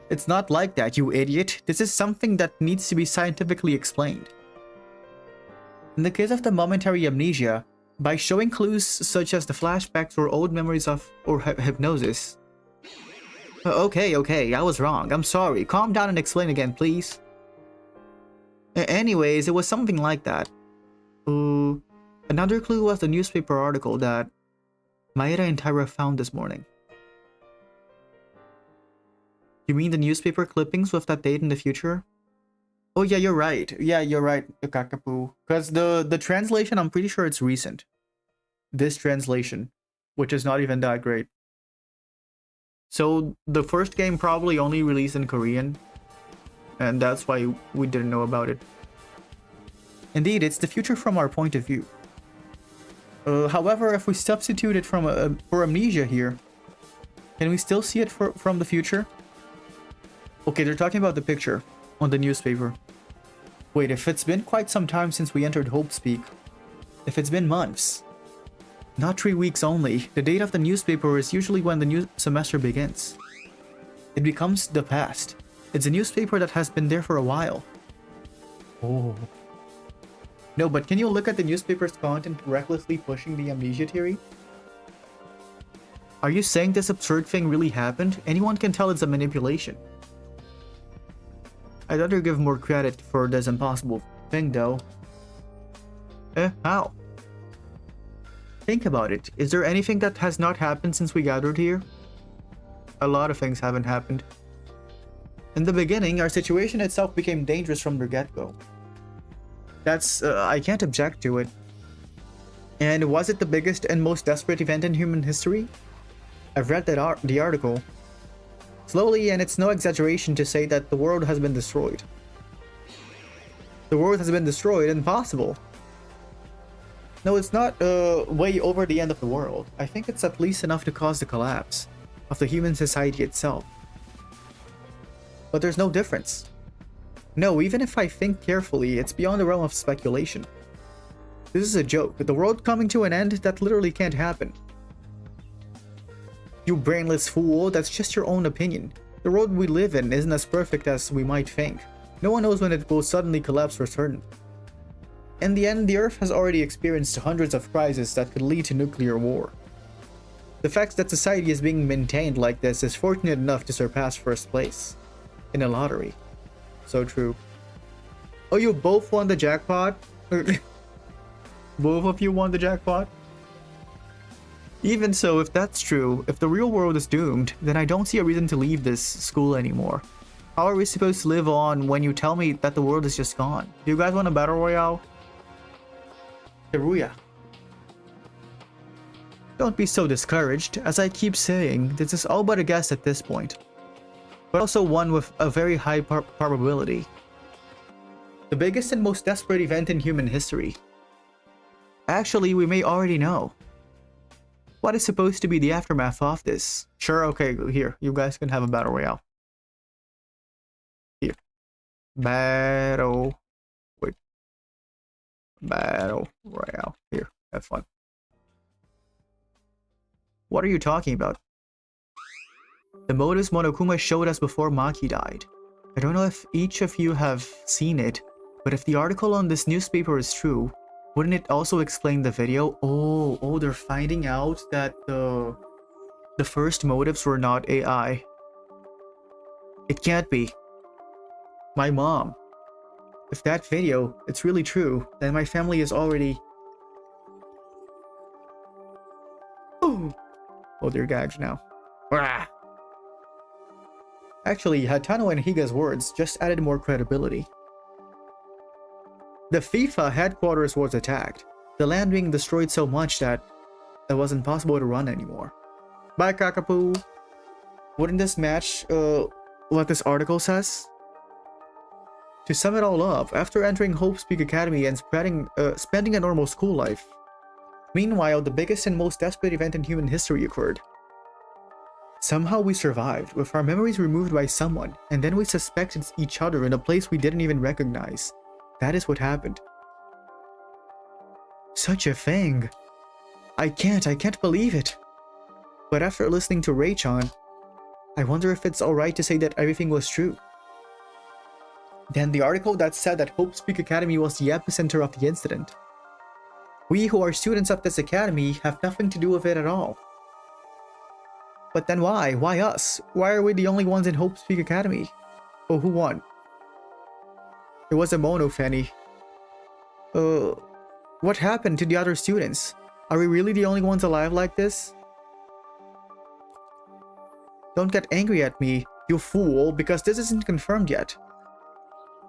It's not like that, you idiot. This is something that needs to be scientifically explained. In the case of the momentary amnesia, by showing clues such as the flashbacks or old memories of hypnosis. Okay, I was wrong. I'm sorry. Calm down and explain again, please. Anyways, it was something like that. Ooh, another clue was the newspaper article that Maeda and Taira found this morning. You mean the newspaper clippings with that date in the future? Oh yeah, you're right. Yeah, you're right, Kakapu. Because the translation, I'm pretty sure it's recent. This translation, which is not even that great. So the first game probably only released in Korean, and that's why we didn't know about it. Indeed, it's the future from our point of view. However, if we substitute it for amnesia here, can we still see it from the future? Okay, they're talking about the picture on the newspaper. Wait, if it's been quite some time since we entered Hope Speak, if it's been months, not 3 weeks only, the date of the newspaper is usually when the new semester begins. It becomes the past. It's a newspaper that has been there for a while. Oh. No, but can you look at the newspaper's content recklessly pushing the amnesia theory? Are you saying this absurd thing really happened? Anyone can tell it's a manipulation. I'd rather give more credit for this impossible thing though. How? Think about it. Is there anything that has not happened since we gathered here? A lot of things haven't happened. In the beginning, our situation itself became dangerous from the get-go. That's, I can't object to it. And was it the biggest and most desperate event in human history? I've read that the article. Slowly, and it's no exaggeration to say that the world has been destroyed. The world has been destroyed? Impossible. No, it's not way over the end of the world. I think it's at least enough to cause the collapse of the human society itself. But there's no difference. No, even if I think carefully, it's beyond the realm of speculation. This is a joke. The world coming to an end, that literally can't happen. You brainless fool, that's just your own opinion. The world we live in isn't as perfect as we might think. No one knows when it will suddenly collapse for certain. In the end, the Earth has already experienced hundreds of crises that could lead to nuclear war. The fact that society is being maintained like this is fortunate enough to surpass first place in a lottery. So true. Oh, you both won the jackpot? Both of you won the jackpot? Even so, if that's true, if the real world is doomed, then I don't see a reason to leave this school anymore. How are we supposed to live on when you tell me that the world is just gone? Do you guys want a battle royale? Teruya. Don't be so discouraged. As I keep saying, this is all but a guess at this point. But also one with a very high probability. The biggest and most desperate event in human history. Actually, we may already know. What is supposed to be the aftermath of this? Sure, okay, here. You guys can have a battle royale. Here. Battle. Wait. Battle royale. Here, have fun. What are you talking about? The motives Monokuma showed us before Maki died. I don't know if each of you have seen it, but if the article on this newspaper is true, wouldn't it also explain the video? Oh, they're finding out that the first motives were not AI. It can't be. My mom. If that video, it's really true, then my family is already... Oh, they're gagged now. Rah. Actually, Hatano and Higa's words just added more credibility. The FIFA headquarters was attacked, the land being destroyed so much that it was impossible to run anymore. Bye, Kakapo! Wouldn't this match what this article says? To sum it all up, after entering Hope's Peak Academy and spending a normal school life, meanwhile, the biggest and most desperate event in human history occurred. Somehow we survived, with our memories removed by someone, and then we suspected each other in a place we didn't even recognize. That is what happened. Such a thing. I can't believe it. But after listening to Ray-chan, I wonder if it's alright to say that everything was true. Then the article that said that Hope's Peak Academy was the epicenter of the incident. We who are students of this academy have nothing to do with it at all. But then why? Why us? Why are we the only ones in Hope's Peak Academy? Oh, who won? It was a mono, Fanny. What happened to the other students? Are we really the only ones alive like this? Don't get angry at me, you fool, because this isn't confirmed yet.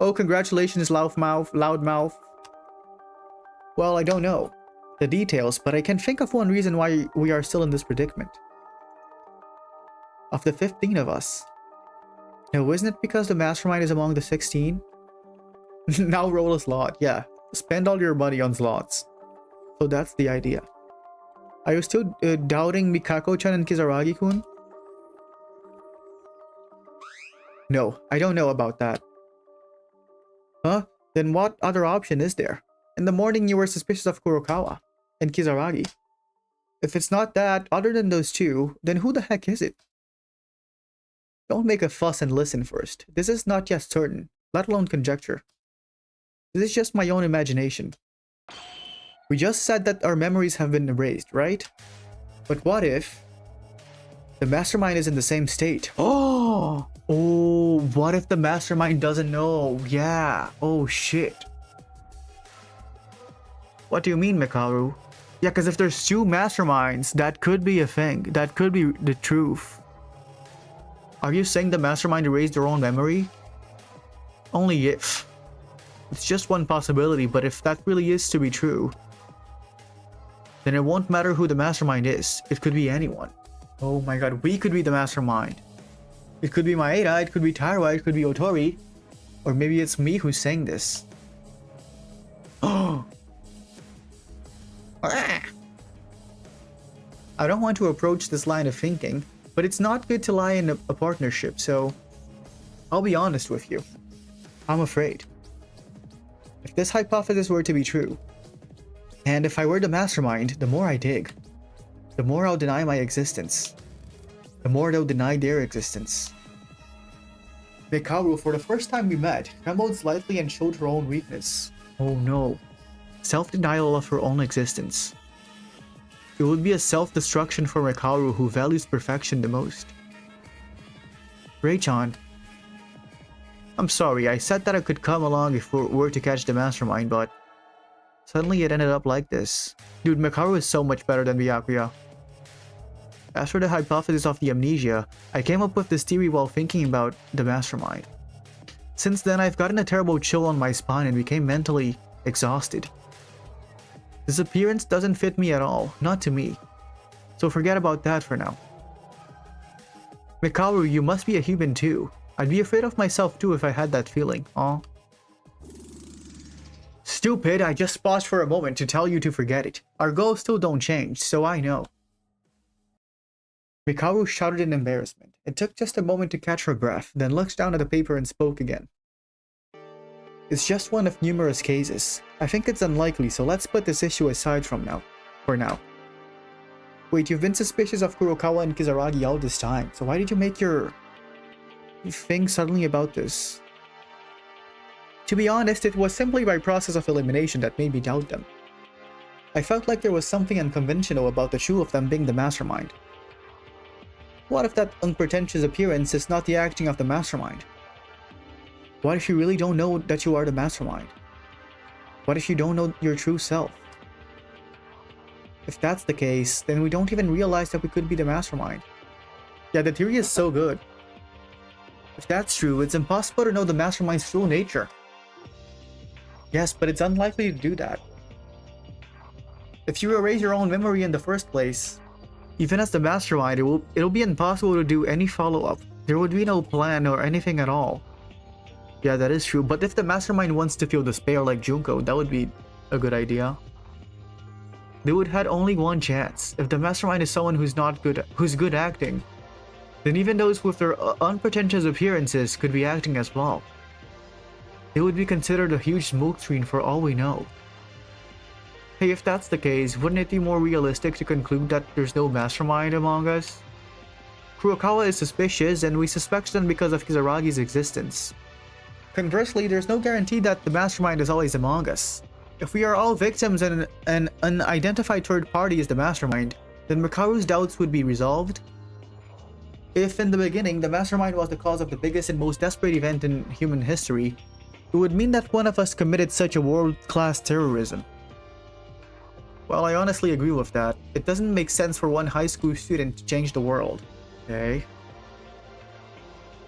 Oh, congratulations, loudmouth. Well, I don't know the details, but I can think of one reason why we are still in this predicament. Of the 15 of us. No, isn't it because the mastermind is among the 16? Now roll a slot, yeah. Spend all your money on slots. So that's the idea. Are you still doubting Mikako-chan and Kizaragi-kun? No, I don't know about that. Huh? Then what other option is there? In the morning you were suspicious of Kurokawa and Kizaragi. If it's not that, other than those two, then who the heck is it? Don't make a fuss and listen first. This is not yet certain, let alone conjecture. This is just my own imagination. We just said that our memories have been erased, right? But what if the mastermind is in the same state? Oh, what if the mastermind doesn't know? Yeah. Oh, shit. What do you mean, Mikaru? Yeah, because if there's two masterminds, that could be a thing. That could be the truth. Are you saying the mastermind erased their own memory? Only if. It's just one possibility, but if that really is to be true, then it won't matter who the mastermind is. It could be anyone. Oh my god, we could be the mastermind. It could be Maeda, it could be Tarawa, it could be Otori. Or maybe it's me who's saying this. Oh! I don't want to approach this line of thinking, but it's not good to lie in a partnership, so I'll be honest with you. I'm afraid. If this hypothesis were to be true, and if I were the mastermind, the more I dig, the more I'll deny my existence. The more they'll deny their existence. Mikaru, for the first time we met, trembled slightly and showed her own weakness. Oh no. Self-denial of her own existence. It would be a self-destruction for Mikaru who values perfection the most. Ray-chan. I'm sorry, I said that I could come along if we were to catch the mastermind, but suddenly it ended up like this. Dude, Mikaru is so much better than Byakuya. After the hypothesis of the amnesia, I came up with this theory while thinking about the mastermind. Since then, I've gotten a terrible chill on my spine and became mentally exhausted. This appearance doesn't fit me at all, not to me. So forget about that for now. Mikaru, you must be a human too. I'd be afraid of myself too if I had that feeling, aw. Stupid, I just paused for a moment to tell you to forget it. Our goals still don't change, so I know. Mikaru shouted in embarrassment. It took just a moment to catch her breath, then looked down at the paper and spoke again. It's just one of numerous cases. I think it's unlikely, so let's put this issue aside for now. Wait, you've been suspicious of Kurokawa and Kizaragi all this time, so why did you make your... think suddenly about this? To be honest, it was simply by process of elimination that made me doubt them. I felt like there was something unconventional about the two of them being the mastermind. What if that unpretentious appearance is not the acting of the mastermind? What if you really don't know that you are the mastermind? What if you don't know your true self? If that's the case, then we don't even realize that we could be the mastermind. Yeah, the theory is so good. If that's true, it's impossible to know the mastermind's true nature. Yes, but it's unlikely to do that. If you erase your own memory in the first place, even as the mastermind, it'll be impossible to do any follow-up. There would be no plan or anything at all. Yeah, that is true, but if the mastermind wants to feel despair like Junko, that would be a good idea. They would have only one chance. If the mastermind is someone who's good acting, then even those with their unpretentious appearances could be acting as well. They would be considered a huge smokescreen for all we know. Hey, if that's the case, wouldn't it be more realistic to conclude that there's no mastermind among us? Kurokawa is suspicious, and we suspect them because of Kisaragi's existence. Conversely, there's no guarantee that the mastermind is always among us. If we are all victims and an unidentified third party is the mastermind, then Mikaru's doubts would be resolved. If in the beginning the mastermind was the cause of the biggest and most desperate event in human history, it would mean that one of us committed such a world-class terrorism. Well, I honestly agree with that. It doesn't make sense for one high school student to change the world. Okay?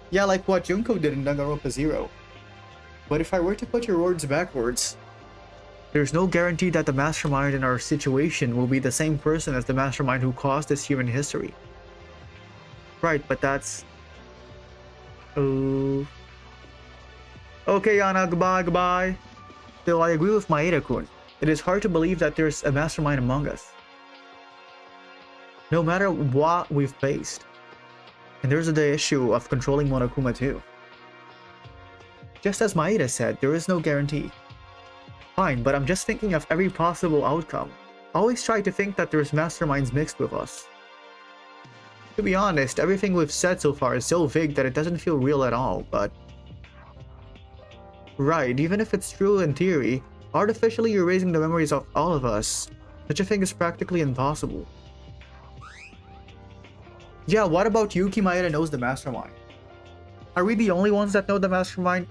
Yeah, like what Junko did in Danganronpa 0. But if I were to put your words backwards, there's no guarantee that the mastermind in our situation will be the same person as the mastermind who caused this human history. Right, but that's... Oh... Okay, Yana, goodbye. Still, I agree with Maeda-kun. It is hard to believe that there's a mastermind among us. No matter what we've faced. And there's the issue of controlling Monokuma too. Just as Maeda said, there is no guarantee. Fine, but I'm just thinking of every possible outcome. Always try to think that there's masterminds mixed with us. To be honest, everything we've said so far is so vague that it doesn't feel real at all, but... Right, even if it's true in theory, artificially erasing the memories of all of us, such a thing is practically impossible. Yeah, what about Yuki Maeda knows the mastermind? Are we the only ones that know the mastermind?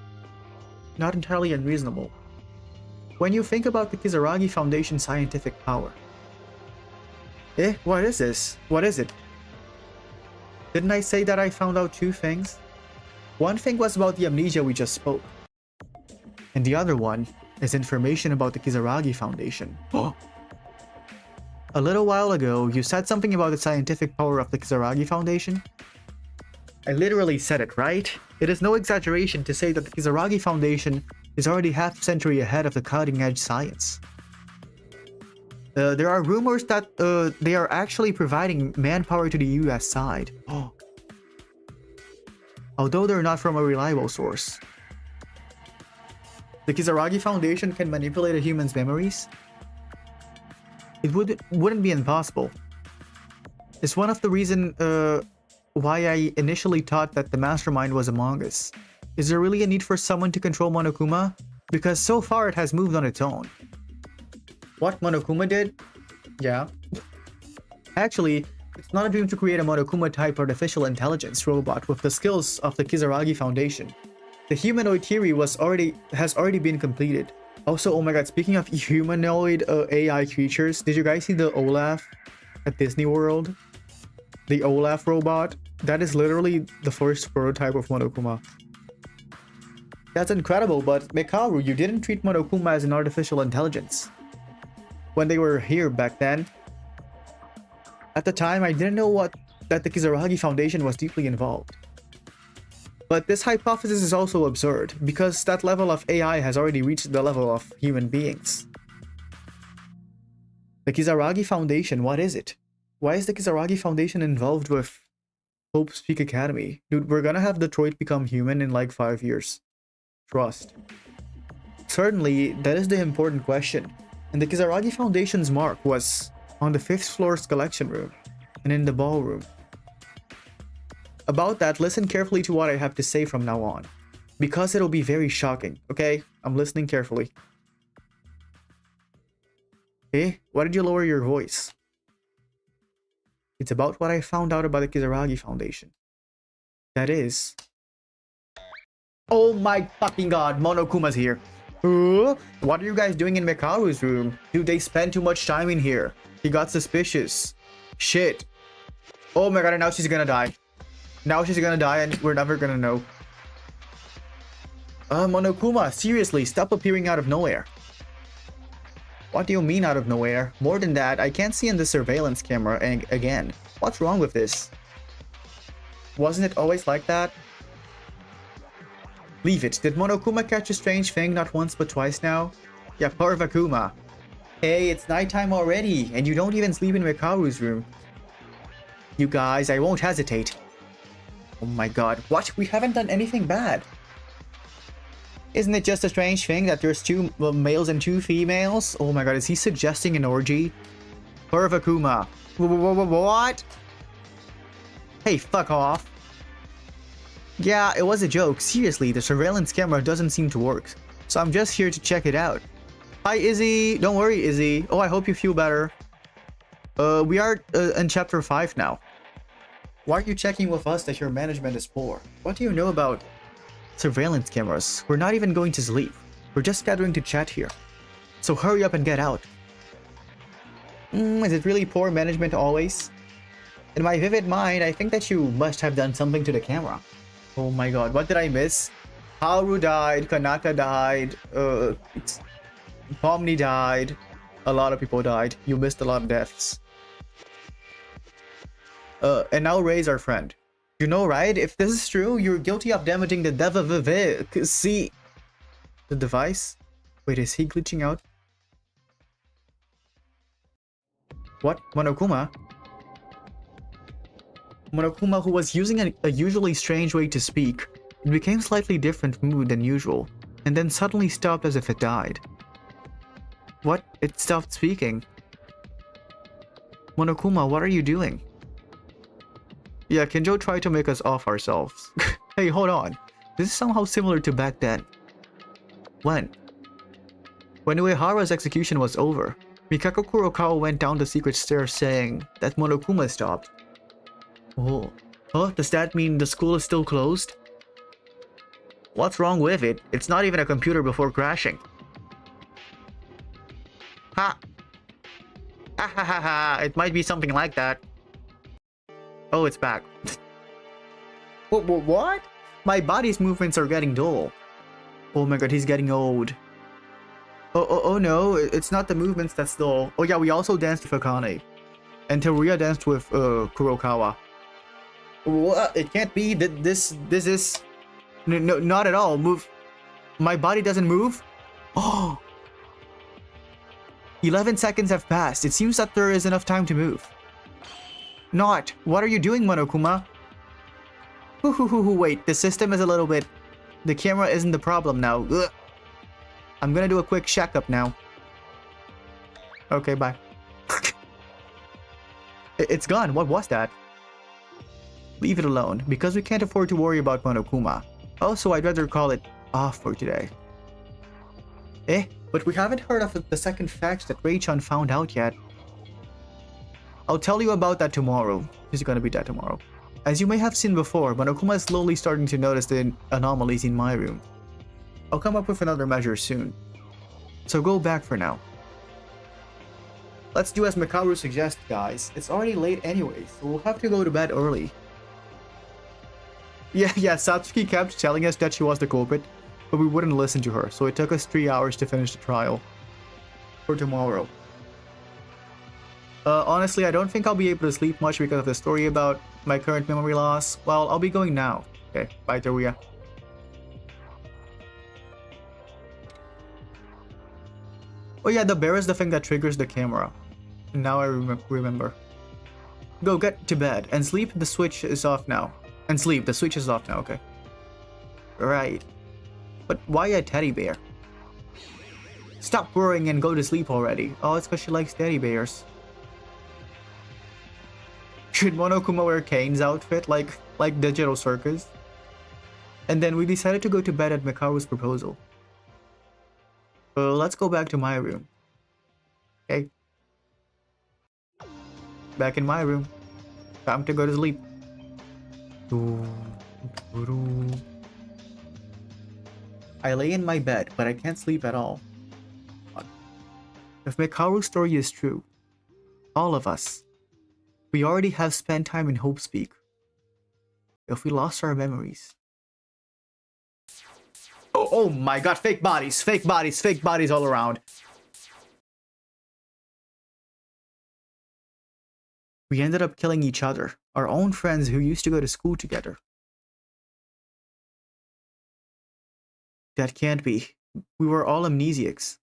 Not entirely unreasonable. When you think about the Kisaragi Foundation's scientific power. What is this? What is it? Didn't I say that I found out two things? One thing was about the amnesia we just spoke. And the other one is information about the Kisaragi Foundation. A little while ago, you said something about the scientific power of the Kisaragi Foundation? I literally said it, right? It is no exaggeration to say that the Kisaragi Foundation is already half a century ahead of the cutting-edge science. There are rumors that they are actually providing manpower to the US side. Although they're not from a reliable source. The Kisaragi Foundation can manipulate a human's memories? It wouldn't be impossible. It's one of the reasons why I initially thought that the mastermind was among us. Is there really a need for someone to control Monokuma? Because so far it has moved on its own. What Monokuma did? Yeah. Actually, it's not a dream to create a Monokuma-type artificial intelligence robot with the skills of the Kisaragi Foundation. The humanoid theory has already been completed. Also, oh my god, speaking of humanoid AI creatures, did you guys see the Olaf at Disney World? The Olaf robot? That is literally the first prototype of Monokuma. That's incredible, but Mekaru, you didn't treat Monokuma as an artificial intelligence. When they were here back then. At the time, I didn't know that the Kisaragi Foundation was deeply involved. But this hypothesis is also absurd, because that level of AI has already reached the level of human beings. The Kisaragi Foundation, what is it? Why is the Kisaragi Foundation involved with Hope's Peak Academy? Dude, we're gonna have Detroit become human in like 5 years. Trust. Certainly, that is the important question. And the Kisaragi Foundation's mark was on the 5th floor's collection room and in the ballroom. About that, listen carefully to what I have to say from now on. Because it'll be very shocking, okay? I'm listening carefully. Eh? Why did you lower your voice? It's about what I found out about the Kizaragi Foundation. That is... Oh my fucking god, Monokuma's here. What are you guys doing in Mikaru's room? Dude, they spend too much time in here. He got suspicious. Shit. Oh my god, and now she's gonna die. Now she's gonna die and we're never gonna know. Monokuma, seriously, stop appearing out of nowhere. What do you mean out of nowhere? More than that, I can't see in the surveillance camera again. What's wrong with this? Wasn't it always like that? Leave it. Did Monokuma catch a strange thing not once but twice now? Yeah, Parvakuma. Hey, it's nighttime already, and you don't even sleep in Mikaru's room. You guys, I won't hesitate. Oh my god, what? We haven't done anything bad. Isn't it just a strange thing that there's two males and two females? Oh my god, is he suggesting an orgy? Parvakuma. What? Hey, fuck off. Yeah, it was a joke. Seriously, the surveillance camera doesn't seem to work. So I'm just here to check it out. Hi, Izzy. Don't worry, Izzy. Oh, I hope you feel better. We are in chapter 5 now. Why are you checking with us that your management is poor? What do you know about surveillance cameras? We're not even going to sleep. We're just gathering to chat here. So hurry up and get out. Is it really poor management always? In my vivid mind, I think that you must have done something to the camera. Oh my god, what did I miss? Haru died, Kanata died, Pomni died. A lot of people died. You missed a lot of deaths. And now Ray's our friend. You know, right? If this is true, you're guilty of damaging the see the device. Wait, is he glitching out? What? Monokuma? Monokuma, who was using a usually strange way to speak, it became slightly different mood than usual, and then suddenly stopped as if it died. What? It stopped speaking. Monokuma, what are you doing? Yeah, Kinjo tried to make us off ourselves. Hey, hold on. This is somehow similar to back then. When? When Uehara's execution was over, Mikako Kurokawa went down the secret stairs saying that Monokuma stopped. Oh. Huh? Does that mean the school is still closed? What's wrong with it? It's not even a computer before crashing. Ha! Ha ha ha ha! It might be something like that. Oh, it's back. What? My body's movements are getting dull. Oh my god, he's getting old. Oh no, it's not the movements that's dull. Oh yeah, we also danced with Akane. And Teruya danced with Kurokawa. What? It can't be that this is... No, not at all. Move. My body doesn't move? Oh! 11 seconds have passed. It seems that there is enough time to move. Not. What are you doing, Monokuma? Wait, the system is a little bit... The camera isn't the problem now. Ugh. I'm gonna do a quick checkup now. Okay, bye. It's gone. What was that? Leave it alone, because we can't afford to worry about Monokuma. Also, I'd rather call it off for today. But we haven't heard of the second fact that Ray-chan found out yet. I'll tell you about that tomorrow. He's gonna be dead tomorrow. As you may have seen before, Monokuma is slowly starting to notice the anomalies in my room. I'll come up with another measure soon. So go back for now. Let's do as Mikaru suggests, guys. It's already late anyway, so we'll have to go to bed early. Yeah, Satsuki kept telling us that she was the culprit, but we wouldn't listen to her, so it took us 3 hours to finish the trial. For tomorrow. Honestly, I don't think I'll be able to sleep much because of the story about my current memory loss. Well, I'll be going now. Okay, bye Teruya. Oh yeah, the bear is the thing that triggers the camera. Now I remember. Go get to bed and sleep. The switch is off now. And sleep. The switch is off now. Okay. Right. But why a teddy bear? Stop worrying and go to sleep already. Oh, it's because she likes teddy bears. Should Monokuma wear Kane's outfit like Digital Circus? And then we decided to go to bed at Mikaru's proposal. Let's go back to my room. Okay. Back in my room. Time to go to sleep. I lay in my bed, but I can't sleep at all. If Mikaru's story is true, all of us, we already have spent time in Hope Speak. If we lost our memories. Oh my god, fake bodies all around. We ended up killing each other, our own friends who used to go to school together. That can't be. We were all amnesiacs.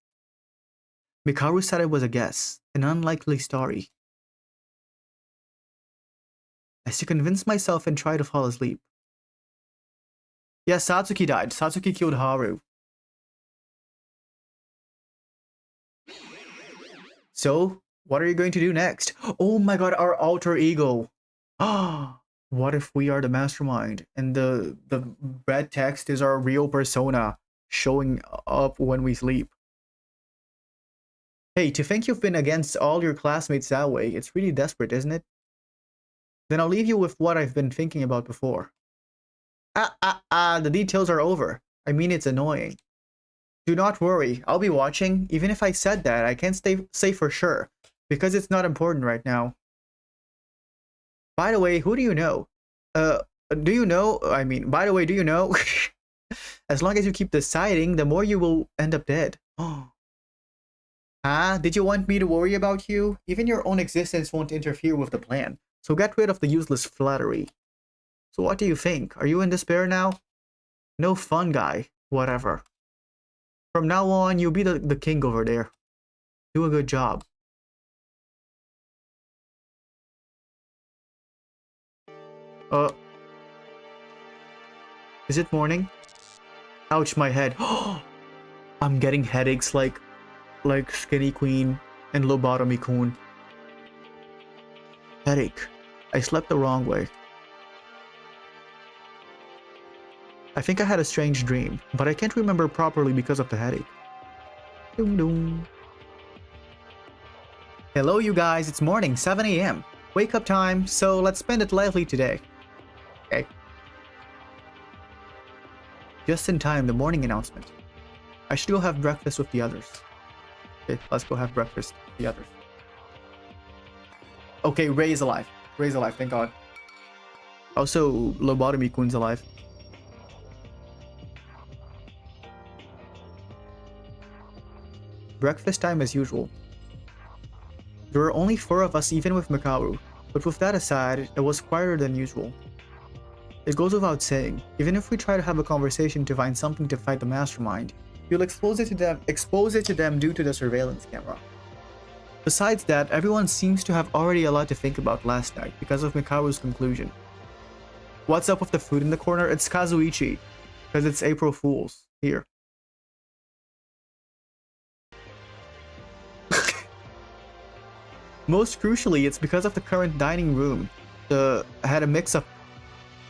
Mikaru said it was a guess, an unlikely story. As to convince myself and try to fall asleep. Yes, Satsuki died. Satsuki killed Haru. So, what are you going to do next? Oh my god, our alter ego. What if we are the mastermind and the red text is our real persona showing up when we sleep? Hey, to think you've been against all your classmates that way, it's really desperate, isn't it? Then I'll leave you with what I've been thinking about before. The details are over. I mean, it's annoying. Do not worry, I'll be watching. Even if I said that, I can't say for sure, because it's not important right now. By the way, who do you know? Do you know? I mean, by the way, do you know? As long as you keep deciding, the more you will end up dead. Did you want me to worry about you? Even your own existence won't interfere with the plan, so get rid of the useless flattery. So what do you think? Are you in despair now? No fun, guy. Whatever. From now on, you'll be the king over there. Do a good job. Is it morning? Ouch, my head. I'm getting headaches like Skinny Queen and Lobotomy Kun. Headache. I slept the wrong way. I think I had a strange dream, but I can't remember properly because of the headache. Doom doom. Hello you guys, it's morning, 7 AM. Wake up time, so let's spend it lively today. Okay. Just in time, the morning announcement. I should go have breakfast with the others. Okay, let's go have breakfast with the others. Okay, Ray is alive. Ray's alive, thank god. Also, Lobotomy Kun's alive. Breakfast time as usual. There were only 4 of us even with Mikaru, but with that aside, it was quieter than usual. It goes without saying, even if we try to have a conversation to find something to fight the mastermind, you'll expose it to them due to the surveillance camera. Besides that, everyone seems to have already a lot to think about last night because of Mikaru's conclusion. What's up with the food in the corner? It's Kazuichi, because it's April Fool's here. Most crucially, it's because of the current dining room. Had a mix of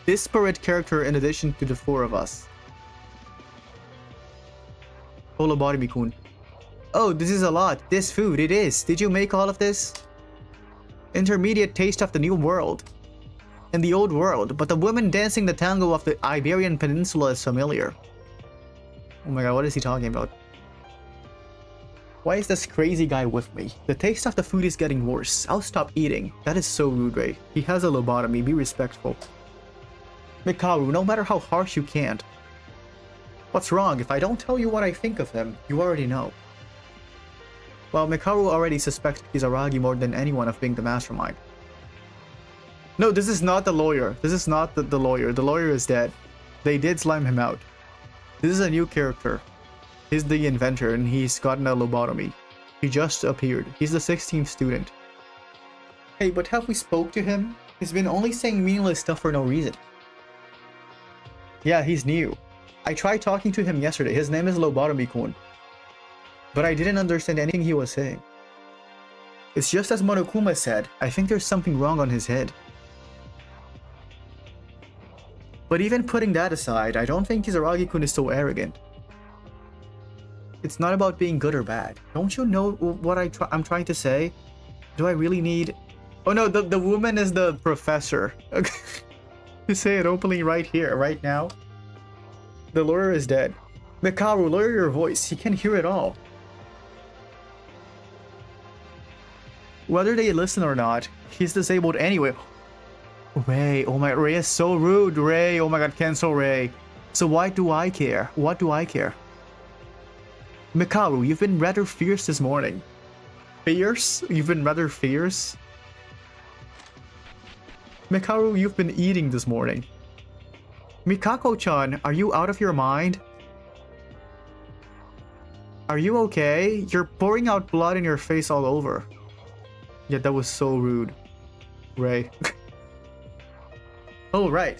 disparate character in addition to the 4 of us. Lobotomy-kun. Oh, this is a lot. This food, it is. Did you make all of this? Intermediate taste of the new world. And the old world, but the women dancing the tango of the Iberian Peninsula is familiar. Oh my god, what is he talking about? Why is this crazy guy with me? The taste of the food is getting worse. I'll stop eating. That is so rude, Ray. He has a lobotomy. Be respectful. Mikaru, no matter how harsh you can't. What's wrong? If I don't tell you what I think of him, you already know. Well, Mikaru already suspects Kisaragi more than anyone of being the mastermind. No, this is not the lawyer. This is not the lawyer. The lawyer is dead. They did slime him out. This is a new character. He's the inventor and he's gotten a lobotomy. He just appeared. He's the 16th student. Hey, but have we spoke to him? He's been only saying meaningless stuff for no reason. Yeah, he's new. I tried talking to him yesterday. His name is Lobotomy-kun. But I didn't understand anything he was saying. It's just as Monokuma said. I think there's something wrong on his head. But even putting that aside, I don't think Kizaragi-kun is so arrogant. It's not about being good or bad. Don't you know what I'm trying to say? Do I really need... Oh no, the woman is the professor. You say it openly right here, right now. The lawyer is dead. Mikaru, lower your voice. He can hear it all. Whether they listen or not, he's disabled anyway. Ray, oh my, Ray is so rude. Ray, oh my god, cancel Ray. So why do I care? What do I care? Mikaru, you've been rather fierce this morning. Fierce? You've been rather fierce? Mikaru, you've been eating this morning. Mikako-chan, are you out of your mind? Are you okay? You're pouring out blood in your face all over. Yeah, that was so rude. Ray. Oh, right.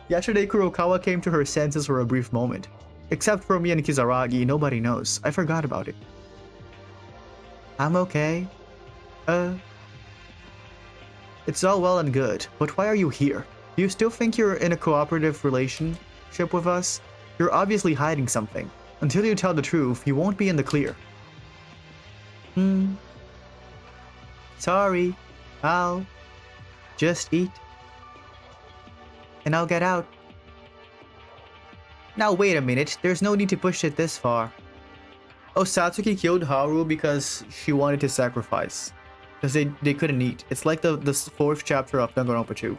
Yesterday, Kurokawa came to her senses for a brief moment. Except for me and Kizaragi, nobody knows. I forgot about it. I'm okay. It's all well and good, but why are you here? Do you still think you're in a cooperative relationship with us? You're obviously hiding something. Until you tell the truth, you won't be in the clear. Sorry. I'll just eat. And I'll get out. Now wait a minute, there's no need to push it this far. Oh, Satsuki killed Haru because she wanted to sacrifice. Because they couldn't eat. It's like the 4th chapter of Danganronpa 2.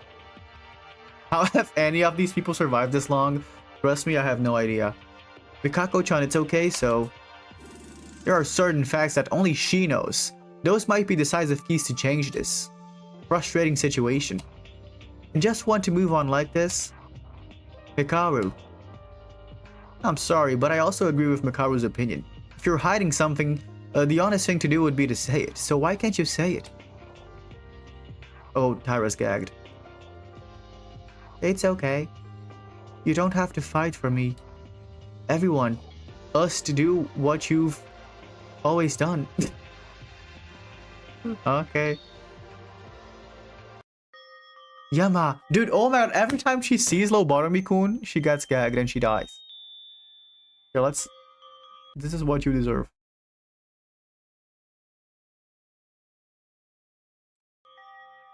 How have any of these people survived this long? Trust me, I have no idea. Mikako-chan, it's okay, so... There are certain facts that only she knows. Those might be decisive keys to change this frustrating situation. And just want to move on like this? Hikaru. I'm sorry, but I also agree with Mikaru's opinion. If you're hiding something, the honest thing to do would be to say it. So why can't you say it? Oh, Tyra's gagged. It's okay. You don't have to fight for me. Everyone, us to do what you've always done. Okay. Yama, dude, oh my god, every time she sees Lobotomi-kun, she gets gagged and she dies. Okay, this is what you deserve.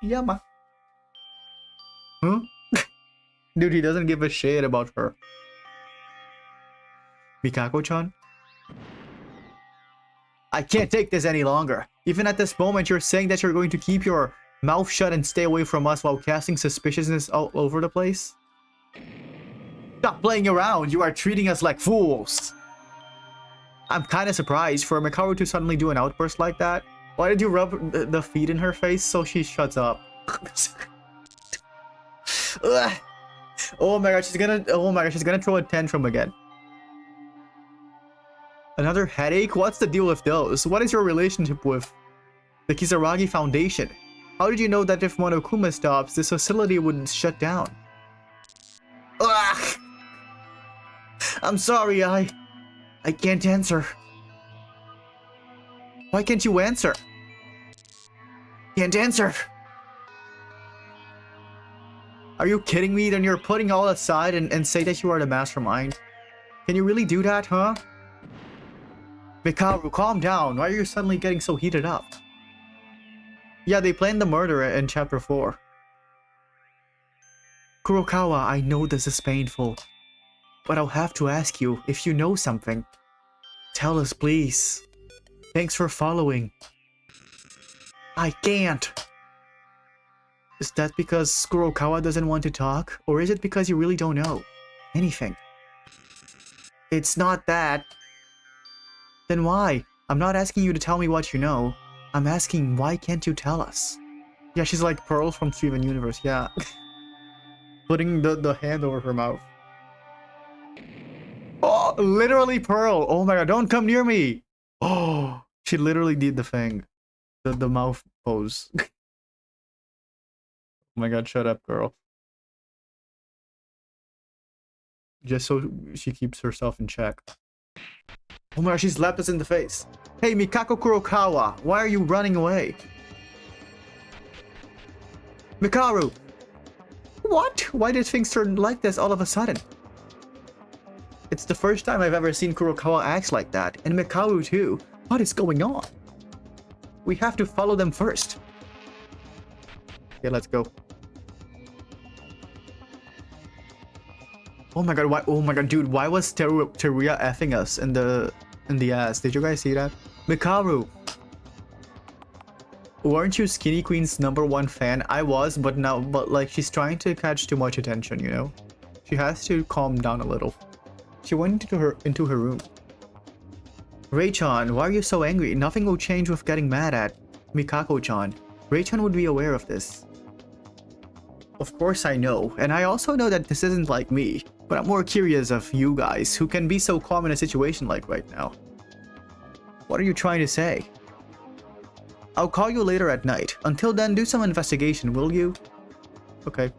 Yama. Huh? Dude, he doesn't give a shit about her. Mikako-chan? I can't take this any longer. Even at this moment, you're saying that you're going to keep your mouth shut and stay away from us while casting suspiciousness all over the place? Stop playing around. You are treating us like fools. I'm kind of surprised for Mikaru to suddenly do an outburst like that. Why did you rub the feet in her face so she shuts up? Oh my god, she's gonna throw a tantrum again. Another headache? What's the deal with those? What is your relationship with the Kisaragi Foundation? How did you know that if Monokuma stops, this facility would shut down? Ugh! I'm sorry, I can't answer. Why can't you answer? Can't answer. Are you kidding me? Then you're putting all aside and say that you are the mastermind. Can you really do that, huh? Mikaru, calm down. Why are you suddenly getting so heated up? Yeah, they planned the murder in chapter 4. Kurokawa, I know this is painful, but I'll have to ask you if you know something. Tell us, please. Thanks for following. I can't. Is that because Kurokawa doesn't want to talk? Or is it because you really don't know anything? It's not that. Then why? I'm not asking you to tell me what you know. I'm asking, why can't you tell us? Yeah, she's like Pearl from Steven Universe, yeah. Putting the hand over her mouth. Oh, literally Pearl! Oh my god, don't come near me! Oh, she literally did the thing. The mouth pose. Oh my god, shut up, girl. Just so she keeps herself in check. Oh my god, she slapped us in the face. Hey, Mikako Kurokawa, why are you running away? Mikaru! What? Why did things turn like this all of a sudden? It's the first time I've ever seen Kurokawa act like that, and Mikaru too. What is going on? We have to follow them first. Okay, let's go. Oh my god, why? Oh my god, dude, why was Teruya effing us in the ass? Did you guys see that? Mikaru! Weren't you Skinny Queen's #1 fan? I was, but like she's trying to catch too much attention, you know? She has to calm down a little. She went into her room. Rei-chan, why are you so angry? Nothing will change with getting mad at Mikako-chan. Rei-chan would be aware of this. Of course I know, and I also know that this isn't like me, but I'm more curious of you guys who can be so calm in a situation like right now. What are you trying to say? I'll call you later at night. Until then, do some investigation, will you? Okay.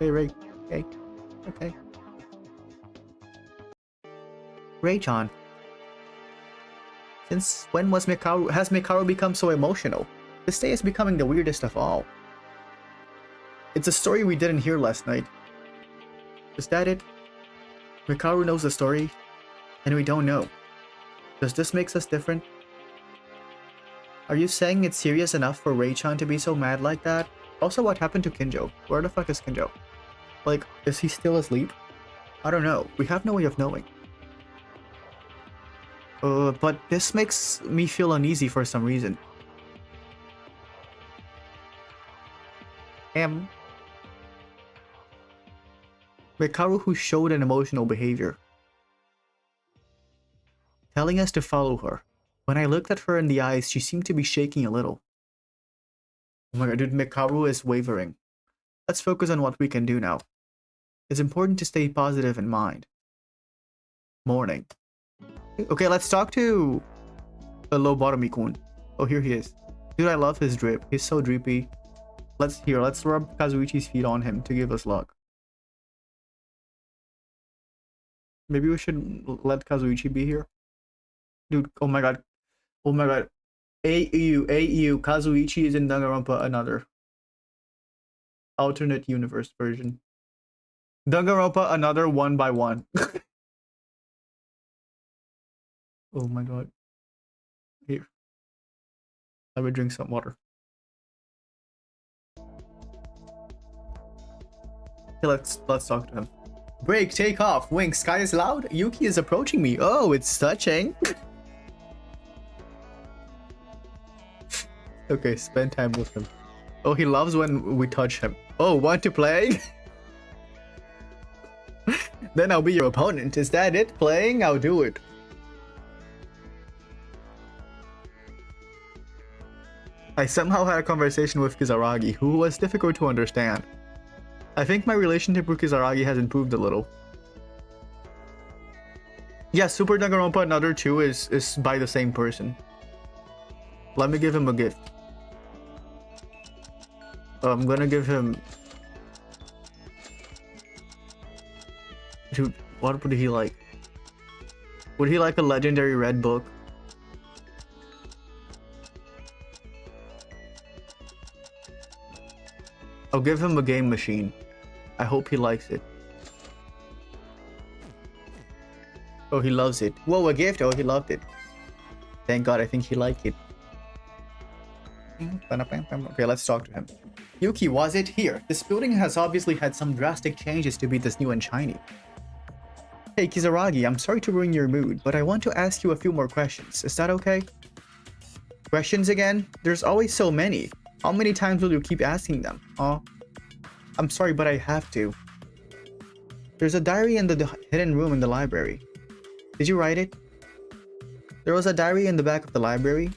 Hey, Ray. Okay. Okay. Ray-chan. Since when has Mikaru become so emotional? This day is becoming the weirdest of all. It's a story we didn't hear last night. Is that it? Mikaru knows the story, and we don't know. Does this make us different? Are you saying it's serious enough for Rei-chan to be so mad like that? Also, what happened to Kinjo? Where the fuck is Kinjo? Like, is he still asleep? I don't know. We have no way of knowing. But this makes me feel uneasy for some reason. Mikaru who showed an emotional behavior. Telling us to follow her. When I looked at her in the eyes, she seemed to be shaking a little. Oh my god, dude, Mikaru is wavering. Let's focus on what we can do now. It's important to stay positive in mind. Morning. Okay, let's talk to Lobotomi-kun. Oh, here he is. Dude, I love his drip. He's so drippy. Let's rub Kazuichi's feet on him to give us luck. Maybe we should let Kazuichi be here. Dude, oh my god. Oh my god. AU, Kazuichi is in Danganronpa another. Alternate universe version. Danganronpa another 1x1. Oh my god. Here. Let me drink some water. Okay, let's talk to him. Break, take off, wink, sky is loud. Yuki is approaching me. Oh, it's touching. Okay, spend time with him. Oh, he loves when we touch him. Oh, want to play? Then I'll be your opponent. Is that it? Playing? I'll do it. I somehow had a conversation with Kizaragi, who was difficult to understand. I think my relationship with Kizaragi has improved a little. Yeah, Super Danganronpa Another 2 is by the same person. Let me give him a gift. I'm gonna give him... Dude, what would he like? Would he like a legendary red book? I'll give him a game machine. I hope he likes it. Oh, he loves it. Whoa, a gift! Oh, he loved it. Thank God, I think he liked it. Okay, let's talk to him. Yuki, was it? Here. This building has obviously had some drastic changes to be this new and shiny. Hey, Kizaragi, I'm sorry to ruin your mood, but I want to ask you a few more questions. Is that okay? Questions again? There's always so many. How many times will you keep asking them? Oh, I'm sorry, but I have to. There's a diary in the hidden room in the library. Did you write it? There was a diary in the back of the library.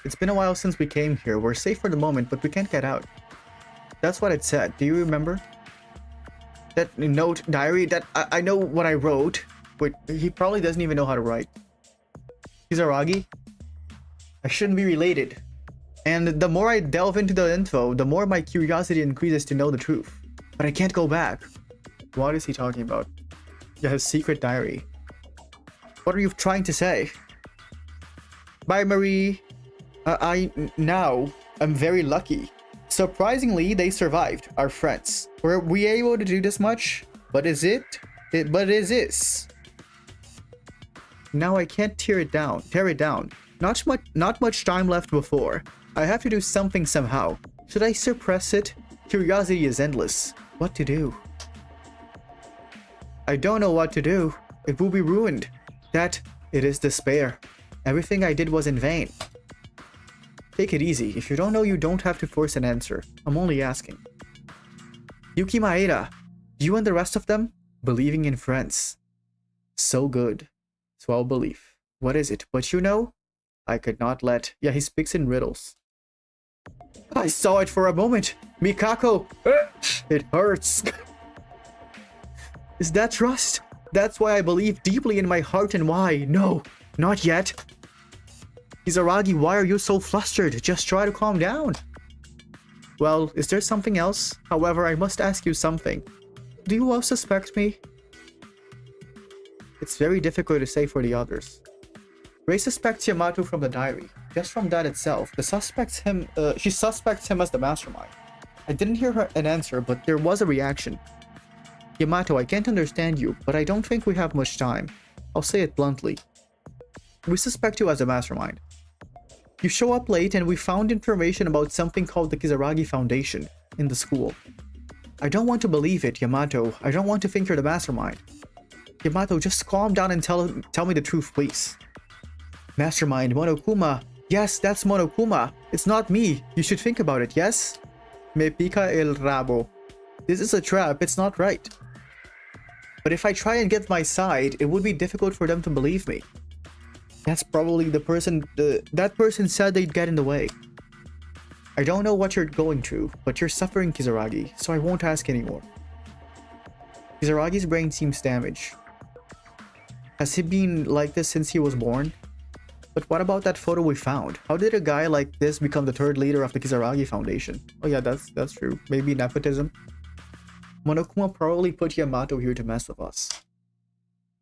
It's been a while since we came here. We're safe for the moment, but we can't get out. That's what it said. Do you remember? That note, diary, that I know what I wrote, but he probably doesn't even know how to write. Kizaragi? I shouldn't be related. And the more I delve into the info, the more my curiosity increases to know the truth. But I can't go back. What is he talking about? Yeah, his secret diary. What are you trying to say? Bye, Marie. I'm very lucky. Surprisingly, they survived. Our friends. Were we able to do this much? But is it? But is this? Now I can't tear it down. Not much time left before. I have to do something somehow. Should I suppress it? Curiosity is endless. What to do? I don't know what to do. It will be ruined. It is despair. Everything I did was in vain. Take it easy. If you don't know, you don't have to force an answer. I'm only asking. Yuki Maeda, you and the rest of them? Believing in friends. So good. So I'll believe. What is it? But you know? I could not let... Yeah, he speaks in riddles. I saw it for a moment. Mikako! It hurts. Is that trust? That's why I believe deeply in my heart and why. No, not yet. Kisaragi, why are you so flustered? Just try to calm down. Well, is there something else? However, I must ask you something. Do you all suspect me? It's very difficult to say for the others. Ray suspects Yamato from the diary. Just from that itself, she suspects him as the mastermind. I didn't hear an answer, but there was a reaction. Yamato, I can't understand you, but I don't think we have much time. I'll say it bluntly. We suspect you as the mastermind. You show up late and we found information about something called the Kisaragi Foundation in the school. I don't want to believe it, Yamato. I don't want to think you're the mastermind. Yamato, just calm down and tell me the truth, please. Mastermind, Monokuma. Yes, that's Monokuma. It's not me. You should think about it, yes? Me pica el rabo. This is a trap. It's not right. But if I try and get my side, it would be difficult for them to believe me. That's probably the person... that person said they'd get in the way. I don't know what you're going through, but you're suffering, Kisaragi, so I won't ask anymore. Kisaragi's brain seems damaged. Has he been like this since he was born? But what about that photo we found? How did a guy like this become the third leader of the Kisaragi Foundation? Oh yeah, that's true. Maybe nepotism? Monokuma probably put Yamato here to mess with us.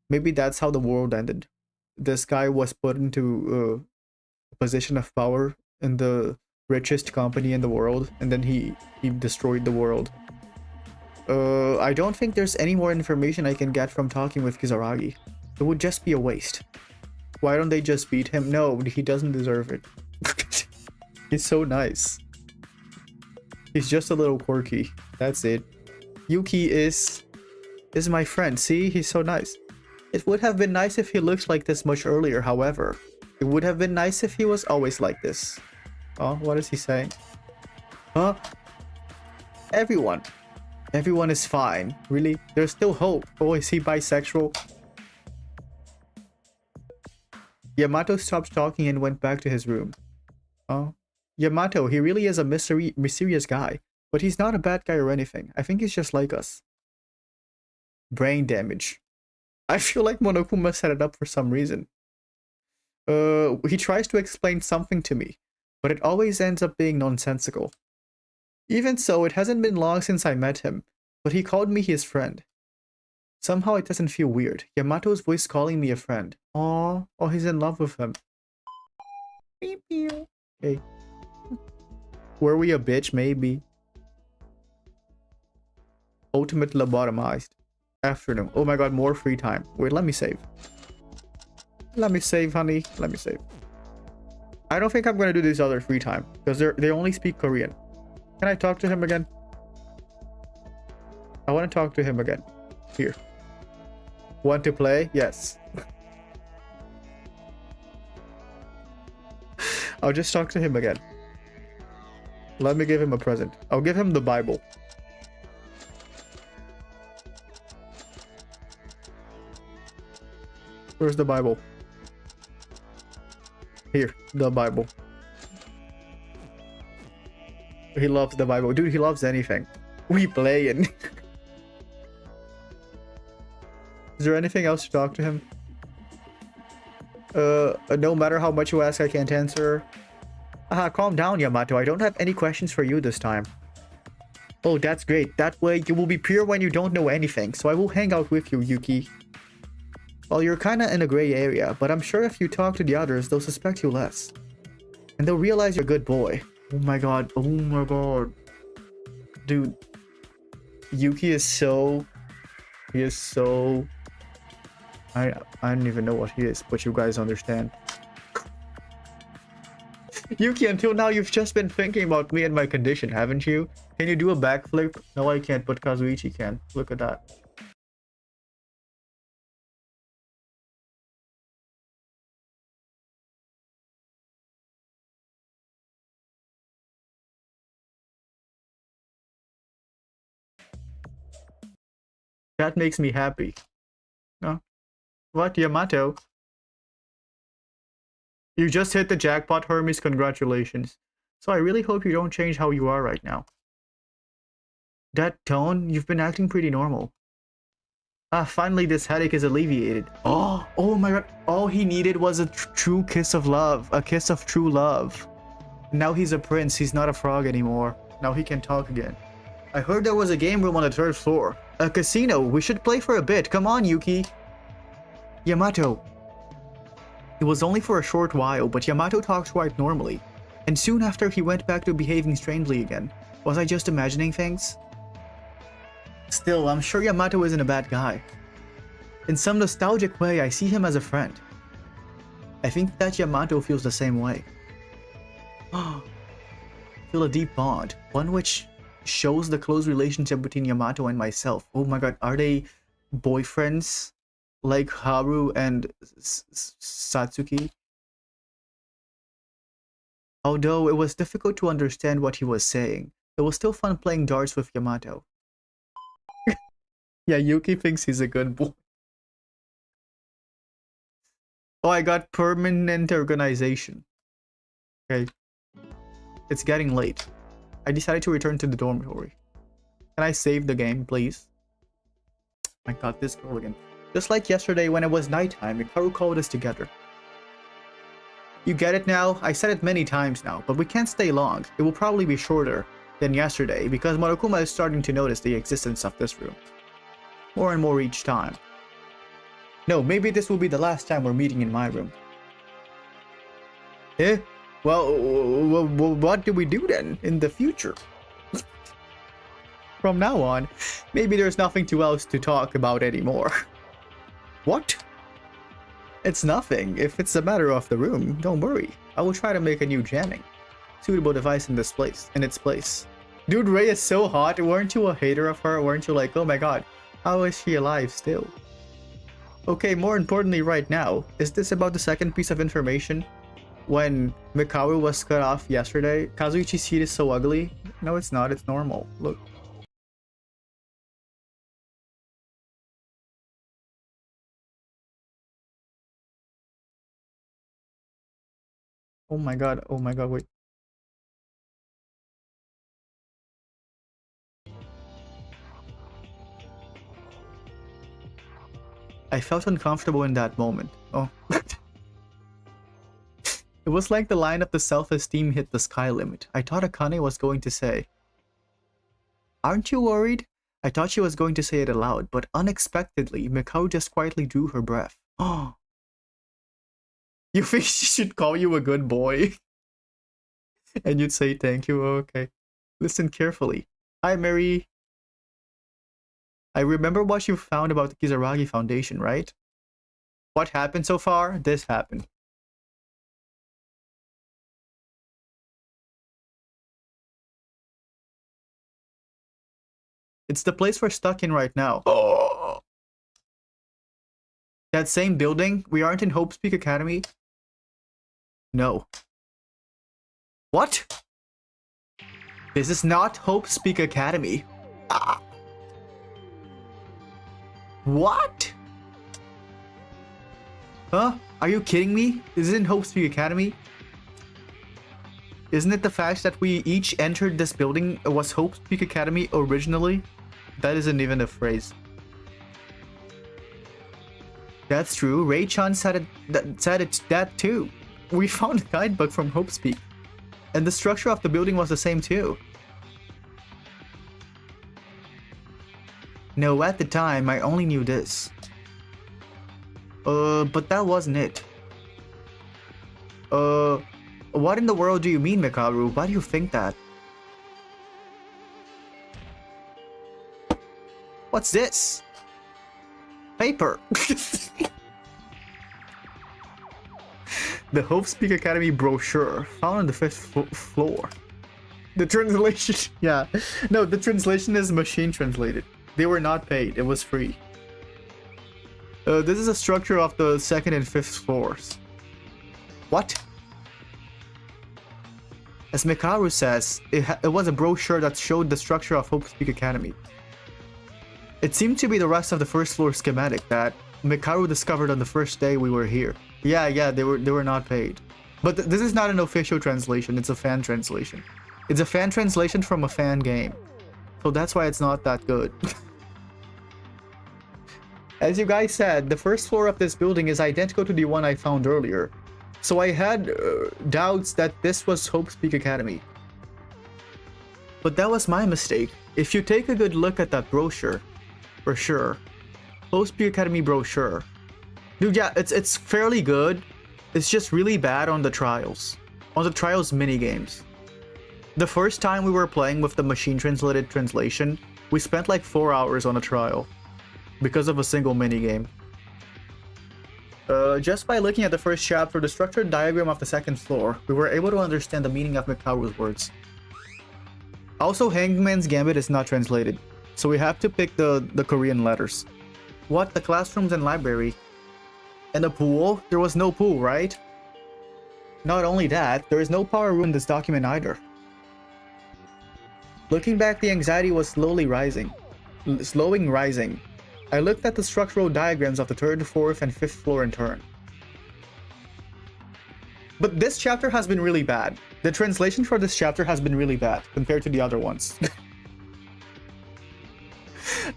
Maybe that's how the world ended. This guy was put into a position of power in the richest company in the world, and then he destroyed the world. I don't think there's any more information I can get from talking with Kisaragi. It would just be a waste. Why don't they just beat him? No, he doesn't deserve it. He's so nice. He's just a little quirky. That's it. Yuki is my friend. See, he's so nice. It would have been nice if he looked like this much earlier, however. It would have been nice if he was always like this. Oh, what is he saying? Huh? Everyone. Everyone is fine. Really? There's still hope. Oh, is he bisexual? Yamato stopped talking and went back to his room. Oh. Yamato, he really is a mysterious guy. But he's not a bad guy or anything. I think he's just like us. Brain damage. I feel like Monokuma set it up for some reason. He tries to explain something to me, but it always ends up being nonsensical. Even so, it hasn't been long since I met him, but he called me his friend. Somehow it doesn't feel weird. Yamato's voice calling me a friend. Aww. Oh, he's in love with him. Hey. Were we a bitch? Maybe. Ultimate lobotomized. Afternoon. Oh my god, more free time. Wait, let me save. Let me save, honey. Let me save. I don't think I'm gonna do this other free time because they only speak Korean. Can I talk to him again? I want to talk to him again. Here. Want to play? Yes. I'll just talk to him again. Let me give him a present. I'll give him the Bible. Where's the Bible? Here, the Bible. He loves the Bible. Dude, he loves anything. We play and... Is there anything else to talk to him? No matter how much you ask, I can't answer. Calm down, Yamato. I don't have any questions for you this time. Oh, that's great. That way, you will be pure when you don't know anything. So I will hang out with you, Yuki. Well, you're kinda in a gray area, but I'm sure if you talk to the others, they'll suspect you less. And they'll realize you're a good boy. Oh my god. Oh my god. Dude. Yuki is so... He is so... I don't even know what he is, but you guys understand. Yuki, until now you've just been thinking about me and my condition, haven't you? Can you do a backflip? No, I can't, but Kazuichi can. Look at that. That makes me happy. No? What, Yamato? You just hit the jackpot, Hermes. Congratulations. So I really hope you don't change how you are right now. That tone, you've been acting pretty normal. Ah, finally this headache is alleviated. Oh my god. All he needed was a true kiss of love. A kiss of true love. Now he's a prince. He's not a frog anymore. Now he can talk again. I heard there was a game room on the 3rd floor. A casino. We should play for a bit. Come on, Yuki. Yamato. It was only for a short while, but Yamato talked quite normally. And soon after he went back to behaving strangely again. Was I just imagining things? Still, I'm sure Yamato isn't a bad guy. In some nostalgic way, I see him as a friend. I think that Yamato feels the same way. Feel a deep bond, one which shows the close relationship between Yamato and myself. Oh my god, are they boyfriends like Haru and Satsuki? Although it was difficult to understand what he was saying, it was still fun playing darts with Yamato. Yeah, Yuki thinks he's a good boy. Oh, I got permanent organization. Okay. It's getting late. I decided to return to the dormitory. Can I save the game, please? I got this girl again. Just like yesterday when it was nighttime, Hikaru called us together. You get it now? I said it many times now, but we can't stay long. It will probably be shorter than yesterday because Monokuma is starting to notice the existence of this room. More and more each time. No, maybe this will be the last time we're meeting in my room. Eh? Well, what do we do then in the future? From now on, maybe there's nothing else to talk about anymore. What? It's nothing. If it's a matter of the room, don't worry. I will try to make a new jamming suitable device in its place. Dude, Ray is so hot. Weren't you a hater of her? Weren't you like, oh my god, how is she alive still? Okay, more importantly right now, is this about the second piece of information? When Mikaru was cut off yesterday, Kazuichi's heat is so ugly. No, it's not. It's normal. Look. Oh my god, wait. I felt uncomfortable in that moment. Oh. It was like the line of the self-esteem hit the sky limit. I thought Akane was going to say, "Aren't you worried?" I thought she was going to say it aloud, but unexpectedly, Mikaru just quietly drew her breath. Oh. You think she should call you a good boy? And you'd say thank you? Okay. Listen carefully. Hi, Mary. I remember what you found about the Kizaragi Foundation, right? What happened so far? This happened. It's the place we're stuck in right now. Oh. That same building? We aren't in Hope's Peak Academy? No. What? This is not Hope's Peak Academy. Ah. What? Huh? Are you kidding me? This isn't Hope's Peak Academy? Isn't it the fact that we each entered this building was Hope's Peak Academy originally? That isn't even a phrase. That's true. Ray-chan said that too. We found a guidebook from Hope's Peak. And the structure of the building was the same too. No, at the time, I only knew this. But that wasn't it. What in the world do you mean, Mikaru? Why do you think that? What's this? Paper. The Hope Speak Academy brochure found on the 5th floor. The translation, yeah. No, the translation is machine translated. They were not paid. It was free. This is a structure of the 2nd and 5th floors. What? As Mikaru says, it was a brochure that showed the structure of Hope Speak Academy. It seemed to be the rest of the 1st floor schematic that Mikaru discovered on the first day we were here. Yeah, they were not paid. But this is not an official translation, it's a fan translation. It's a fan translation from a fan game. So that's why it's not that good. As you guys said, the 1st floor of this building is identical to the one I found earlier. So I had doubts that this was Hope Speak Academy. But that was my mistake. If you take a good look at that brochure, for sure. Hope Speak Academy brochure. Dude, yeah, it's fairly good. It's just really bad on the trials. On the trials minigames. The first time we were playing with the machine translated translation, we spent like 4 hours on a trial. Because of a single minigame. Just by looking at the first chapter, the structured diagram of the 2nd floor, we were able to understand the meaning of Mikaru's words. Also, Hangman's Gambit is not translated, so we have to pick the Korean letters. What? The classrooms and library? And the pool? There was no pool, right? Not only that, there is no power room in this document either. Looking back, the anxiety was slowing rising. I looked at the structural diagrams of the 3rd, 4th, and 5th floor in turn. But this chapter has been really bad. The translation for this chapter has been really bad compared to the other ones.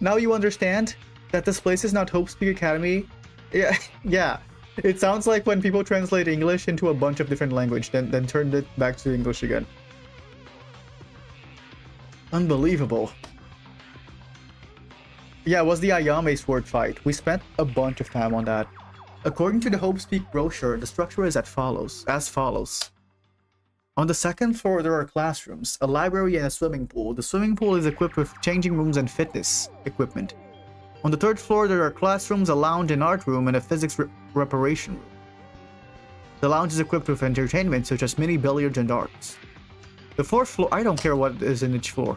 Now you understand that this place is not Hope Speak Academy. Yeah. It sounds like when people translate English into a bunch of different language, then turn it back to English again. Unbelievable. Yeah, it was the Ayame sword fight. We spent a bunch of time on that. According to the Hope Speak brochure, the structure is as follows. On the 2nd floor, there are classrooms, a library, and a swimming pool. The swimming pool is equipped with changing rooms and fitness equipment. On the 3rd floor, there are classrooms, a lounge, an art room, and a physics reparation room. The lounge is equipped with entertainment such as mini billiards and darts. The 4th floor, I don't care what is in each floor.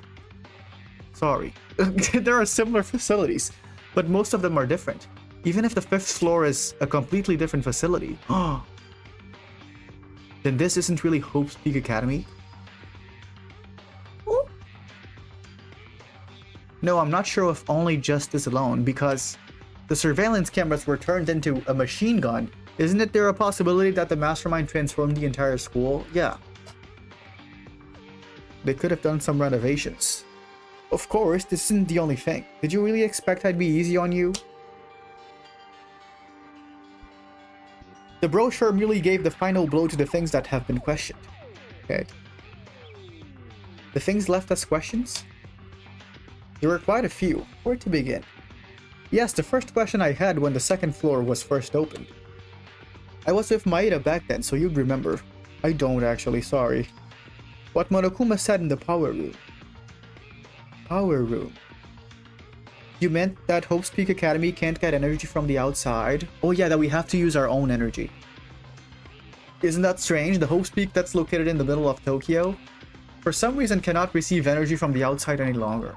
Sorry. There are similar facilities, but most of them are different. Even if the 5th floor is a completely different facility. Then this isn't really Hope Speak Academy? Ooh. No, I'm not sure if only just this alone, because the surveillance cameras were turned into a machine gun. Isn't it there a possibility that the mastermind transformed the entire school? Yeah. They could have done some renovations. Of course, this isn't the only thing. Did you really expect I'd be easy on you? The brochure merely gave the final blow to the things that have been questioned. Okay. The things left as questions? There were quite a few. Where to begin? Yes, the first question I had when the 2nd floor was first opened. I was with Maeda back then, so you'd remember. I don't actually, sorry. What Monokuma said in the power room. Power room. You meant that Hope Speak Academy can't get energy from the outside? Oh yeah, that we have to use our own energy. Isn't that strange? The Hope Speak that's located in the middle of Tokyo, for some reason cannot receive energy from the outside any longer.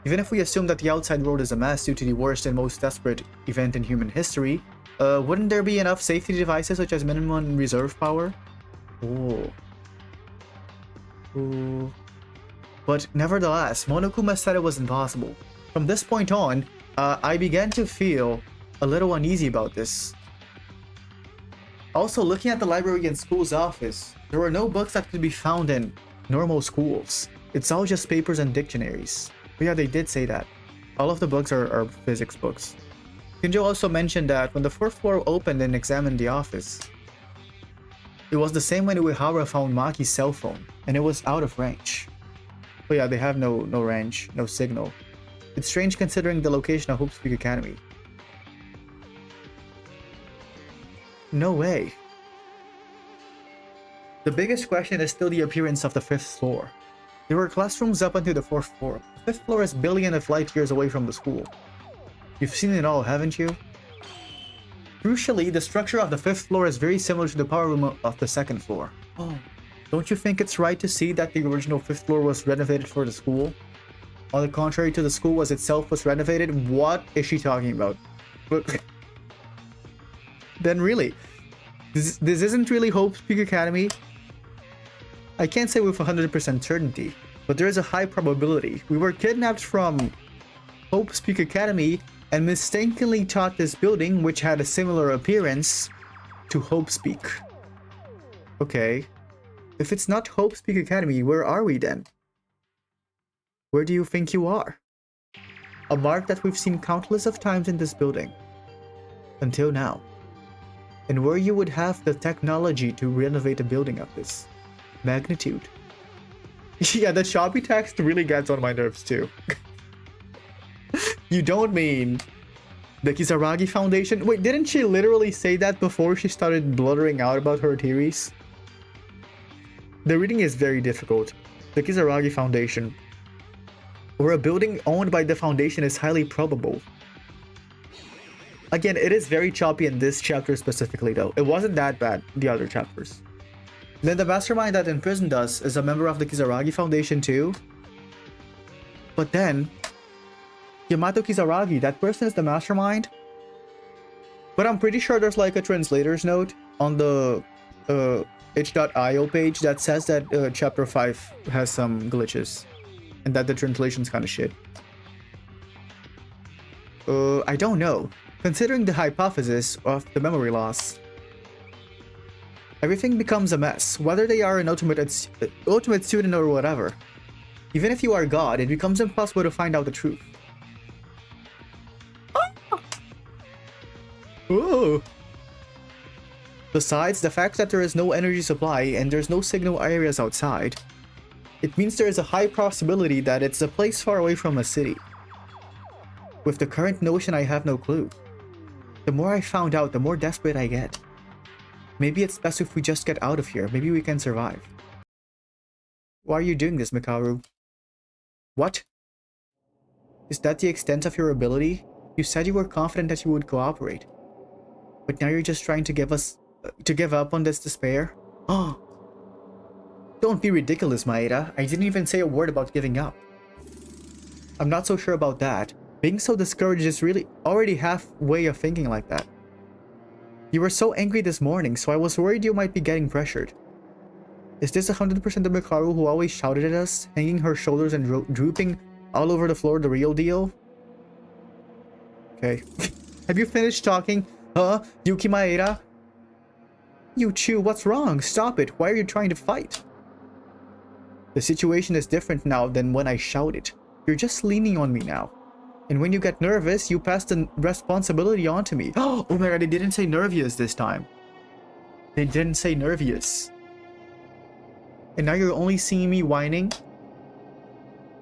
Even if we assume that the outside world is a mess due to the worst and most desperate event in human history, wouldn't there be enough safety devices such as minimum reserve power? Oh. Ooh. But nevertheless, Monokuma said it was impossible. From this point on, I began to feel a little uneasy about this. Also, looking at the library and school's office, there were no books that could be found in normal schools. It's all just papers and dictionaries. But yeah, they did say that. All of the books are physics books. Kinjo also mentioned that when the 4th floor opened and examined the office, it was the same when Uehara found Maki's cell phone, and it was out of range. But yeah, they have no range, no signal. It's strange considering the location of Hope Speak Academy. No way. The biggest question is still the appearance of the 5th floor. There were classrooms up until the 4th floor. The 5th floor is billions of light years away from the school. You've seen it all, haven't you? Crucially, the structure of the 5th floor is very similar to the power room of the 2nd floor. Oh, don't you think it's right to see that the original 5th floor was renovated for the school? On the contrary to the school itself was renovated? What is she talking about? Then really, this isn't really Hope's Peak Academy. I can't say with 100% certainty, but there is a high probability we were kidnapped from Hope's Peak Academy and mistakenly taught this building, which had a similar appearance to Hope's Peak. Okay, if it's not Hope's Peak Academy, where are we then? Where do you think you are? A mark that we've seen countless of times in this building. Until now. And where you would have the technology to renovate a building of this magnitude. Yeah, the choppy text really gets on my nerves too. You don't mean the Kisaragi Foundation? Wait, didn't she literally say that before she started bluttering out about her theories? The reading is very difficult. The Kisaragi Foundation. Or a building owned by the Foundation is highly probable. Again, it is very choppy in this chapter specifically though. It wasn't that bad in the other chapters. Then the mastermind that imprisoned us is a member of the Kisaragi Foundation too. But then, Yamato Kisaragi, that person is the mastermind? But I'm pretty sure there's like a translator's note on the itch.io page that says that chapter 5 has some glitches. And that the translation's kind of shit. I don't know. Considering the hypothesis of the memory loss, everything becomes a mess, whether they are an ultimate student or whatever. Even if you are God, it becomes impossible to find out the truth. Ooh. Besides, the fact that there is no energy supply and there's no signal areas outside, it means there is a high possibility that it's a place far away from a city. With the current notion, I have no clue. The more I found out, the more desperate I get. Maybe it's best if we just get out of here. Maybe we can survive. Why are you doing this, Mikaru? What? Is that the extent of your ability? You said you were confident that you would cooperate. But now you're just trying to give up on this despair? Oh. Don't be ridiculous, Maeda. I didn't even say a word about giving up. I'm not so sure about that. Being so discouraged is really already halfway of thinking like that. You were so angry this morning, so I was worried you might be getting pressured. Is this 100% the Mikaru who always shouted at us, hanging her shoulders and drooping all over the floor, the real deal? Okay. Have you finished talking? Yuki Maeda? You Chu, what's wrong? Stop it. Why are you trying to fight? The situation is different now than when I shouted. You're just leaning on me now. And when you get nervous, you pass the responsibility onto me. Oh my god, they didn't say nervous this time. They didn't say nervous. And now you're only seeing me whining?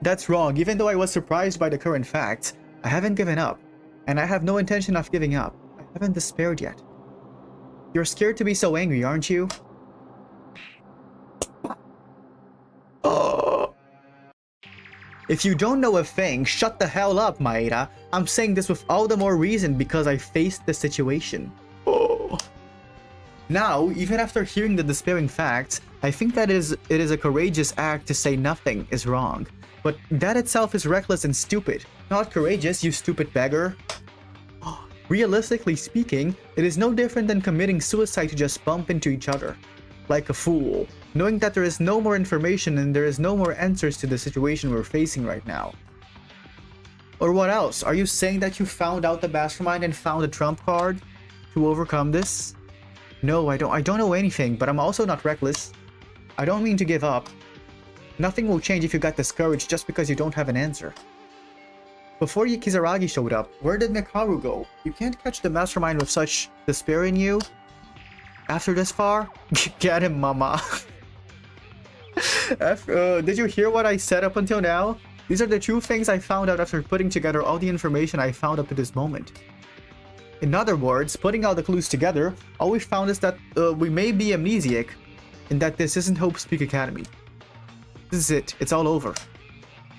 That's wrong. Even though I was surprised by the current facts, I haven't given up. And I have no intention of giving up. I haven't despaired yet. You're scared to be so angry, aren't you? Oh. If you don't know a thing, shut the hell up, Maeda. I'm saying this with all the more reason because I faced the situation. Oh. Now, even after hearing the despairing facts, I think that it is a courageous act to say nothing is wrong. But that itself is reckless and stupid. Not courageous, you stupid beggar. Realistically speaking, it is no different than committing suicide to just bump into each other. Like a fool, knowing that there is no more information and there is no more answers to the situation we're facing right now. Or what else? Are you saying that you found out the mastermind and found a trump card to overcome this? No, I don't know anything, but I'm also not reckless. I don't mean to give up. Nothing will change if you got discouraged just because you don't have an answer. Before Kisaragi showed up, where did Mikaru go? You can't catch the mastermind with such despair in you. After this far? Get him, mama. Did you hear what I said up until now? These are the true things I found out after putting together all the information I found up to this moment. In other words, putting all the clues together, all we found is that we may be amnesiac, and that this isn't Hope's Peak Academy. This is it. It's all over.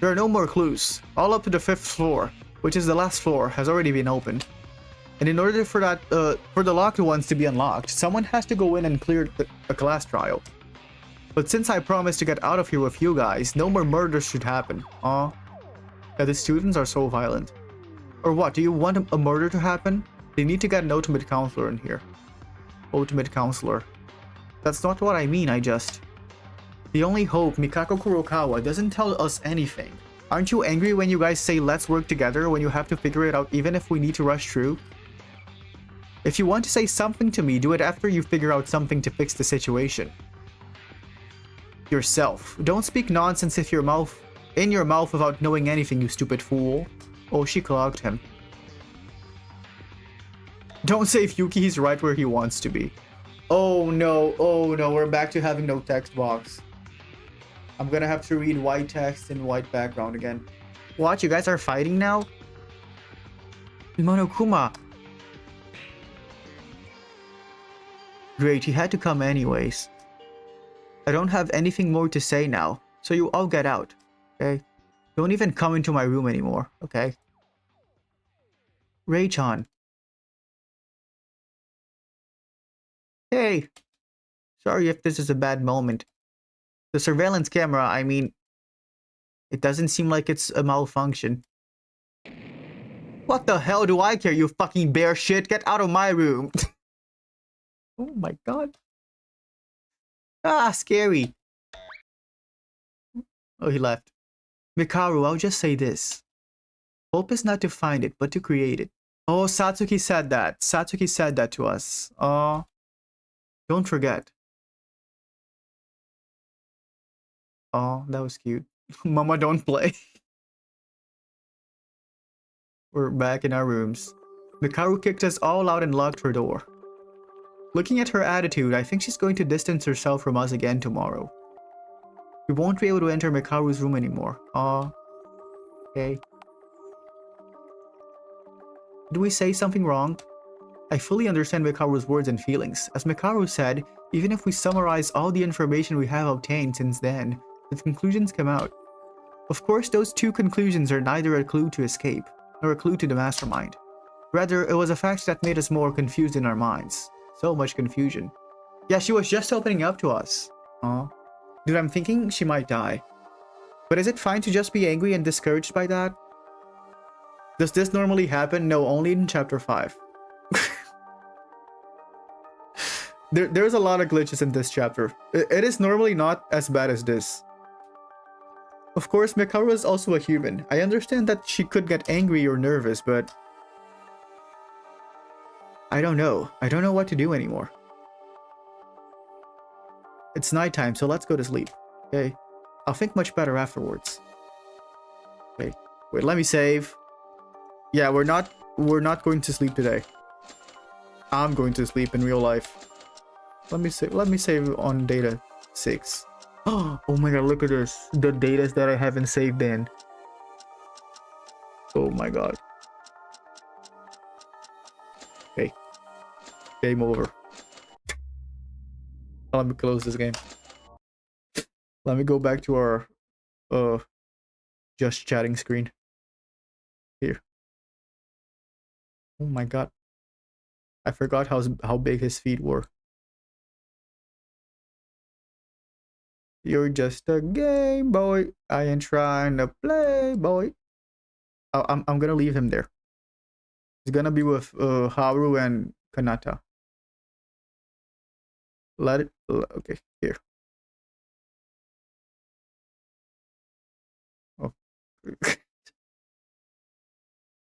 There are no more clues. All up to the 5th floor, which is the last floor, has already been opened. And in order for that, for the locked ones to be unlocked, someone has to go in and clear a class trial. But since I promised to get out of here with you guys, no more murders should happen. Aw. Yeah, the students are so violent. Or what, do you want a murder to happen? They need to get an ultimate counselor in here. Ultimate counselor. That's not what I mean, The only hope, Mikako Kurokawa, doesn't tell us anything. Aren't you angry when you guys say let's work together when you have to figure it out even if we need to rush through? If you want to say something to me, do it after you figure out something to fix the situation. Yourself. Don't speak nonsense in your mouth without knowing anything, you stupid fool. Oh, she clogged him. Don't say if Yuki's right where he wants to be. Oh no, we're back to having no text box. I'm gonna have to read white text and white background again. What, you guys are fighting now? Monokuma. Great, he had to come anyways. I don't have anything more to say now, so you all get out, okay? Don't even come into my room anymore, okay? Ray-chan. Hey! Sorry if this is a bad moment. The surveillance camera, I mean, it doesn't seem like it's a malfunction. What the hell do I care, you fucking bear shit? Get out of my room! Oh my god. Ah, scary. Oh, he left. Mikaru, I'll just say this. Hope is not to find it, but to create it. Oh, Satsuki said that. Satsuki said that to us. Oh, don't forget. Oh, that was cute. Mama, don't play. We're back in our rooms. Mikaru kicked us all out and locked her door. Looking at her attitude, I think she's going to distance herself from us again tomorrow. We won't be able to enter Mikaru's room anymore. Aw. Okay. Did we say something wrong? I fully understand Mikaru's words and feelings. As Mikaru said, even if we summarize all the information we have obtained since then, the conclusions come out. Of course, those two conclusions are neither a clue to escape, nor a clue to the mastermind. Rather, it was a fact that made us more confused in our minds. So much confusion. Yeah, she was just opening up to us. Aw. Dude, I'm thinking she might die. But is it fine to just be angry and discouraged by that? Does this normally happen? No, only in chapter 5. There's a lot of glitches in this chapter. It is normally not as bad as this. Of course, Mikaru is also a human. I understand that she could get angry or nervous, but I don't know. I don't know what to do anymore. It's nighttime, so let's go to sleep. Okay? I'll think much better afterwards. Okay. Wait, let me save. Yeah, we're not going to sleep today. I'm going to sleep in real life. Let me save on data 6. Oh my god, look at this. The data that I haven't saved in. Oh my god. Okay. Game over. Let me close this game. Let me go back to our just chatting screen. Here. Oh my god. I forgot how big his feet were. You're just a game boy. I ain't trying to play, boy. I'm gonna leave him there. He's gonna be with Haru and Kanata. Let it. Okay, here. Oh.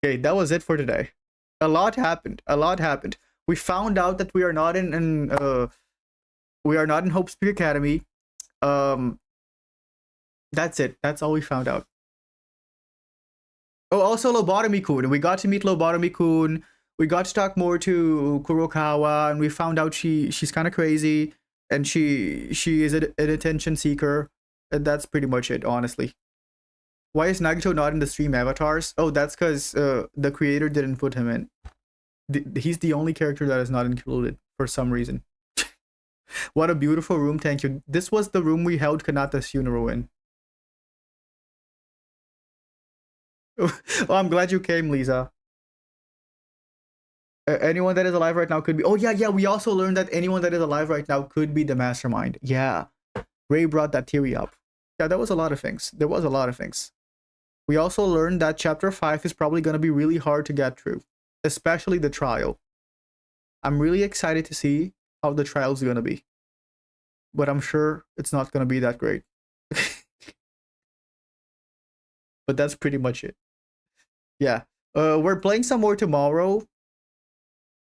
Okay, that was it for today. A lot happened. A lot happened. We found out that we are not in Hope's Peak Academy. That's it. That's all we found out. Oh, also Lobotomy-kun. We got to meet Lobotomy-kun. We got to talk more to Kurokawa, and we found out she's kind of crazy, and she is an attention seeker, and that's pretty much it, honestly. Why is Nagito not in the stream avatars? Oh, that's because the creator didn't put him in. He's the only character that is not included for some reason. What a beautiful room, thank you. This was the room we held Kanata's funeral in. Oh, I'm glad you came, Lisa. Anyone that is alive right now could be. Oh yeah. We also learned that anyone that is alive right now could be the mastermind. Yeah, Ray brought that theory up. Yeah, that was a lot of things. There was a lot of things. We also learned that chapter 5 is probably going to be really hard to get through, especially the trial. I'm really excited to see how the trial is going to be, but I'm sure it's not going to be that great. But that's pretty much it. Yeah. We're playing some more tomorrow.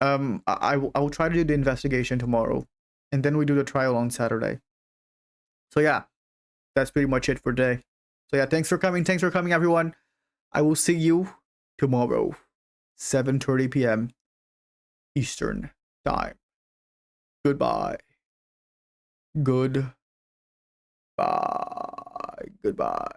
I will try to do the investigation tomorrow, and then we do the trial on Saturday. So yeah, that's pretty much it for today. So yeah, thanks for coming. Thanks for coming, everyone. I will see you tomorrow, 7:30 p.m. Eastern time. Goodbye. Goodbye. Goodbye.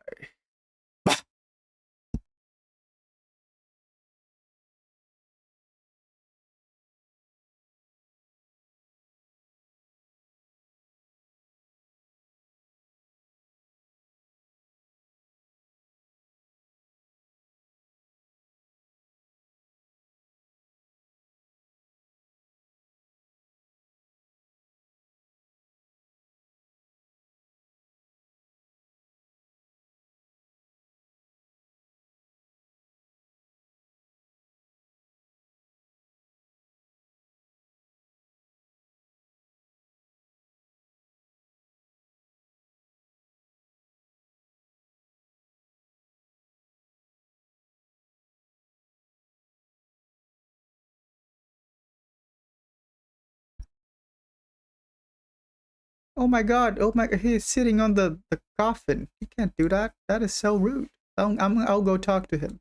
Oh my god, oh my, he's sitting on the coffin. He can't do that. That is so rude. I'll go talk to him.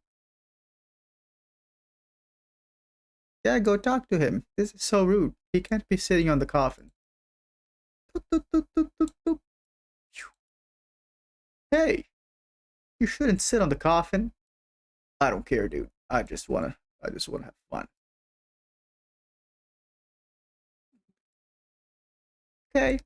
Yeah, go talk to him. This is so rude. He can't be sitting on the coffin. Hey, you shouldn't sit on the coffin. I don't care, dude. I just wanna have fun. Okay.